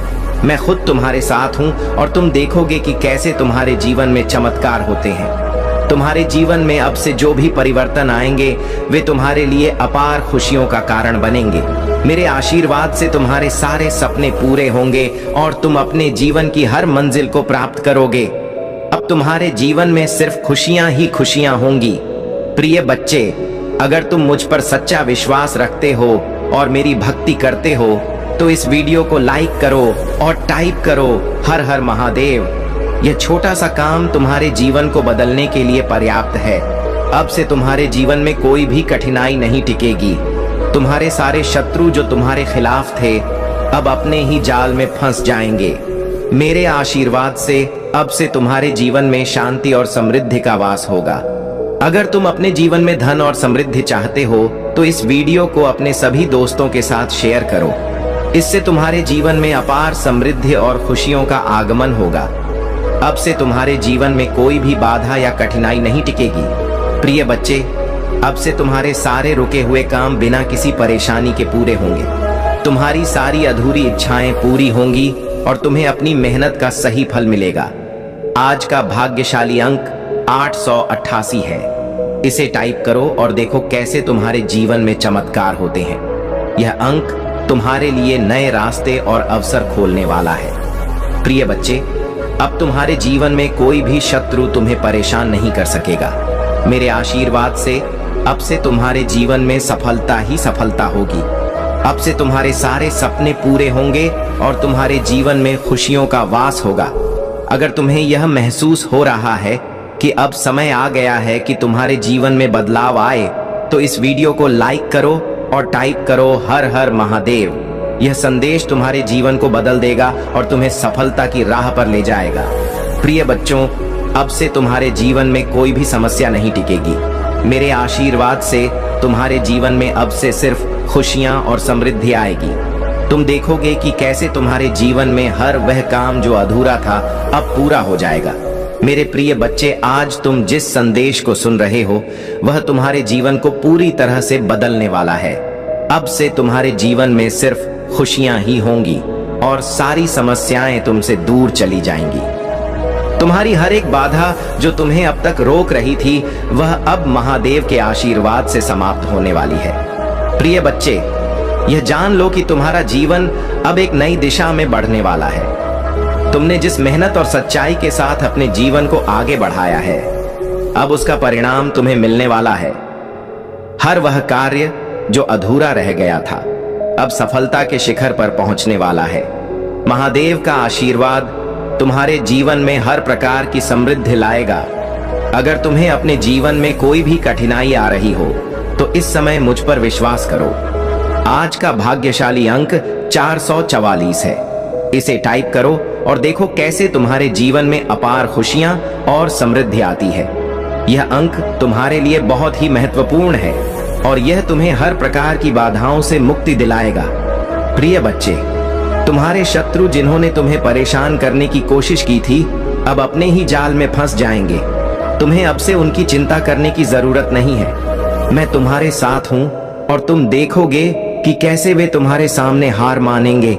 मैं खुद तुम्हारे साथ हूं और तुम देखोगे कि कैसे तुम्हारे जीवन में चमत्कार होते हैं। तुम्हारे जीवन में अब से जो भी परिवर्तन आएंगे, वे तुम्हारे लिए अपार खुशियों का कारण बनेंगे। मेरे आशीर्वाद से तुम्हारे सारे सपने पूरे होंगे और तुम अपने जीवन की हर मंजिल को प्राप्त करोगे। अब तुम्हारे जीवन में सिर्फ खुशियां ही खुशियां होंगी। प्रिय बच्चे, अगर तुम मुझ पर सच्चा विश्वास रखते हो और मेरी भक्ति करते हो, तो इस वीडियो को लाइक करो और टाइप करो हर हर महादेव। यह छोटा सा काम तुम्हारे जीवन को बदलने के लिए पर्याप्त है। अब से तुम्हारे जीवन में कोई भी कठिनाई नहीं टिकेगी। तुम्हारे सारे शत्रु जो तुम्हारे खिलाफ थे अब अपने ही जाल में फंस जाएंगे। मेरे आशीर्वाद से अब से तुम्हारे जीवन में शांति और समृद्धि का वास होगा। अगर तुम अपने जीवन में धन और समृद्धि चाहते हो तो इस वीडियो को अपने सभी दोस्तों के साथ शेयर करो। इससे तुम्हारे जीवन में अपार समृद्धि और खुशियों का आगमन होगा। अब से तुम्हारे जीवन में कोई भी बाधा या कठिनाई नहीं टिकेगी। प्रिय बच्चे, अब से तुम्हारे सारे रुके हुए काम बिना किसी परेशानी के पूरे होंगे। तुम्हारी सारी अधूरी इच्छाएं पूरी होंगी और तुम्हें अपनी मेहनत का सही फल मिलेगा। आज का भाग्यशाली अंक 888 है। इसे टाइप करो और देखो कैसे तुम्हारे जीवन में चमत्कार होते हैं। यह अंक तुम्हारे लिए नए रास्ते और अवसर खोलने वाला है। प्रिय बच्चे, अब तुम्हारे जीवन में कोई भी शत्रु तुम्हें परेशान नहीं कर सकेगा। मेरे आशीर्वाद से अब से तुम्हारे जीवन में सफलता ही सफलता होगी। अब से तुम्हारे सारे सपने पूरे होंगे और तुम्हारे जीवन में खुशियों का वास होगा। अगर तुम्हें यह महसूस हो रहा है कि अब समय आ गया है कि तुम्हारे जीवन में बदलाव आए, तो इस वीडियो को लाइक करो और टाइप करो हर हर महादेव। यह संदेश तुम्हारे जीवन को बदल देगा और तुम्हें सफलता की राह पर ले जाएगा। प्रिय बच्चों, अब से तुम्हारे जीवन में कोई भी समस्या नहीं टिकेगी। मेरे आशीर्वाद से तुम्हारे जीवन में अब से सिर्फ खुशियां और समृद्धि आएगी। तुम देखोगे कि कैसे तुम्हारे जीवन में हर वह काम जो अधूरा था अब पूरा हो जाएगा। मेरे प्रिय बच्चे, आज तुम जिस संदेश को सुन रहे हो वह तुम्हारे जीवन को पूरी तरह से बदलने वाला है। अब से तुम्हारे जीवन में सिर्फ खुशियां ही होंगी और सारी समस्याएं तुमसे दूर चली जाएंगी। तुम्हारी हर एक बाधा जो तुम्हें अब तक रोक रही थी वह अब महादेव के आशीर्वाद से समाप्त होने वाली है। प्रिय बच्चे, यह जान लो कि तुम्हारा जीवन अब एक नई दिशा में बढ़ने वाला है। तुमने जिस मेहनत और सच्चाई के साथ अपने जीवन को आगे बढ़ाया है, अब उसका परिणाम तुम्हें मिलने वाला है। हर वह कार्य जो अधूरा रह गया था अब सफलता के शिखर पर पहुंचने वाला है। महादेव का आशीर्वाद तुम्हारे जीवन में हर प्रकार की समृद्धि लाएगा। अगर तुम्हें अपने जीवन में कोई भी कठिनाई आ रही हो तो इस समय मुझ पर विश्वास करो। आज का भाग्यशाली अंक 444 है। इसे टाइप करो और देखो कैसे तुम्हारे जीवन में अपार खुशियां और समृद्धि आती है। यह अंक तुम्हारे लिए बहुत ही महत्वपूर्ण है और यह तुम्हें हर प्रकार की बाधाओं से मुक्ति दिलाएगा। प्रिय बच्चे, तुम्हारे शत्रु जिन्होंने तुम्हें परेशान करने की कोशिश की थी अब अपने ही जाल में फंस जाएंगे। तुम्हें अब से उनकी चिंता करने की जरूरत नहीं है। मैं तुम्हारे साथ हूं और तुम देखोगे कि कैसे वे तुम्हारे सामने हार मानेंगे।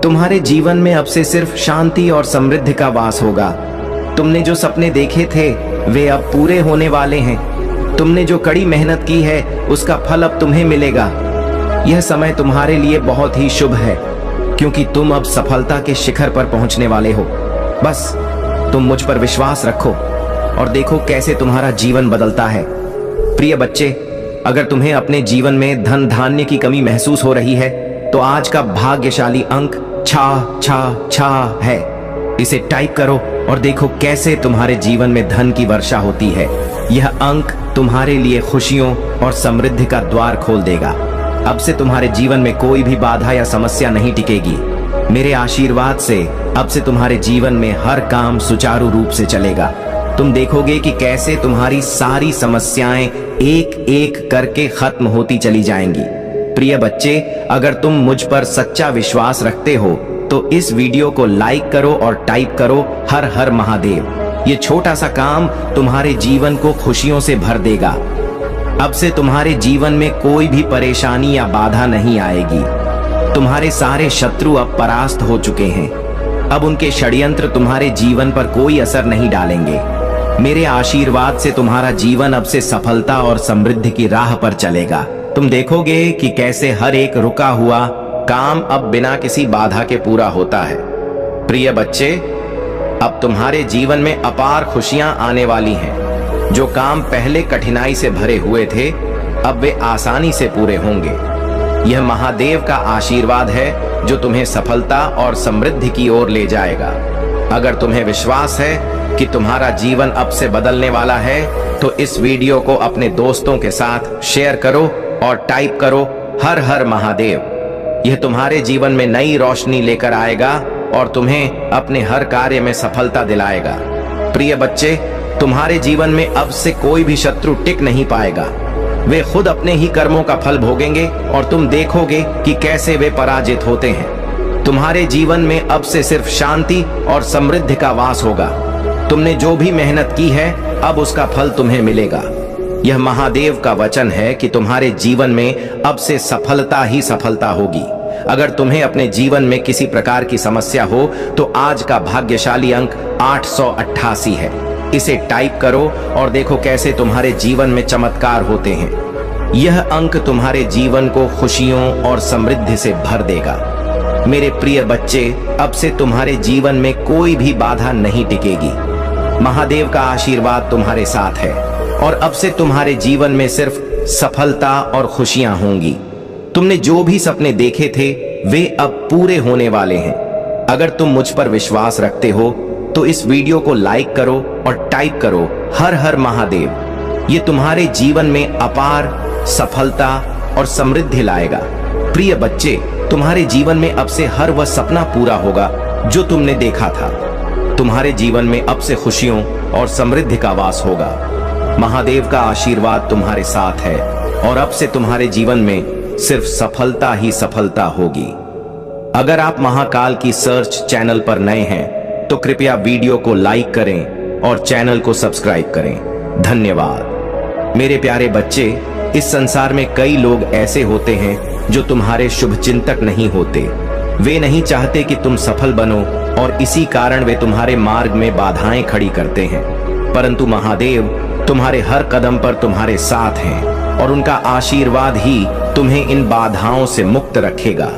तुम्हारे जीवन में अब से सिर्फ शांति और समृद्धि का वास होगा। तुमने जो सपने देखे थे वे अब पूरे होने वाले हैं। तुमने जो कड़ी मेहनत की है उसका फल अब तुम्हें मिलेगा। यह समय तुम्हारे लिए बहुत ही शुभ है क्योंकि तुम अब सफलता के शिखर पर पहुंचने वाले हो। बस तुम मुझ पर विश्वास रखो और देखो कैसे तुम्हारा जीवन बदलता है। प्रिय बच्चे, अगर तुम्हें अपने जीवन में धन धान्य की कमी महसूस हो रही है तो आज का भाग्यशाली अंक 666 है। इसे टाइप करो और देखो कैसे तुम्हारे जीवन में धन की वर्षा होती है। यह अंक तुम्हारे लिए खुशियों और समृद्धि का द्वार खोल देगा। अब से तुम्हारे जीवन में कोई भी बाधा या समस्या नहीं टिकेगी। मेरे आशीर्वाद से अब से तुम्हारे जीवन में हर काम सुचारू रूप से चलेगा। तुम देखोगे कि कैसे तुम्हारी सारी समस्याएं एक एक करके खत्म होती चली जाएंगी। प्रिय बच्चे, अगर तुम मुझ पर सच्चा विश्वास रखते हो तो इस वीडियो को लाइक करो और टाइप करो हर हर महादेव। ये छोटा सा काम तुम्हारे जीवन को खुशियों से भर देगा। अब से तुम्हारे जीवन में कोई भी परेशानी या बाधा नहीं आएगी। तुम्हारे सारे शत्रु अब परास्त हो चुके हैं। अब उनके षड्यंत्र तुम्हारे जीवन पर कोई असर नहीं डालेंगे। मेरे आशीर्वाद से तुम्हारा जीवन अब से सफलता और समृद्धि की राह पर चलेगा। तुम देखोगे कि कैसे हर एक रुका हुआ काम अब बिना किसी बाधा के पूरा होता है। प्रिय बच्चे, अब तुम्हारे जीवन में अपार खुशियां आने वाली हैं। जो काम पहले कठिनाई से भरे हुए थे अब वे आसानी से पूरे होंगे। यह महादेव का आशीर्वाद है जो तुम्हें सफलता और समृद्धि की ओर ले जाएगा। अगर तुम्हें विश्वास है कि तुम्हारा जीवन अब से बदलने वाला है तो इस वीडियो को अपने दोस्तों के साथ शेयर करो और टाइप करो हर हर महादेव। यह तुम्हारे जीवन में नई रोशनी लेकर आएगा और तुम्हें अपने हर कार्य में सफलता दिलाएगा। प्रिय बच्चे, तुम्हारे जीवन में अब से कोई भी शत्रु टिक नहीं पाएगा। वे खुद अपने ही कर्मों का फल भोगेंगे और तुम देखोगे कि कैसे वे पराजित होते हैं। तुम्हारे जीवन में अब से सिर्फ शांति और समृद्धि का वास होगा। तुमने जो भी मेहनत की है अब उसका फल तुम्हें मिलेगा। यह महादेव का वचन है कि तुम्हारे जीवन में अब से सफलता ही सफलता होगी। अगर तुम्हें अपने जीवन में किसी प्रकार की समस्या हो तो आज का भाग्यशाली अंक 888 है। इसे टाइप करो और देखो कैसे तुम्हारे जीवन में चमत्कार होते हैं। यह अंक तुम्हारे जीवन को खुशियों और समृद्धि से भर देगा। मेरे प्रिय बच्चे, अब से तुम्हारे जीवन में कोई भी बाधा नहीं टिकेगी। महादेव का आशीर्वाद तुम्हारे साथ है और अब से तुम्हारे जीवन में सिर्फ सफलता और खुशियां होंगी। तुमने जो भी सपने देखे थे वे अब पूरे होने वाले हैं। अगर तुम मुझ पर विश्वास रखते हो तो इस वीडियो को लाइक करो और टाइप करो हर हर महादेव। ये तुम्हारे जीवन में अपार सफलता और समृद्धि लाएगा। प्रिय बच्चे, तुम्हारे जीवन में अब से हर वह सपना पूरा होगा जो तुमने देखा था। तुम्हारे जीवन में अब से खुशियों और समृद्धि का वास होगा। महादेव का आशीर्वाद तुम्हारे साथ है और अब से तुम्हारे जीवन में सिर्फ सफलता ही सफलता होगी। अगर आप महाकाल की सर्च चैनल पर नए हैं तो कृपया वीडियो को लाइक करें और चैनल को सब्सक्राइब करें। धन्यवाद। मेरे प्यारे बच्चे, इस संसार में कई लोग ऐसे होते हैं जो तुम्हारे शुभ चिंतक नहीं होते। वे नहीं चाहते कि तुम सफल बनो और इसी कारण वे तुम्हारे मार्ग में बाधाएं खड़ी करते हैं। परंतु महादेव तुम्हारे हर कदम पर तुम्हारे साथ हैं और उनका आशीर्वाद ही तुम्हें इन बाधाओं से मुक्त रखेगा।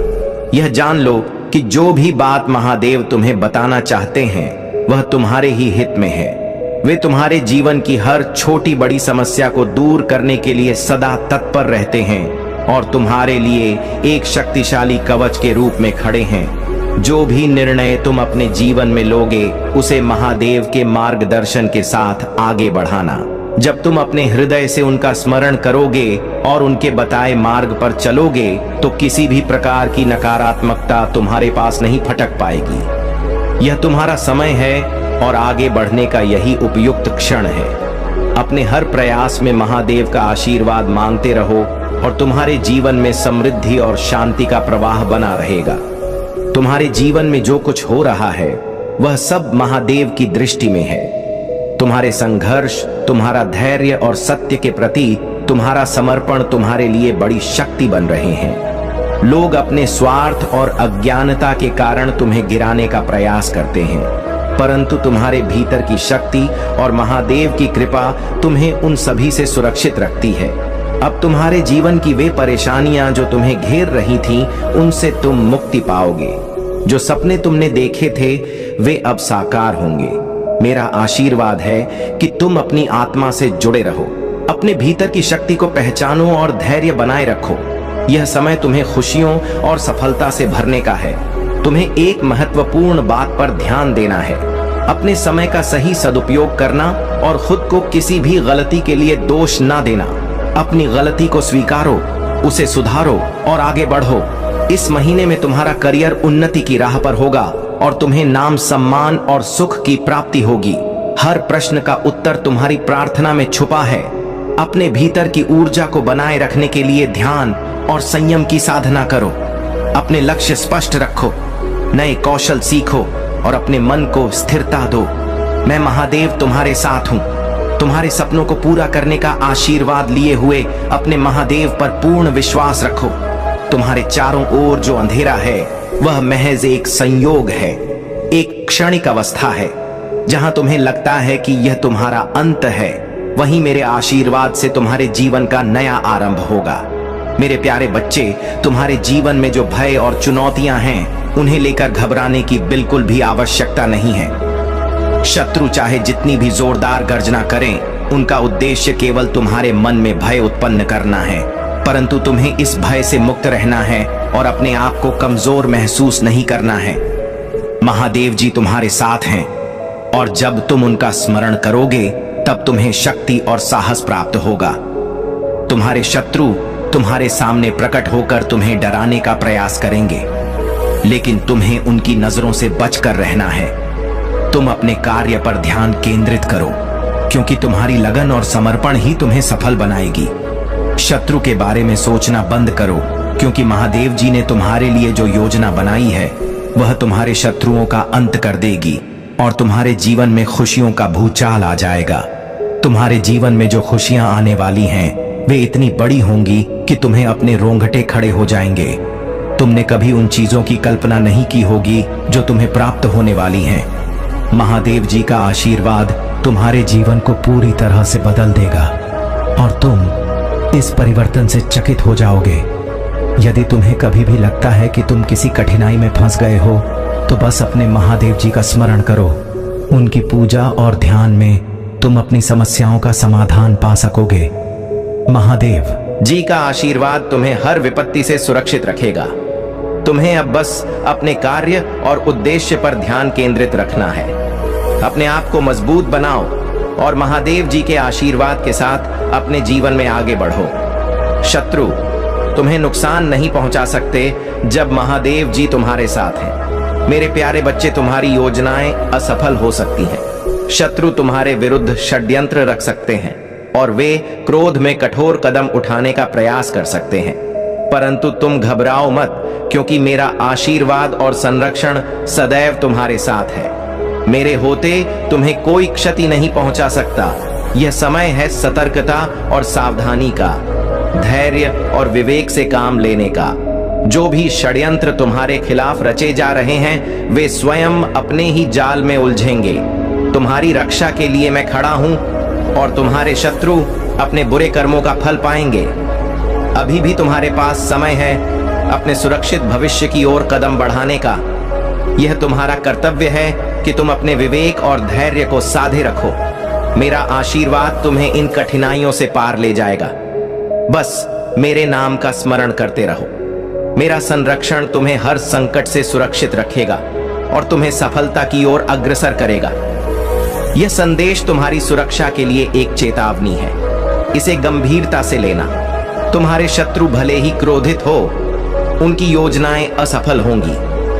यह जान लो कि जो भी बात महादेव तुम्हें बताना चाहते हैं वह तुम्हारे ही हित में है। वे तुम्हारे जीवन की हर छोटी बड़ी समस्या को दूर करने के लिए सदा तत्पर रहते हैं और तुम्हारे लिए एक शक्तिशाली कवच के रूप में खड़े हैं। जो भी निर्णय तुम अपने जीवन में लोगे उसे महादेव के मार्गदर्शन के साथ आगे बढ़ाना। जब तुम अपने हृदय से उनका स्मरण करोगे और उनके बताए मार्ग पर चलोगे तो किसी भी प्रकार की नकारात्मकता तुम्हारे पास नहीं फटक पाएगी। यह तुम्हारा समय है और आगे बढ़ने का यही उपयुक्त क्षण है। अपने हर प्रयास में महादेव का आशीर्वाद मांगते रहो और तुम्हारे जीवन में समृद्धि और शांति का प्रवाह बना रहेगा। तुम्हारे जीवन में जो कुछ हो रहा है वह सब महादेव की दृष्टि में है। तुम्हारे संघर्ष, तुम्हारा धैर्य और सत्य के प्रति तुम्हारा समर्पण तुम्हारे लिए बड़ी शक्ति बन रहे हैं। लोग अपने स्वार्थ और अज्ञानता के कारण तुम्हें गिराने का प्रयास करते हैं, परंतु तुम्हारे भीतर की शक्ति और महादेव की कृपा तुम्हें उन सभी से सुरक्षित रखती है। अब तुम्हारे जीवन की वे परेशानियां जो तुम्हें घेर रही थीं, उनसे तुम मुक्ति पाओगे। जो सपने तुमने देखे थे वे अब साकार होंगे। मेरा आशीर्वाद है कि तुम अपनी आत्मा से जुड़े रहो, अपने भीतर की शक्ति को पहचानो और धैर्य बनाए रखो। यह समय तुम्हें खुशियों और सफलता से भरने का है। तुम्हें एक महत्वपूर्ण बात पर ध्यान देना है, अपने समय का सही सदुपयोग करना और खुद को किसी भी गलती के लिए दोष ना देना। अपनी गलती को स्वीकारो, उसे सुधारो और आगे बढ़ो। इस महीने में तुम्हारा करियर उन्नति की राह पर होगा और तुम्हें नाम, सम्मान और सुख की प्राप्ति होगी। हर प्रश्न का उत्तर तुम्हारी प्रार्थना में छुपा है। अपने भीतर की ऊर्जा को बनाए रखने के लिए ध्यान और संयम की साधना करो। अपने लक्ष्य स्पष्ट रखो, नए कौशल सीखो और अपने मन को स्थिरता दो। मैं महादेव तुम्हारे साथ हूँ। तुम्हारे सपनों को पूरा करने का आशीर्वाद लिए हुए अपने महादेव पर पूर्ण विश्वास रखो। तुम्हारे चारों ओर जो अंधेरा है वह महज एक संयोग है, एक क्षणिक अवस्था है। जहां तुम्हें लगता है कि यह तुम्हारा अंत है, वहीं मेरे आशीर्वाद से तुम्हारे जीवन का नया आरंभ होगा। मेरे प्यारे बच्चे, तुम्हारे जीवन में जो भय और चुनौतियां हैं उन्हें लेकर घबराने की बिल्कुल भी आवश्यकता नहीं है। शत्रु चाहे जितनी भी जोरदार गर्जना करें, उनका उद्देश्य केवल तुम्हारे मन में भय उत्पन्न करना है। परंतु तुम्हें इस भय से मुक्त रहना है और अपने आप को कमजोर महसूस नहीं करना है। महादेव जी तुम्हारे साथ हैं और जब तुम उनका स्मरण करोगे तब तुम्हें शक्ति और साहस प्राप्त होगा। तुम्हारे शत्रु तुम्हारे सामने प्रकट होकर तुम्हें डराने का प्रयास करेंगे, लेकिन तुम्हें उनकी नजरों से बचकर रहना है। तुम अपने कार्य पर ध्यान केंद्रित करो, क्योंकि तुम्हारी लगन और समर्पण ही तुम्हें सफल बनाएगी। शत्रु के बारे में सोचना बंद करो, क्योंकि महादेव जी ने तुम्हारे लिए जो योजना बनाई है वह तुम्हारे शत्रुओं का अंत कर देगी और तुम्हारे जीवन में खुशियों का भूचाल आ जाएगा। तुम्हारे जीवन में जो खुशियां आने वाली हैं वे इतनी बड़ी होंगी कि तुम्हें अपने रोंगटे खड़े हो जाएंगे। तुमने कभी उन चीजों की कल्पना नहीं की होगी जो तुम्हें प्राप्त होने वाली हैं। महादेव जी का आशीर्वाद तुम्हारे जीवन को पूरी तरह से बदल देगा और तुम इस परिवर्तन से चकित हो जाओगे। यदि तुम्हें कभी भी लगता है कि तुम किसी कठिनाई में फंस गए हो तो बस अपने महादेव जी का स्मरण करो। उनकी पूजा और ध्यान में तुम अपनी समस्याओं का समाधान पा सकोगे। महादेव जी का आशीर्वाद तुम्हें हर विपत्ति से सुरक्षित रखेगा। तुम्हें अब बस अपने कार्य और उद्देश्य पर ध्यान केंद्रित रखना है। अपने आप को मजबूत बनाओ और महादेव जी के आशीर्वाद के साथ अपने जीवन में आगे बढ़ो। शत्रु तुम्हें नुकसान नहीं पहुंचा सकते जब महादेव जी तुम्हारे साथ हैं। मेरे प्यारे बच्चे, तुम्हारी योजनाएं असफल हो सकती हैं। शत्रु तुम्हारे विरुद्ध षड्यंत्र रख सकते हैं और वे क्रोध में कठोर कदम उठाने का प्रयास कर सकते हैं, परंतु तुम घबराओ मत, क्योंकि मेरा आशीर्वाद और संरक्षण सदैव तुम्हारे साथ है। मेरे होते तुम्हें कोई क्षति नहीं पहुंचा सकता। यह समय है सतर्कता और सावधानी का, धैर्य और विवेक से काम लेने का। जो भी षड्यंत्र तुम्हारे खिलाफ रचे जा रहे हैं वे स्वयं अपने ही जाल में उलझेंगे। तुम्हारी रक्षा के लिए मैं खड़ा हूं और तुम्हारे शत्रु अपने बुरे कर्मों का फल पाएंगे। अभी भी तुम्हारे पास समय है अपने सुरक्षित भविष्य की ओर कदम बढ़ाने का। यह तुम्हारा कर्तव्य है कि तुम अपने विवेक और धैर्य को साधे रखो। मेरा आशीर्वाद तुम्हें इन कठिनाइयों से पार ले जाएगा। बस मेरे नाम का स्मरण करते रहो। मेरा संरक्षण तुम्हें हर संकट से सुरक्षित रखेगा और तुम्हें सफलता की ओर अग्रसर करेगा। यह संदेश तुम्हारी सुरक्षा के लिए एक चेतावनी है। इसे गंभीरता से लेना। तुम्हारे शत्रु भले ही क्रोधित हो, उनकी योजनाएं असफल होंगी,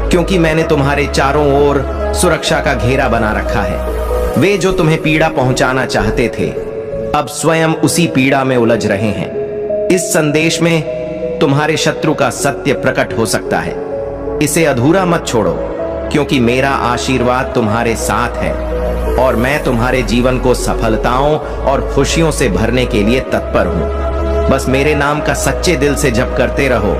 क्योंकि मैंने तुम्हारे चारों ओर सुरक्षा का घेरा बना रखा है। वे जो तुम्हें पीड़ा पहुंचाना चाहते थे अब स्वयं उसी पीड़ा में उलझ रहे हैं। इस संदेश में तुम्हारे शत्रु का सत्य प्रकट हो सकता है। इसे अधूरा मत छोड़ो, क्योंकि मेरा आशीर्वाद तुम्हारे साथ है और मैं तुम्हारे जीवन को सफलताओं और खुशियों से भरने के लिए तत्पर हूं। बस मेरे नाम का सच्चे दिल से जप करते रहो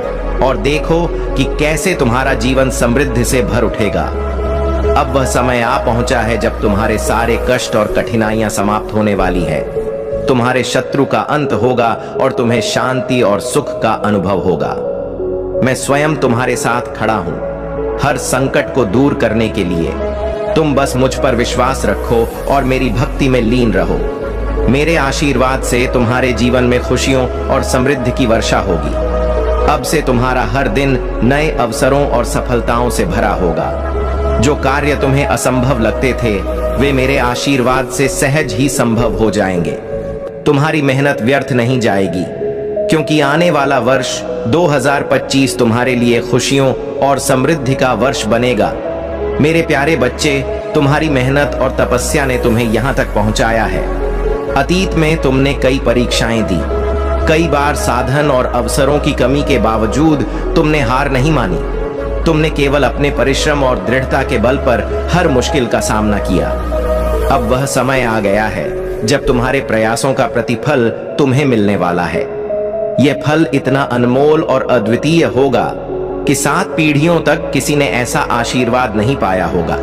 और देखो कि कैसे तुम्हारा जीवन समृद्धि से भर उठेगा। अब वह समय आ पहुंचा है जब तुम्हारे सारे कष्ट और कठिनाइयां समाप्त होने वाली है। तुम्हारे शत्रु का अंत होगा और तुम्हें शांति और सुख का अनुभव होगा। मैं स्वयं तुम्हारे साथ खड़ा हूं हर संकट को दूर करने के लिए। तुम बस मुझ पर विश्वास रखो और मेरी भक्ति में लीन रहो। मेरे आशीर्वाद से तुम्हारे जीवन में खुशियों और समृद्धि की वर्षा होगी। अब से तुम्हारा हर दिन नए अवसरों और सफलताओं से भरा होगा। जो कार्य तुम्हें असंभव लगते थे वे मेरे आशीर्वाद से सहज ही संभव हो जाएंगे। तुम्हारी मेहनत व्यर्थ नहीं जाएगी, क्योंकि आने वाला वर्ष 2025 तुम्हारे लिए खुशियों और समृद्धि का वर्ष बनेगा। मेरे प्यारे बच्चे, तुम्हारी मेहनत और तपस्या ने तुम्हें यहाँ तक पहुँचाया है। अतीत में तुमने कई परीक्षाएं दी। कई बार साधन और अवसरों की कमी के बावजूद तुमने हार नहीं मानी। तुमने केवल अपने परिश्रम और दृढ़ता के बल पर हर मुश्किल का सामना किया। अब वह समय आ गया है जब तुम्हारे प्रयासों का प्रतिफल तुम्हें मिलने वाला है। यह फल इतना अनमोल और अद्वितीय होगा कि 7 पीढ़ियों तक किसी ने ऐसा आशीर्वाद नहीं पाया होगा।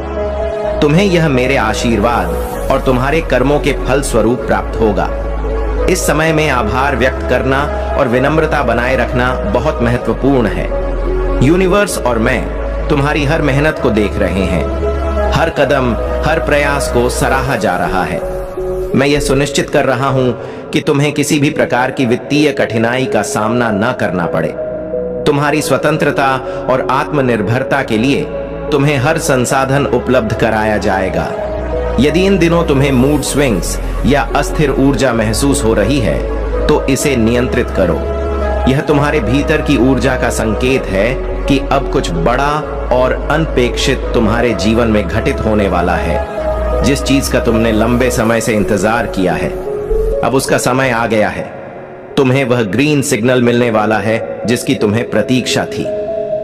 तुम्हें यह मेरे आशीर्वाद और तुम्हारे कर्मों के फल स्वरूप प्राप्त होगा। इस समय में आभार व्यक्त करना और विनम्रता बनाए रखना बहुत महत्वपूर्ण है। यूनिवर्स और मैं तुम्हारी हर मेहनत को देख रहे हैं। हर कदम, हर प्रयास को सराहा जा रहा है। मैं यह सुनिश्चित कर रहा हूं कि तुम्हें किसी भी प्रकार की वित्तीय कठिनाई का सामना न करना पड़े। तुम्हारी स्वतंत्रता और आत्मनिर्भरता के लिए तुम्हें हर संसाधन उपलब्ध कराया जाएगा। यदि इन दिनों तुम्हें मूड स्विंग्स या अस्थिर ऊर्जा महसूस हो रही है तो इसे नियंत्रित करो। यह तुम्हारे भीतर की ऊर्जा का संकेत है कि अब कुछ बड़ा और अनपेक्षित तुम्हारे जीवन में घटित होने वाला है। जिस चीज का तुमने लंबे समय से इंतजार किया है, अब उसका समय आ गया है। तुम्हें वह ग्रीन सिग्नल मिलने वाला है जिसकी तुम्हें प्रतीक्षा थी।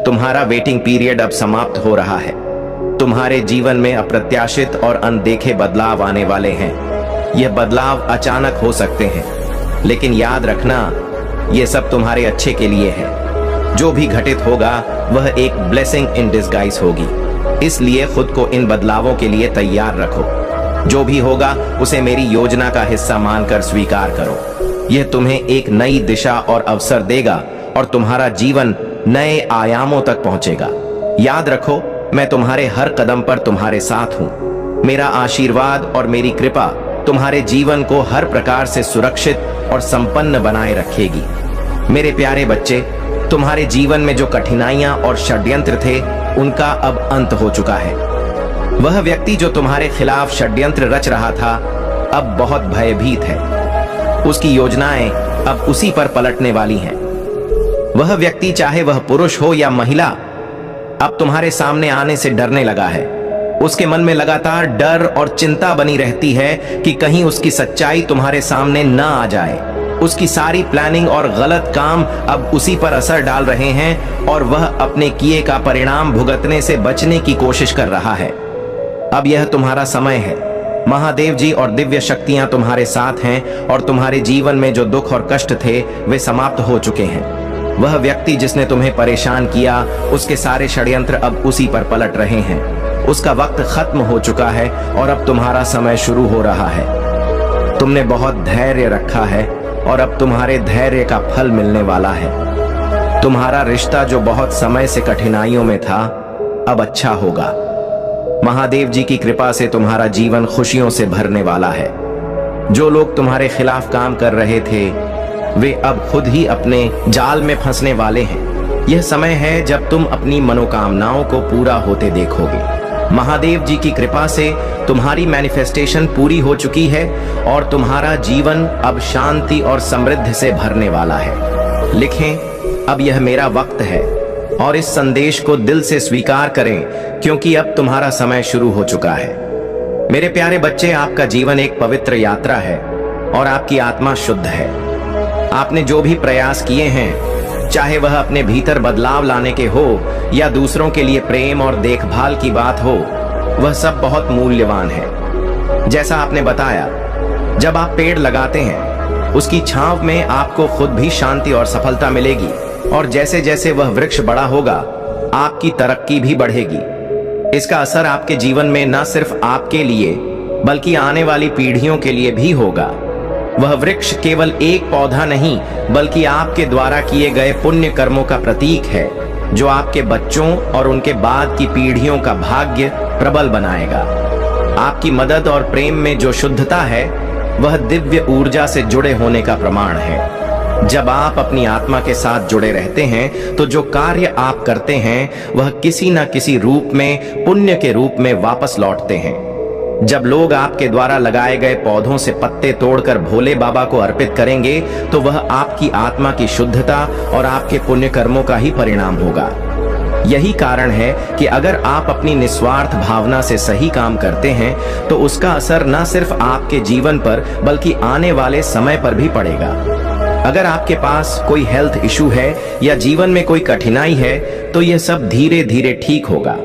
तुम्हारा वेटिंग पीरियड अब समाप्त हो रहा है। तुम्हारे जीवन में अप्रत्याशित और अनदेखे बदलाव आने वाले हैं। यह बदलाव अचानक हो सकते हैं, लेकिन याद रखना, यह सब तुम्हारे अच्छे के लिए है। जो भी घटित होगा वह एक ब्लेसिंग इन डिस्गाइज होगी। इसलिए खुद को इन बदलावों के लिए तैयार रखो। जो भी होगा उसे मेरी योजना का हिस्सा मानकर स्वीकार करो। यह तुम्हें एक नई दिशा और अवसर देगा और तुम्हारा जीवन नए आयामों तक पहुंचेगा। याद रखो, मैं तुम्हारे हर कदम पर तुम्हारे साथ हूं। मेरा आशीर्वाद और मेरी कृपा तुम्हारे जीवन को हर प्रकार से सुरक्षित और संपन्न बनाए रखेगी। मेरे प्यारे बच्चे, तुम्हारे जीवन में जो कठिनाइयां और षड्यंत्र थे, उनका अब अंत हो चुका है। वह व्यक्ति जो तुम्हारे खिलाफ षड्यंत्र रच रहा था, अब बहुत भयभीत है। उसकी योजनाएं अब उसी पर पलटने वाली हैं। वह व्यक्ति, चाहे वह पुरुष हो या महिला, अब तुम्हारे सामने आने से डरने लगा है। उसके मन में लगातार डर और चिंता बनी रहती है कि कहीं उसकी सच्चाई तुम्हारे सामने न आ जाए। उसकी सारी प्लानिंग और गलत काम अब उसी पर असर डाल रहे हैं और वह अपने किए का परिणाम भुगतने से बचने की कोशिश कर रहा है। अब यह तुम्हारा समय है। महादेव जी और दिव्य शक्तियां तुम्हारे साथ हैं और तुम्हारे जीवन में जो दुख और कष्ट थे वे समाप्त हो चुके हैं। वह व्यक्ति जिसने तुम्हें परेशान किया, उसके सारे षड्यंत्र अब उसी पर पलट रहे हैं। उसका वक्त खत्म हो चुका है और अब तुम्हारा समय शुरू हो रहा है। तुमने बहुत धैर्य रखा है और अब तुम्हारे धैर्य का फल मिलने वाला है। तुम्हारा रिश्ता जो बहुत समय से कठिनाइयों में था, अब अच्छा होगा। महादेव जी की कृपा से तुम्हारा जीवन खुशियों से भरने वाला है। जो लोग तुम्हारे खिलाफ काम कर रहे थे, वे अब खुद ही अपने जाल में फंसने वाले हैं। यह समय है जब तुम अपनी मनोकामनाओं को पूरा होते देखोगे। महादेव जी की कृपा से तुम्हारी मैनिफेस्टेशन पूरी हो चुकी है और तुम्हारा जीवन अब शांति और समृद्धि से भरने वाला है। लिखें, अब यह मेरा वक्त है, और इस संदेश को दिल से स्वीकार करें, क्योंकि अब तुम्हारा समय शुरू हो चुका है। मेरे प्यारे बच्चे, आपका जीवन एक पवित्र यात्रा है और आपकी आत्मा शुद्ध है। आपने जो भी प्रयास किए हैं, चाहे वह अपने भीतर बदलाव लाने के हो या दूसरों के लिए प्रेम और देखभाल की बात हो, वह सब बहुत मूल्यवान है। जैसा आपने बताया, जब आप पेड़ लगाते हैं, उसकी छांव में आपको खुद भी शांति और सफलता मिलेगी, और जैसे जैसे वह वृक्ष बड़ा होगा, आपकी तरक्की भी बढ़ेगी। इसका असर आपके जीवन में न सिर्फ आपके लिए बल्कि आने वाली पीढ़ियों के लिए भी होगा। वह वृक्ष केवल एक पौधा नहीं, बल्कि आपके द्वारा किए गए पुण्य कर्मों का प्रतीक है, जो आपके बच्चों और उनके बाद की पीढ़ियों का भाग्य प्रबल बनाएगा। आपकी मदद और प्रेम में जो शुद्धता है, वह दिव्य ऊर्जा से जुड़े होने का प्रमाण है। जब आप अपनी आत्मा के साथ जुड़े रहते हैं, तो जो कार्य आप करते हैं, वह किसी न किसी रूप में पुण्य के रूप में वापस लौटते हैं। जब लोग आपके द्वारा लगाए गए पौधों से पत्ते तोड़कर भोले बाबा को अर्पित करेंगे, तो वह आपकी आत्मा की शुद्धता और आपके पुण्य कर्मों का ही परिणाम होगा। यही कारण है कि अगर आप अपनी निस्वार्थ भावना से सही काम करते हैं, तो उसका असर न सिर्फ आपके जीवन पर बल्कि आने वाले समय पर भी पड़ेगा। अगर आपके पास कोई हेल्थ इशू है या जीवन में कोई कठिनाई है, तो यह सब धीरे धीरे ठीक होगा।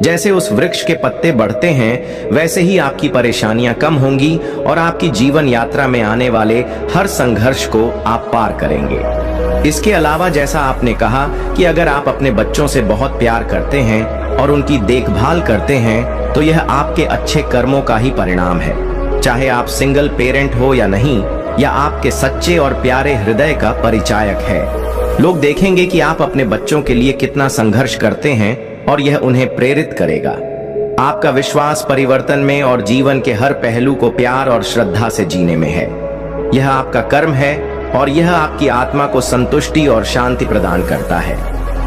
जैसे उस वृक्ष के पत्ते बढ़ते हैं, वैसे ही आपकी परेशानियां कम होंगी और आपकी जीवन यात्रा में आने वाले हर संघर्ष को आप पार करेंगे। इसके अलावा, जैसा आपने कहा कि अगर आप अपने बच्चों से बहुत प्यार करते हैं और उनकी देखभाल करते हैं, तो यह आपके अच्छे कर्मों का ही परिणाम है। चाहे आप सिंगल पेरेंट हो या नहीं, या आपके सच्चे और प्यारे हृदय का परिचायक है। लोग देखेंगे कि आप अपने बच्चों के लिए कितना संघर्ष करते हैं और यह उन्हें प्रेरित करेगा। आपका विश्वास परिवर्तन में और जीवन के हर पहलू को प्यार और श्रद्धा से जीने में है। यह आपका कर्म है और यह आपकी आत्मा को संतुष्टि और शांति प्रदान करता है।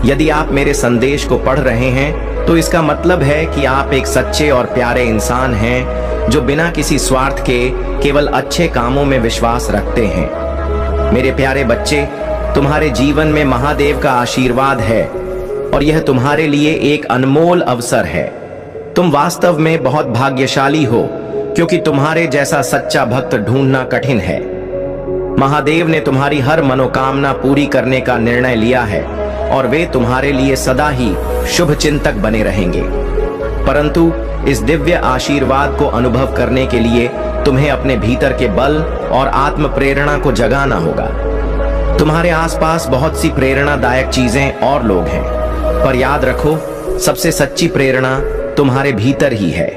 यदि आप मेरे संदेश को पढ़ रहे हैं तो इसका मतलब है कि आप एक सच्चे और प्यारे इंसान हैं जो बिना किसी स्वार्थ के केवल अच्छे कामों में विश्वास रखते हैं। मेरे प्यारे बच्चे, तुम्हारे जीवन में महादेव का आशीर्वाद है और यह तुम्हारे लिए एक अनमोल अवसर है। तुम वास्तव में बहुत भाग्यशाली हो क्योंकि तुम्हारे जैसा सच्चा भक्त ढूंढना कठिन है। महादेव ने तुम्हारी हर मनोकामना पूरी करने का निर्णय लिया है और वे तुम्हारे लिए सदा ही शुभ चिंतक बने रहेंगे। परंतु इस दिव्य आशीर्वाद को अनुभव करने के लिए तुम्हें अपने भीतर के बल और आत्म प्रेरणा को जगाना होगा। तुम्हारे आसपास बहुत सी प्रेरणादायक चीजें और लोग हैं, पर याद रखो, सबसे सच्ची प्रेरणा तुम्हारे भीतर ही है।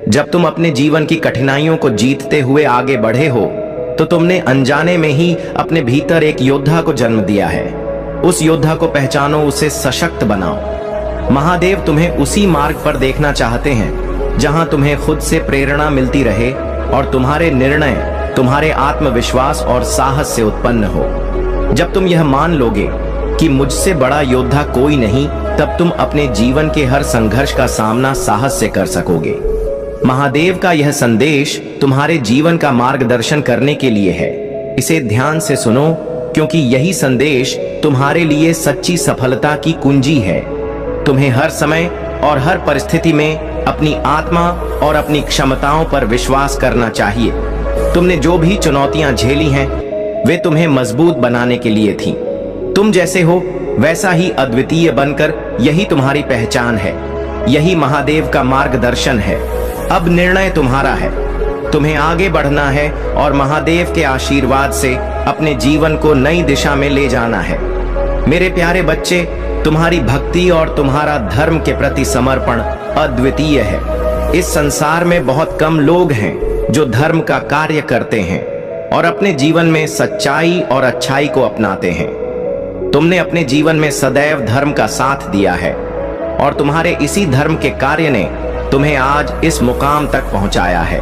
जब तुम अपने जीवन की कठिनाइयों को जीतते हुए आगे बढ़े हो तो तुमने अनजाने में ही अपने भीतर एक योद्धा को जन्म दिया है। उस योद्धा को पहचानो, उसे सशक्त बनाओ। महादेव तुम्हें उसी मार्ग पर देखना चाहते हैं जहां तुम्हें खुद से प्रेरणा मिलती रहे और तुम्हारे निर्णय तुम्हारे आत्मविश्वास और साहस से उत्पन्न हो। जब तुम यह मान लोगे कि मुझसे बड़ा योद्धा कोई नहीं, तब तुम अपने जीवन के हर संघर्ष का सामना साहस से कर सकोगे। महादेव का यह संदेश तुम्हारे जीवन का मार्गदर्शन करने के लिए है। इसे ध्यान से सुनो, क्योंकि यही संदेश तुम्हारे लिए सच्ची सफलता की कुंजी है। तुम्हें हर समय और हर परिस्थिति में अपनी आत्मा और अपनी क्षमताओं पर विश्वास करना चाहिए। तुमने जो भी चुनौतियां झेली हैं, वे तुम्हें मजबूत बनाने के लिए थीं। तुम जैसे हो वैसा ही अद्वितीय बनकर यही तुम्हारी पहचान है। यही महादेव का मार्गदर्शन है। अब निर्णय तुम्हारा है। तुम्हें आगे बढ़ना है और महादेव के आशीर्वाद से अपने जीवन को नई दिशा में ले जाना है। मेरे प्यारे बच्चे, तुम्हारी भक्ति और तुम्हारा धर्म के प्रति समर्पण अद्वितीय है। इस संसार में बहुत कम लोग हैं जो धर्म का कार्य करते हैं और अपने जीवन में सच्चाई और अच्छाई को अपनाते हैं। तुमने अपने जीवन में सदैव धर्म का साथ दिया है और तुम्हारे इसी धर्म के कार्य ने तुम्हें आज इस मुकाम तक पहुंचाया है।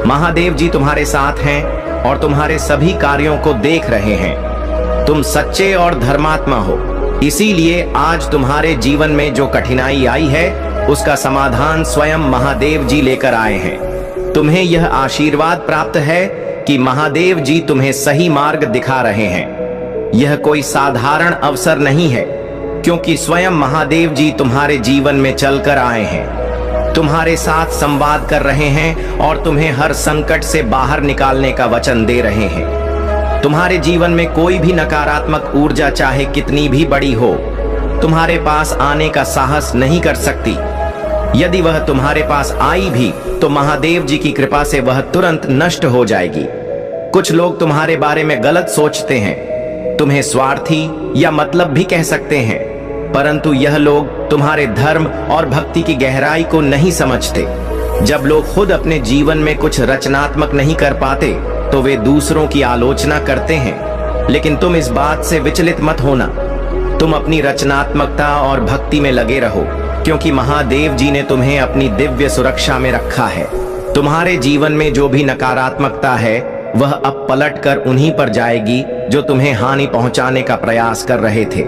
महादेव जी तुम्हारे साथ हैं और तुम्हारे सभी कार्यों को देख रहे हैं। तुम सच्चे और धर्मात्मा हो, इसीलिए आज तुम्हारे जीवन में जो कठिनाई आई है उसका समाधान स्वयं महादेव जी लेकर आए हैं। तुम्हें यह आशीर्वाद प्राप्त है कि महादेव जी तुम्हें सही मार्ग दिखा रहे हैं। यह कोई साधारण अवसर नहीं है, क्योंकि स्वयं महादेव जी तुम्हारे जीवन में चलकर आए हैं, तुम्हारे साथ संवाद कर रहे हैं और तुम्हें हर संकट से बाहर निकालने का वचन दे रहे हैं। तुम्हारे जीवन में कोई भी नकारात्मक ऊर्जा चाहे कितनी भी बड़ी हो, तुम्हारे पास आने का साहस नहीं कर सकती। यदि वह तुम्हारे पास आई भी तो महादेव जी की कृपा से वह तुरंत नष्ट हो जाएगी। कुछ लोग तुम्हारे बारे में गलत सोचते हैं, तुम्हें स्वार्थी या मतलब भी कह सकते हैं, परंतु यह लोग तुम्हारे धर्म और भक्ति की गहराई को नहीं समझते। जब लोग खुद अपने जीवन में कुछ रचनात्मक नहीं कर पाते तो वे दूसरों की आलोचना करते हैं, लेकिन तुम इस बात से विचलित मत होना। तुम अपनी रचनात्मकता और भक्ति में लगे रहो, क्योंकि महादेव जी ने तुम्हें अपनी दिव्य सुरक्षा में रखा है। तुम्हारे जीवन में जो भी नकारात्मकता है वह अब पलटकर उन्हीं पर जाएगी जो तुम्हें हानि पहुंचाने का प्रयास कर रहे थे।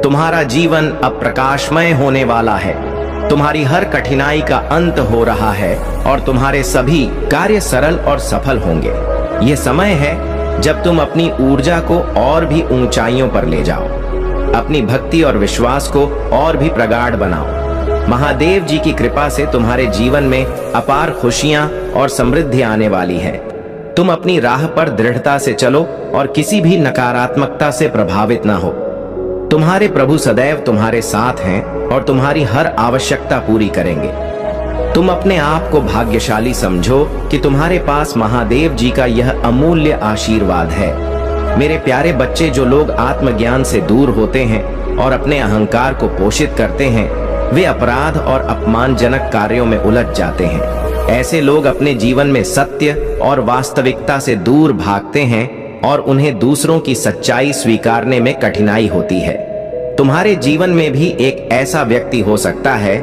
तुम्हारा जीवन अब प्रकाशमय होने वाला है। तुम्हारी हर कठिनाई का अंत हो रहा है और तुम्हारे सभी कार्य सरल और सफल होंगे। यह समय है जब तुम अपनी ऊर्जा को और भी ऊंचाइयों पर ले जाओ, अपनी भक्ति और विश्वास को और भी प्रगाढ़ बनाओ। महादेव जी की कृपा से तुम्हारे जीवन में अपार खुशियां और समृद्धि आने वाली है। तुम अपनी राह पर दृढ़ता से चलो और किसी भी नकारात्मकता से प्रभावित ना हो। तुम्हारे प्रभु सदैव तुम्हारे साथ हैं और तुम्हारी हर आवश्यकता पूरी करेंगे। तुम अपने आप को भाग्यशाली समझो कि तुम्हारे पास महादेव जी का यह अमूल्य आशीर्वाद है। मेरे प्यारे बच्चे, जो लोग आत्मज्ञान से दूर होते हैं और अपने अहंकार को पोषित करते हैं, वे अपराध और अपमानजनक कार्यों में उलझ जाते हैं। ऐसे लोग अपने जीवन में सत्य और वास्तविकता से दूर भागते हैं और उन्हें दूसरों की सच्चाई स्वीकारने में कठिनाई होती है। तुम्हारे जीवन में भी एक ऐसा व्यक्ति हो सकता है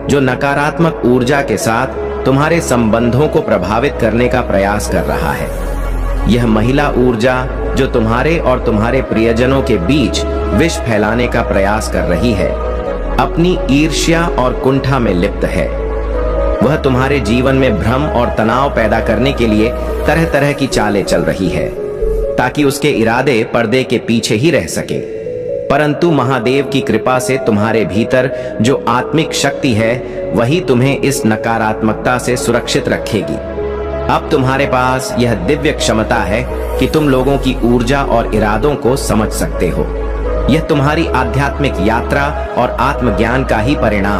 जो नकारात्मक ऊर्जा के साथ तुम्हारे संबंधों को प्रभावित करने का प्रयास कर रहा है। यह महिला ऊर्जा जो तुम्हारे और तुम्हारे प्रियजनों के बीच विष फैलाने का प्रयास कर रही है, अपनी ईर्ष्या और कुंठा में लिप्त है। वह तुम्हारे जीवन में भ्रम और तनाव पैदा करने के लिए तरह तरह की चालें चल रही है, ताकि उसके इरादे पर्दे के पीछे ही रह सके। परंतु महादेव की कृपा से तुम्हारे भीतर जो आत्मिक शक्ति है, वही तुम्हें इस नकारात्मकता से सुरक्षित रखेगी। अब तुम्हारे पास यह दिव्य क्षमता है कि तुम लोगों की ऊर्जा और इरादों को समझ सकते हो। यह तुम्हारी आध्यात्मिक यात्रा और आत्मज्ञान का ही परिणाम